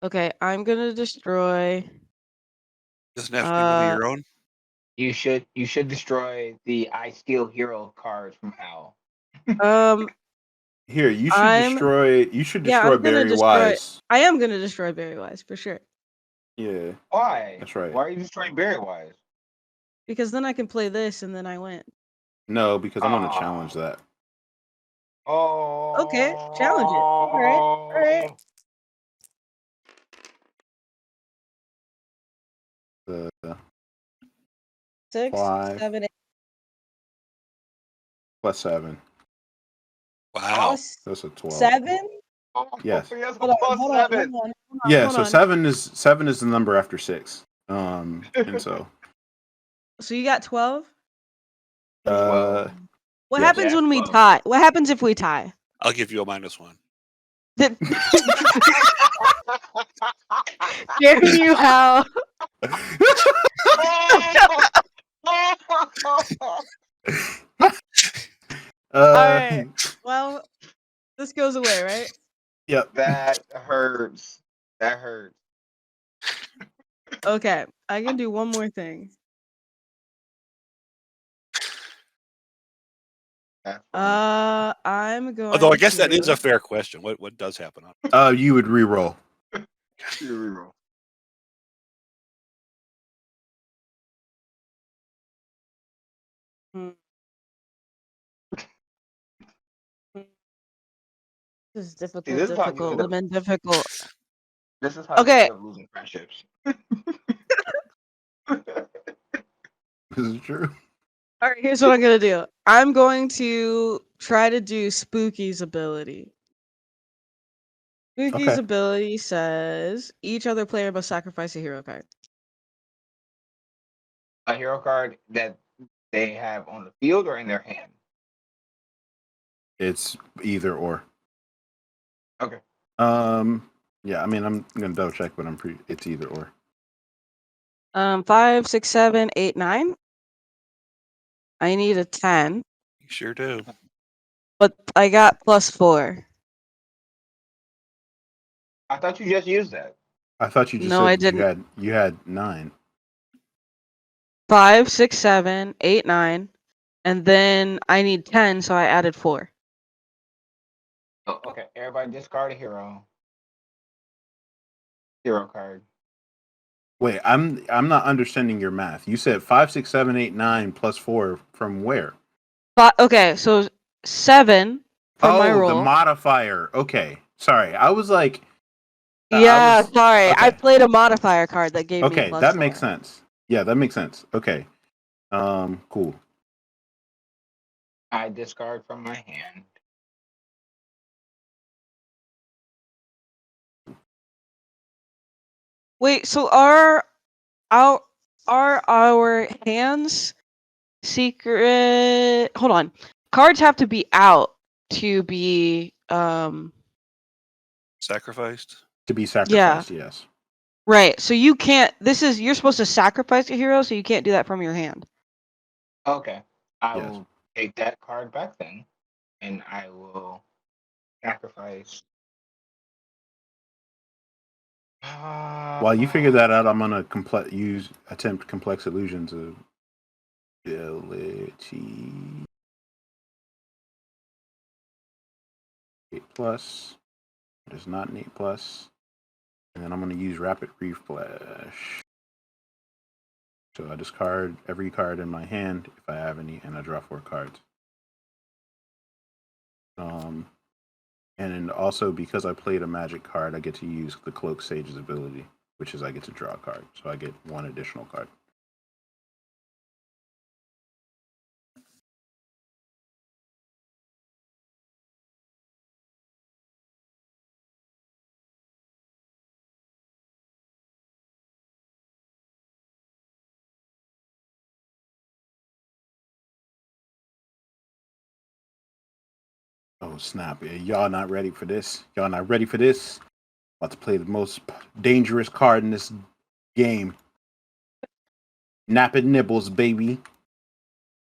[SPEAKER 4] Okay, I'm gonna destroy.
[SPEAKER 2] Doesn't have to be one of your own.
[SPEAKER 3] You should destroy the I Steal Hero card from Al.
[SPEAKER 1] Here, you should
[SPEAKER 4] I'm
[SPEAKER 1] destroy. You should
[SPEAKER 4] yeah,
[SPEAKER 1] destroy
[SPEAKER 4] I'm gonna
[SPEAKER 1] Barry
[SPEAKER 4] destroy.
[SPEAKER 1] Wise.
[SPEAKER 4] I am gonna destroy Barry Wise for sure.
[SPEAKER 1] Yeah,
[SPEAKER 3] Why?
[SPEAKER 1] that's right.
[SPEAKER 3] Why are you destroying Barry Wise?
[SPEAKER 4] Because then I can play this and then I win.
[SPEAKER 1] No, because I'm gonna
[SPEAKER 3] Aw.
[SPEAKER 1] challenge that.
[SPEAKER 3] Oh.
[SPEAKER 4] Okay, challenge it. All right.
[SPEAKER 1] The
[SPEAKER 4] 6,
[SPEAKER 1] 5
[SPEAKER 4] 7, 8.
[SPEAKER 1] plus 7.
[SPEAKER 2] Wow.
[SPEAKER 4] Plus
[SPEAKER 1] That's a 12.
[SPEAKER 4] 7.
[SPEAKER 1] Yes.
[SPEAKER 3] He has a
[SPEAKER 4] Hold on,
[SPEAKER 3] plus
[SPEAKER 4] hold on,
[SPEAKER 3] 7.
[SPEAKER 4] hold on,
[SPEAKER 1] Yeah.
[SPEAKER 4] hold
[SPEAKER 1] So
[SPEAKER 4] on.
[SPEAKER 1] 7 is the number after 6. And so
[SPEAKER 4] So you got 12.
[SPEAKER 1] uh,
[SPEAKER 4] What
[SPEAKER 1] yes.
[SPEAKER 4] happens
[SPEAKER 3] Yeah,
[SPEAKER 4] when we
[SPEAKER 3] 12.
[SPEAKER 4] tie? What happens if we tie?
[SPEAKER 2] I'll give you a -1.
[SPEAKER 4] Damn you, Hal. All right. Well, this goes away, right?
[SPEAKER 1] Yep.
[SPEAKER 3] That hurts. That hurts.
[SPEAKER 4] Okay, I can do one more thing.
[SPEAKER 3] That's funny.
[SPEAKER 4] I'm going.
[SPEAKER 2] Although I guess that is
[SPEAKER 4] to-
[SPEAKER 2] a fair question. What does happen on?
[SPEAKER 1] You would re-roll.
[SPEAKER 3] You reroll.
[SPEAKER 4] Hmm. This is difficult.
[SPEAKER 3] this is how you end up-
[SPEAKER 4] Lemon difficult.
[SPEAKER 3] This is how you
[SPEAKER 4] Okay.
[SPEAKER 3] end up losing friendships.
[SPEAKER 1] This is true.
[SPEAKER 4] All right, here's what I'm gonna do. I'm going to try to do Spooky's ability. Spooky's
[SPEAKER 1] Okay.
[SPEAKER 4] ability says each other player must sacrifice a hero card.
[SPEAKER 3] A hero card that they have on the field or in their hand.
[SPEAKER 1] It's either or.
[SPEAKER 3] Okay.
[SPEAKER 1] Yeah. I mean, I'm gonna double check, but it's either or.
[SPEAKER 4] 5, 6, 7, 8, 9. I need a 10,
[SPEAKER 2] You sure do.
[SPEAKER 4] but I got +4.
[SPEAKER 3] I thought you just used that.
[SPEAKER 1] I thought you just
[SPEAKER 4] No,
[SPEAKER 1] said
[SPEAKER 4] I
[SPEAKER 1] that
[SPEAKER 4] didn't.
[SPEAKER 1] you had 9.
[SPEAKER 4] 5, 6, 7, 8, 9, and then I need 10, so I added 4.
[SPEAKER 3] Oh, okay. Everybody discard a hero. Hero card.
[SPEAKER 1] Wait, I'm not understanding your math. You said 5, 6, 7, 8, 9 plus 4 from where?
[SPEAKER 4] Okay, so 7 from my roll.
[SPEAKER 1] The modifier. Okay, sorry. I was like,
[SPEAKER 4] Yeah, sorry. I
[SPEAKER 1] okay.
[SPEAKER 4] played a modifier card that gave me
[SPEAKER 1] Okay,
[SPEAKER 4] +4.
[SPEAKER 1] that makes sense. Yeah, that makes sense. Okay, cool.
[SPEAKER 3] I discard from my hand.
[SPEAKER 4] Wait, so are our hands secret? Hold on. Cards have to be out to be
[SPEAKER 2] Sacrificed.
[SPEAKER 1] To be sacrificed, yes.
[SPEAKER 4] right. So you can't. You're supposed to sacrifice a hero, so you can't do that from your hand.
[SPEAKER 3] Okay. I
[SPEAKER 1] Yes.
[SPEAKER 3] will take that card back then, and I will sacrifice.
[SPEAKER 1] While you figure that out, I'm gonna attempt complex illusions ability 8+. It is not an 8+. And then I'm gonna use rapid refresh. So I discard every card in my hand if I have any, and I draw 4 cards. And then also because I played a magic card, I get to use the Cloak Sage's ability, which is I get to draw a card. So I get 1 additional card. Oh snap! Y'all not ready for this? Y'all not ready for this? About to play the most dangerous card in this game. Napping Nibbles, baby.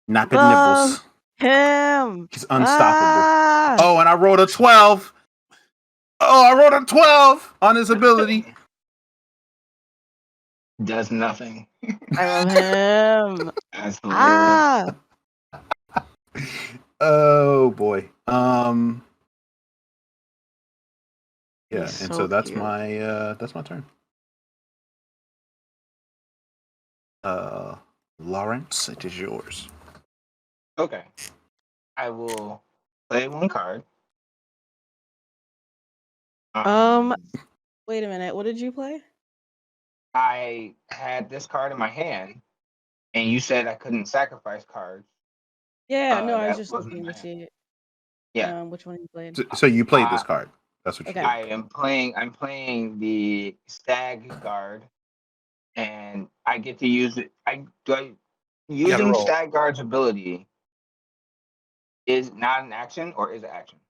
[SPEAKER 1] Napping Nibbles.
[SPEAKER 4] Him.
[SPEAKER 1] He's unstoppable.
[SPEAKER 4] Ah!
[SPEAKER 1] Oh, and I rolled a 12. Oh, I rolled a 12 on his ability.
[SPEAKER 3] Does nothing.
[SPEAKER 4] I love him.
[SPEAKER 3] That's hilarious.
[SPEAKER 4] Ah!
[SPEAKER 1] Oh boy. Yeah,
[SPEAKER 4] He's
[SPEAKER 1] and
[SPEAKER 4] so
[SPEAKER 1] so that's
[SPEAKER 4] cute.
[SPEAKER 1] my turn. Lawrence, it is yours.
[SPEAKER 3] Okay. I will play one card.
[SPEAKER 4] Wait a minute. What did you play?
[SPEAKER 3] I had this card in my hand, and you said I couldn't sacrifice cards.
[SPEAKER 4] Yeah, no, I was
[SPEAKER 3] That
[SPEAKER 4] just
[SPEAKER 3] wasn't
[SPEAKER 4] looking
[SPEAKER 3] my
[SPEAKER 4] to
[SPEAKER 3] hand.
[SPEAKER 4] see
[SPEAKER 3] Yeah.
[SPEAKER 4] which one you played.
[SPEAKER 1] So you played this card. That's what you
[SPEAKER 4] Okay.
[SPEAKER 1] did.
[SPEAKER 3] I am playing. I'm playing the Stag Guard, and I get to use it. Using
[SPEAKER 2] roll.
[SPEAKER 3] Stag Guard's ability is not an action, or is it action?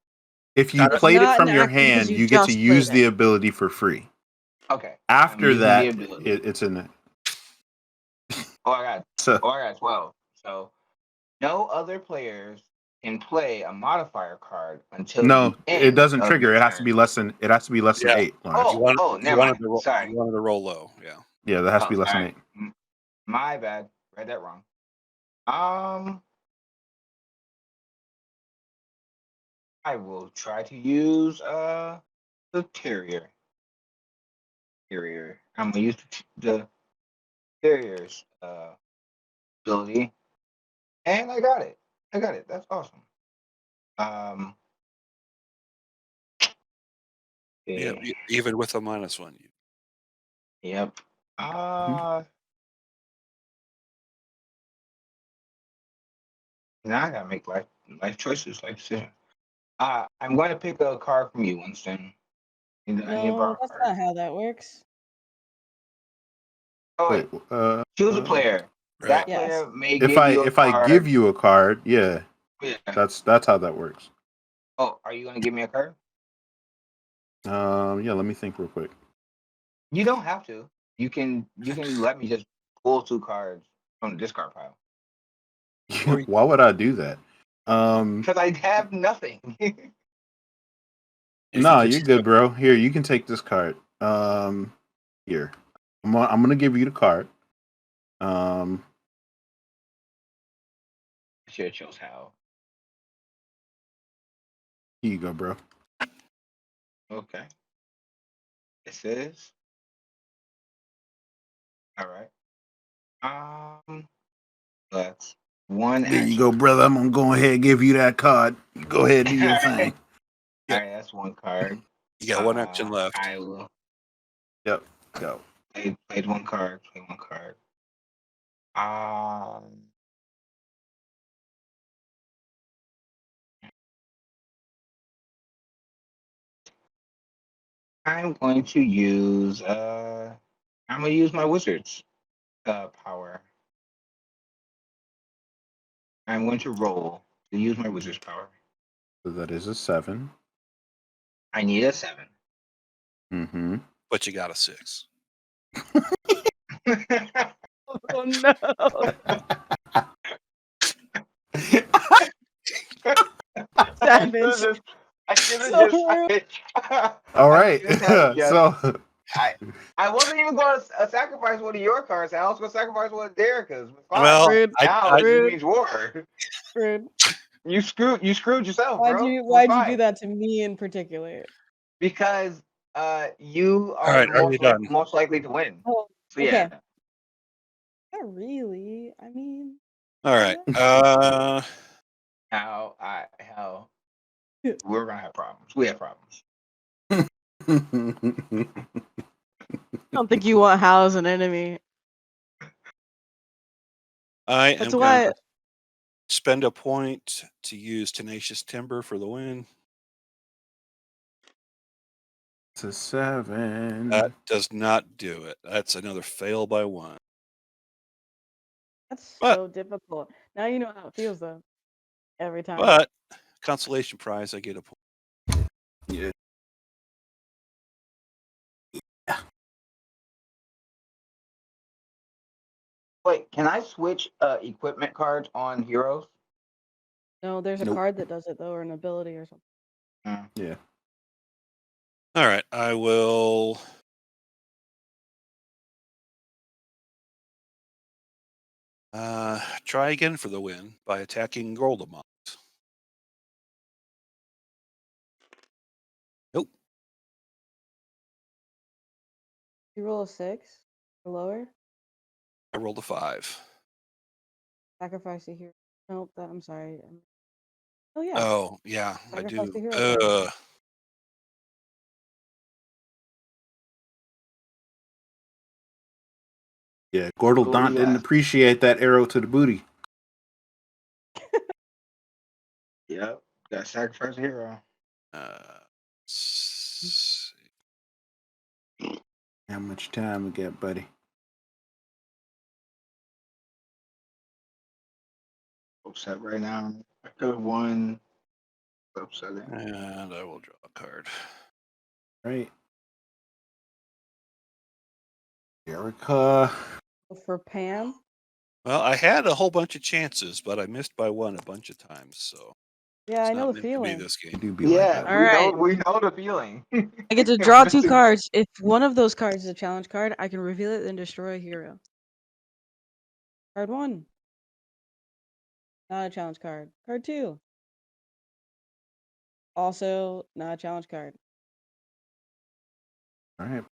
[SPEAKER 1] If you
[SPEAKER 2] It's
[SPEAKER 1] played it
[SPEAKER 4] not
[SPEAKER 1] from
[SPEAKER 4] an
[SPEAKER 1] your
[SPEAKER 4] action 'cause
[SPEAKER 1] hand,
[SPEAKER 4] you
[SPEAKER 1] you get to
[SPEAKER 4] just
[SPEAKER 1] use
[SPEAKER 4] played
[SPEAKER 1] the
[SPEAKER 4] it.
[SPEAKER 1] ability for free.
[SPEAKER 3] Okay.
[SPEAKER 1] After
[SPEAKER 3] using
[SPEAKER 1] that,
[SPEAKER 3] the ability.
[SPEAKER 1] it's in it.
[SPEAKER 3] I
[SPEAKER 1] So
[SPEAKER 3] got 12. So no other players can play a modifier card until
[SPEAKER 1] no,
[SPEAKER 3] the end
[SPEAKER 1] it doesn't
[SPEAKER 3] of
[SPEAKER 1] trigger.
[SPEAKER 3] your
[SPEAKER 1] It has to
[SPEAKER 3] turn.
[SPEAKER 1] be less than. It has to be less than
[SPEAKER 2] Yeah.
[SPEAKER 1] 8. Lawrence.
[SPEAKER 3] Never mind. Sorry.
[SPEAKER 2] You wanted to roll low. Yeah.
[SPEAKER 1] Yeah, that has to be less
[SPEAKER 3] Sorry.
[SPEAKER 1] than 8.
[SPEAKER 3] My bad. Read that wrong. I will try to use the terrier. I'm gonna use the terrier's ability, and I got it. That's awesome.
[SPEAKER 2] Yeah.
[SPEAKER 3] Okay.
[SPEAKER 2] Even with a -1.
[SPEAKER 3] Yep. Now I gotta make life choices, life decisions. I'm going to pick a card from you, Winston. I need to borrow
[SPEAKER 4] No,
[SPEAKER 3] a
[SPEAKER 4] that's
[SPEAKER 3] card.
[SPEAKER 4] not how that works.
[SPEAKER 3] Oh
[SPEAKER 1] Wait.
[SPEAKER 3] wait, choose a player.
[SPEAKER 2] Right.
[SPEAKER 3] That
[SPEAKER 4] Yes.
[SPEAKER 3] player may
[SPEAKER 1] If
[SPEAKER 3] give you a
[SPEAKER 1] I
[SPEAKER 3] card.
[SPEAKER 1] give you a card, yeah,
[SPEAKER 3] Yeah.
[SPEAKER 1] that's how that works.
[SPEAKER 3] Oh, are you gonna give me a card?
[SPEAKER 1] Yeah. Let me think real quick.
[SPEAKER 3] You don't have to. You can let me just pull 2 cards from the discard pile.
[SPEAKER 1] Why would I do that?
[SPEAKER 3] Because I have nothing.
[SPEAKER 1] No, you're good, bro. Here, you can take this card. Here, I'm gonna give you the card.
[SPEAKER 3] I should have chose how.
[SPEAKER 1] Here you go, bro.
[SPEAKER 3] Okay. This is all right. That's one
[SPEAKER 1] There
[SPEAKER 3] action.
[SPEAKER 1] you go, brother. I'm gonna go ahead and give you that card. Go ahead, do your thing.
[SPEAKER 3] All right, that's one card.
[SPEAKER 2] You got one action left.
[SPEAKER 3] I will.
[SPEAKER 1] Yep. Go.
[SPEAKER 3] Played one card. Played one card. I'm going to use my wizard's power. I'm going to roll to use my wizard's power.
[SPEAKER 1] So that is a 7.
[SPEAKER 3] I need a 7.
[SPEAKER 1] Mm-hmm.
[SPEAKER 2] But you got a 6.
[SPEAKER 4] Oh no. Savage.
[SPEAKER 3] I should have
[SPEAKER 4] So
[SPEAKER 3] just.
[SPEAKER 4] rude.
[SPEAKER 1] All right.
[SPEAKER 3] Yes.
[SPEAKER 1] So
[SPEAKER 3] I wasn't even going to sacrifice one of your cards. I was going to sacrifice one of Derica's.
[SPEAKER 2] Well,
[SPEAKER 4] Rude.
[SPEAKER 3] now it
[SPEAKER 4] rude.
[SPEAKER 3] means war.
[SPEAKER 4] Rude.
[SPEAKER 3] You screwed yourself,
[SPEAKER 4] Why'd
[SPEAKER 3] bro.
[SPEAKER 4] you
[SPEAKER 3] We're
[SPEAKER 4] do
[SPEAKER 3] fine.
[SPEAKER 4] that to me in particular?
[SPEAKER 3] Because you
[SPEAKER 2] All
[SPEAKER 3] are
[SPEAKER 2] right, are you done?
[SPEAKER 3] most likely to win.
[SPEAKER 4] Oh,
[SPEAKER 3] So
[SPEAKER 4] okay.
[SPEAKER 3] yeah.
[SPEAKER 4] Not really. I mean,
[SPEAKER 2] All right.
[SPEAKER 3] How we're gonna have problems. We have problems.
[SPEAKER 4] I don't think you want Hal as an enemy.
[SPEAKER 2] I am
[SPEAKER 4] That's
[SPEAKER 2] going
[SPEAKER 4] why.
[SPEAKER 2] to spend a point to use Tenacious Timber for the win.
[SPEAKER 1] it's a 7.
[SPEAKER 2] That does not do it. That's another fail by 1.
[SPEAKER 4] That's
[SPEAKER 2] But-
[SPEAKER 4] so difficult. Now you know how it feels though. Every time.
[SPEAKER 2] But consolation prize, I get a point.
[SPEAKER 1] Yeah.
[SPEAKER 3] Wait, can I switch equipment cards on heroes?
[SPEAKER 4] No, there's a
[SPEAKER 1] Nope.
[SPEAKER 4] card that does it though, or an ability or something.
[SPEAKER 1] Yeah.
[SPEAKER 2] All right, I will. Try again for the win by attacking Goldemont. Nope.
[SPEAKER 4] You roll a 6 or lower,
[SPEAKER 2] I rolled a 5.
[SPEAKER 4] sacrifice a hero. Nope, that I'm sorry. Oh yeah,
[SPEAKER 2] Oh, yeah, I
[SPEAKER 4] sacrifice
[SPEAKER 2] do.
[SPEAKER 4] the hero card.
[SPEAKER 1] Yeah. Gordle
[SPEAKER 3] What was
[SPEAKER 1] Daunt didn't
[SPEAKER 3] that?
[SPEAKER 1] appreciate that arrow to the booty.
[SPEAKER 3] Yep. Got sacrifice a hero.
[SPEAKER 2] S-
[SPEAKER 1] How much time we got, buddy?
[SPEAKER 3] Upset right now. I could have won. Upsetting.
[SPEAKER 2] and I will draw a card.
[SPEAKER 1] Right. Erica.
[SPEAKER 4] For Pam,
[SPEAKER 2] Well, I had a whole bunch of chances, but I missed by one a bunch of times. So
[SPEAKER 4] yeah,
[SPEAKER 2] it's
[SPEAKER 4] I know
[SPEAKER 2] not
[SPEAKER 4] the
[SPEAKER 2] meant to be
[SPEAKER 4] feeling.
[SPEAKER 2] this
[SPEAKER 1] You
[SPEAKER 2] game.
[SPEAKER 1] do be like
[SPEAKER 3] Yeah,
[SPEAKER 1] that.
[SPEAKER 4] All
[SPEAKER 3] we
[SPEAKER 4] right.
[SPEAKER 3] know. We know the feeling.
[SPEAKER 4] I get to draw 2 cards. If one of those cards is a challenge card, I can reveal it and destroy a hero. Card 1. Not a challenge card. Card 2. Also not a challenge card.
[SPEAKER 1] All right.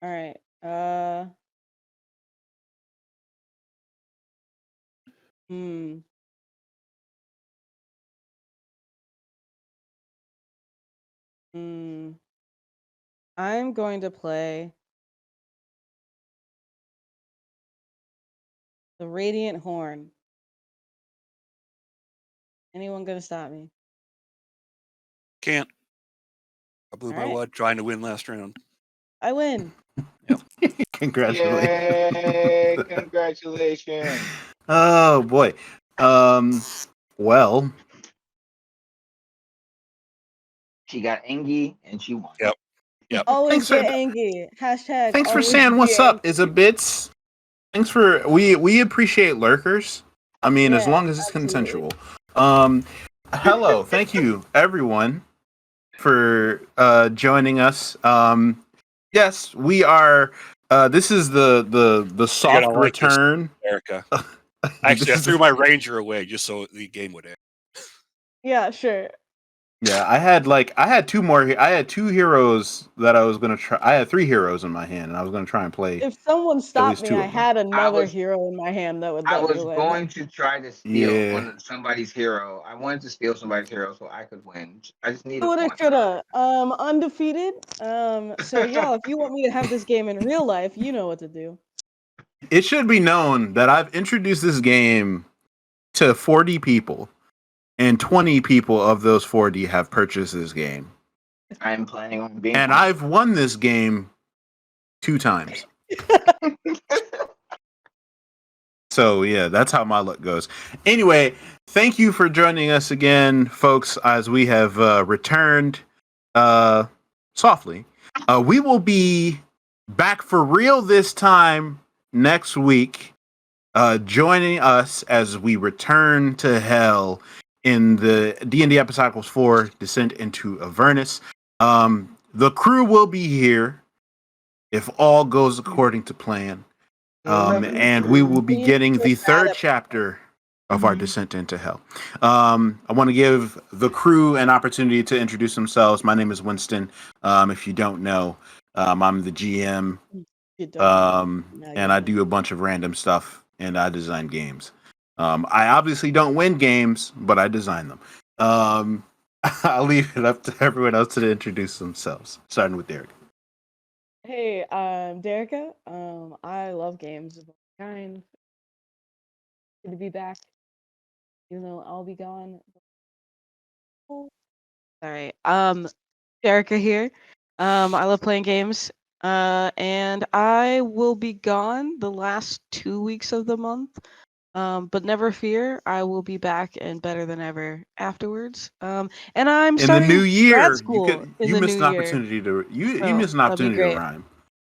[SPEAKER 4] All right. Hmm. Hmm. I'm going to play the Radiant Horn. Anyone gonna stop me?
[SPEAKER 2] Can't. I blew
[SPEAKER 4] All
[SPEAKER 2] my
[SPEAKER 4] right.
[SPEAKER 2] wad trying to win last round.
[SPEAKER 4] I win.
[SPEAKER 1] Congratulations.
[SPEAKER 3] Yay! Congratulations.
[SPEAKER 1] Oh boy. Well,
[SPEAKER 3] She got Engie and she won.
[SPEAKER 2] Yep. Yep.
[SPEAKER 4] Always
[SPEAKER 1] Thanks for-
[SPEAKER 4] get angry. Hashtag.
[SPEAKER 1] thanks for
[SPEAKER 4] always
[SPEAKER 1] saying what's
[SPEAKER 4] be
[SPEAKER 1] up,
[SPEAKER 4] angry.
[SPEAKER 1] Isabits. Thanks for we appreciate lurkers. I mean, as
[SPEAKER 4] Yeah,
[SPEAKER 1] long as it's
[SPEAKER 4] absolutely.
[SPEAKER 1] consensual. Hello, thank you everyone for joining us. Yes, we are. This is the soft
[SPEAKER 2] like this.
[SPEAKER 1] return.
[SPEAKER 2] Erica.
[SPEAKER 1] This
[SPEAKER 2] Actually, I
[SPEAKER 1] is
[SPEAKER 2] threw my ranger away just so the game would end.
[SPEAKER 4] Yeah, sure.
[SPEAKER 1] Yeah, I had 2 more. I had 2 heroes that I was gonna try. I had 3 heroes in my hand, and I was gonna try and play
[SPEAKER 4] If someone stopped
[SPEAKER 1] least
[SPEAKER 4] me,
[SPEAKER 1] 2
[SPEAKER 4] I
[SPEAKER 1] of them.
[SPEAKER 4] had another
[SPEAKER 3] was-
[SPEAKER 4] hero in my hand that would
[SPEAKER 3] I
[SPEAKER 4] let me
[SPEAKER 3] was
[SPEAKER 4] win.
[SPEAKER 3] going to try to steal
[SPEAKER 1] Yeah.
[SPEAKER 3] somebody's hero. I wanted to steal somebody's hero so I could win. I just needed
[SPEAKER 4] Woulda,
[SPEAKER 3] one.
[SPEAKER 4] shoulda. Undefeated. So y'all, if you want me to have this game in real life, you know what to do.
[SPEAKER 1] It should be known that I've introduced this game to 40 people, and 20 people of those 40 have purchased this game.
[SPEAKER 3] I'm planning on being.
[SPEAKER 1] And I've won this game 2 times. So yeah, that's how my luck goes. Anyway, thank you for joining us again, folks, as we have returned softly. We will be back for real this time next week, joining us as we return to hell in the D&D Episodicals 4 Descent into Avernus. The crew will be here if all goes according to plan. And we will be getting the 3rd chapter of our descent into hell. I want to give the crew an opportunity to introduce themselves. My name is Winston. If you don't know, I'm the GM,
[SPEAKER 4] You don't.
[SPEAKER 1] and I do a bunch of random stuff, and I design games. I obviously don't win games, but I design them. I'll leave it up to everyone else to introduce themselves, starting with Derek.
[SPEAKER 4] Hey, I'm Derica. I love games of all kind. Good to be back. Even though I'll be gone. Sorry. Derica here. I love playing games. And I will be gone the last 2 weeks of the month. But never fear, I will be back and better than ever afterwards. And I'm
[SPEAKER 1] In the
[SPEAKER 4] starting
[SPEAKER 1] new year,
[SPEAKER 4] grad
[SPEAKER 1] you
[SPEAKER 4] school
[SPEAKER 1] could
[SPEAKER 4] in
[SPEAKER 1] you
[SPEAKER 4] the
[SPEAKER 1] missed
[SPEAKER 4] new
[SPEAKER 1] an
[SPEAKER 4] year.
[SPEAKER 1] opportunity to you
[SPEAKER 4] So
[SPEAKER 1] missed an
[SPEAKER 4] that'll be
[SPEAKER 1] opportunity to
[SPEAKER 4] great.
[SPEAKER 1] rhyme.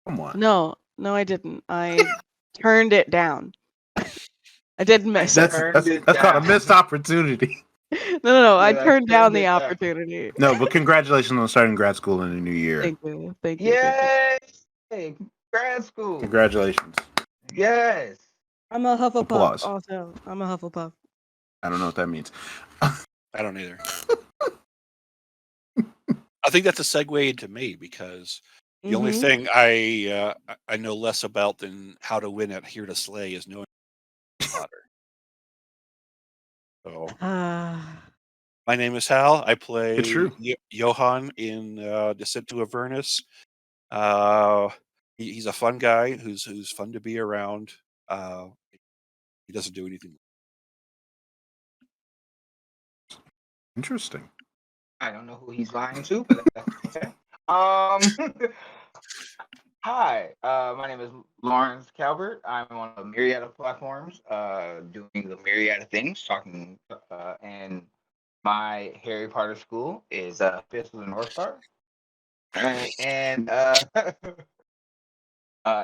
[SPEAKER 1] Come on.
[SPEAKER 4] No, I didn't. I turned it down. I didn't miss it.
[SPEAKER 1] That's called a missed opportunity.
[SPEAKER 4] No. I
[SPEAKER 3] Yeah,
[SPEAKER 4] turned down
[SPEAKER 3] turned
[SPEAKER 4] the
[SPEAKER 3] it down.
[SPEAKER 4] opportunity.
[SPEAKER 1] No, but congratulations on starting grad school in the new year.
[SPEAKER 4] Thank you.
[SPEAKER 3] Yay! Grad school.
[SPEAKER 1] Congratulations.
[SPEAKER 3] Yes.
[SPEAKER 4] I'm a Hufflepuff.
[SPEAKER 1] Applause.
[SPEAKER 4] Also, I'm a Hufflepuff.
[SPEAKER 1] I don't know what that means.
[SPEAKER 2] I don't either. I think that's a segue into me because the only
[SPEAKER 4] Mhm.
[SPEAKER 2] thing I know less about than how to win at Here to Slay is knowing Potter. So
[SPEAKER 4] Ah,
[SPEAKER 2] my name is Hal. I play
[SPEAKER 1] It's true.
[SPEAKER 2] Johan in Descent to Avernus. He's a fun guy who's fun to be around. He doesn't do anything.
[SPEAKER 1] Interesting.
[SPEAKER 3] I don't know who he's lying to, but that's okay. Hi, my name is Lawrence Calvert. I'm on a myriad of platforms, doing the myriad of things, talking, and my Harry Potter school is Fist of the North Star, and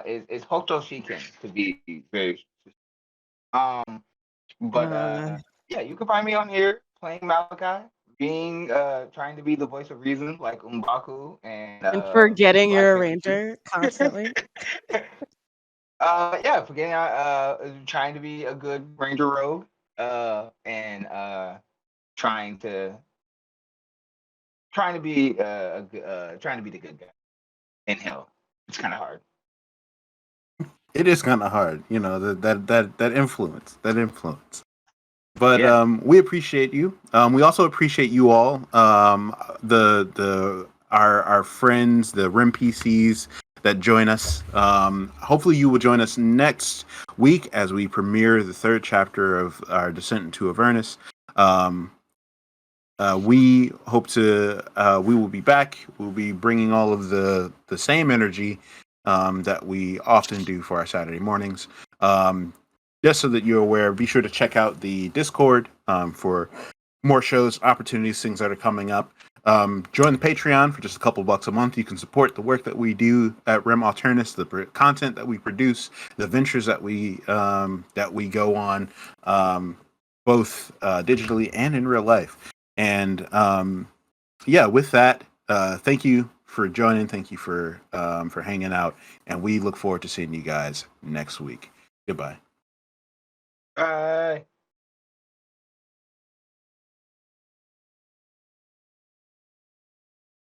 [SPEAKER 3] it's Hokuto Shiken to be very specific. But yeah, you can find me on here playing Malachi, being trying to be the voice of reason like Umbaku
[SPEAKER 4] and forgetting
[SPEAKER 3] Black
[SPEAKER 4] you're a
[SPEAKER 3] Panther 2.
[SPEAKER 4] ranger constantly.
[SPEAKER 3] Yeah, forgetting trying to be a good ranger rogue, and trying to be trying to be the good guy in hell. It's kind of hard.
[SPEAKER 1] It is kind of hard, you know, that influence. But
[SPEAKER 3] Yeah.
[SPEAKER 1] we appreciate you. We also appreciate you all. Our friends, the RIM PCs that join us. Hopefully, you will join us next week as we premiere the third chapter of our Descent into Avernus. We hope to. We will be back. We'll be bringing all of the same energy that we often do for our Saturday mornings. Just so that you're aware, be sure to check out the Discord for more shows, opportunities, things that are coming up. Join the Patreon for just a couple bucks a month. You can support the work that we do at Rem Alternus, the content that we produce, the ventures that we go on, both digitally and in real life. And yeah, with that, thank you for joining. Thank you for hanging out, and we look forward to seeing you guys next week. Goodbye.
[SPEAKER 3] Bye.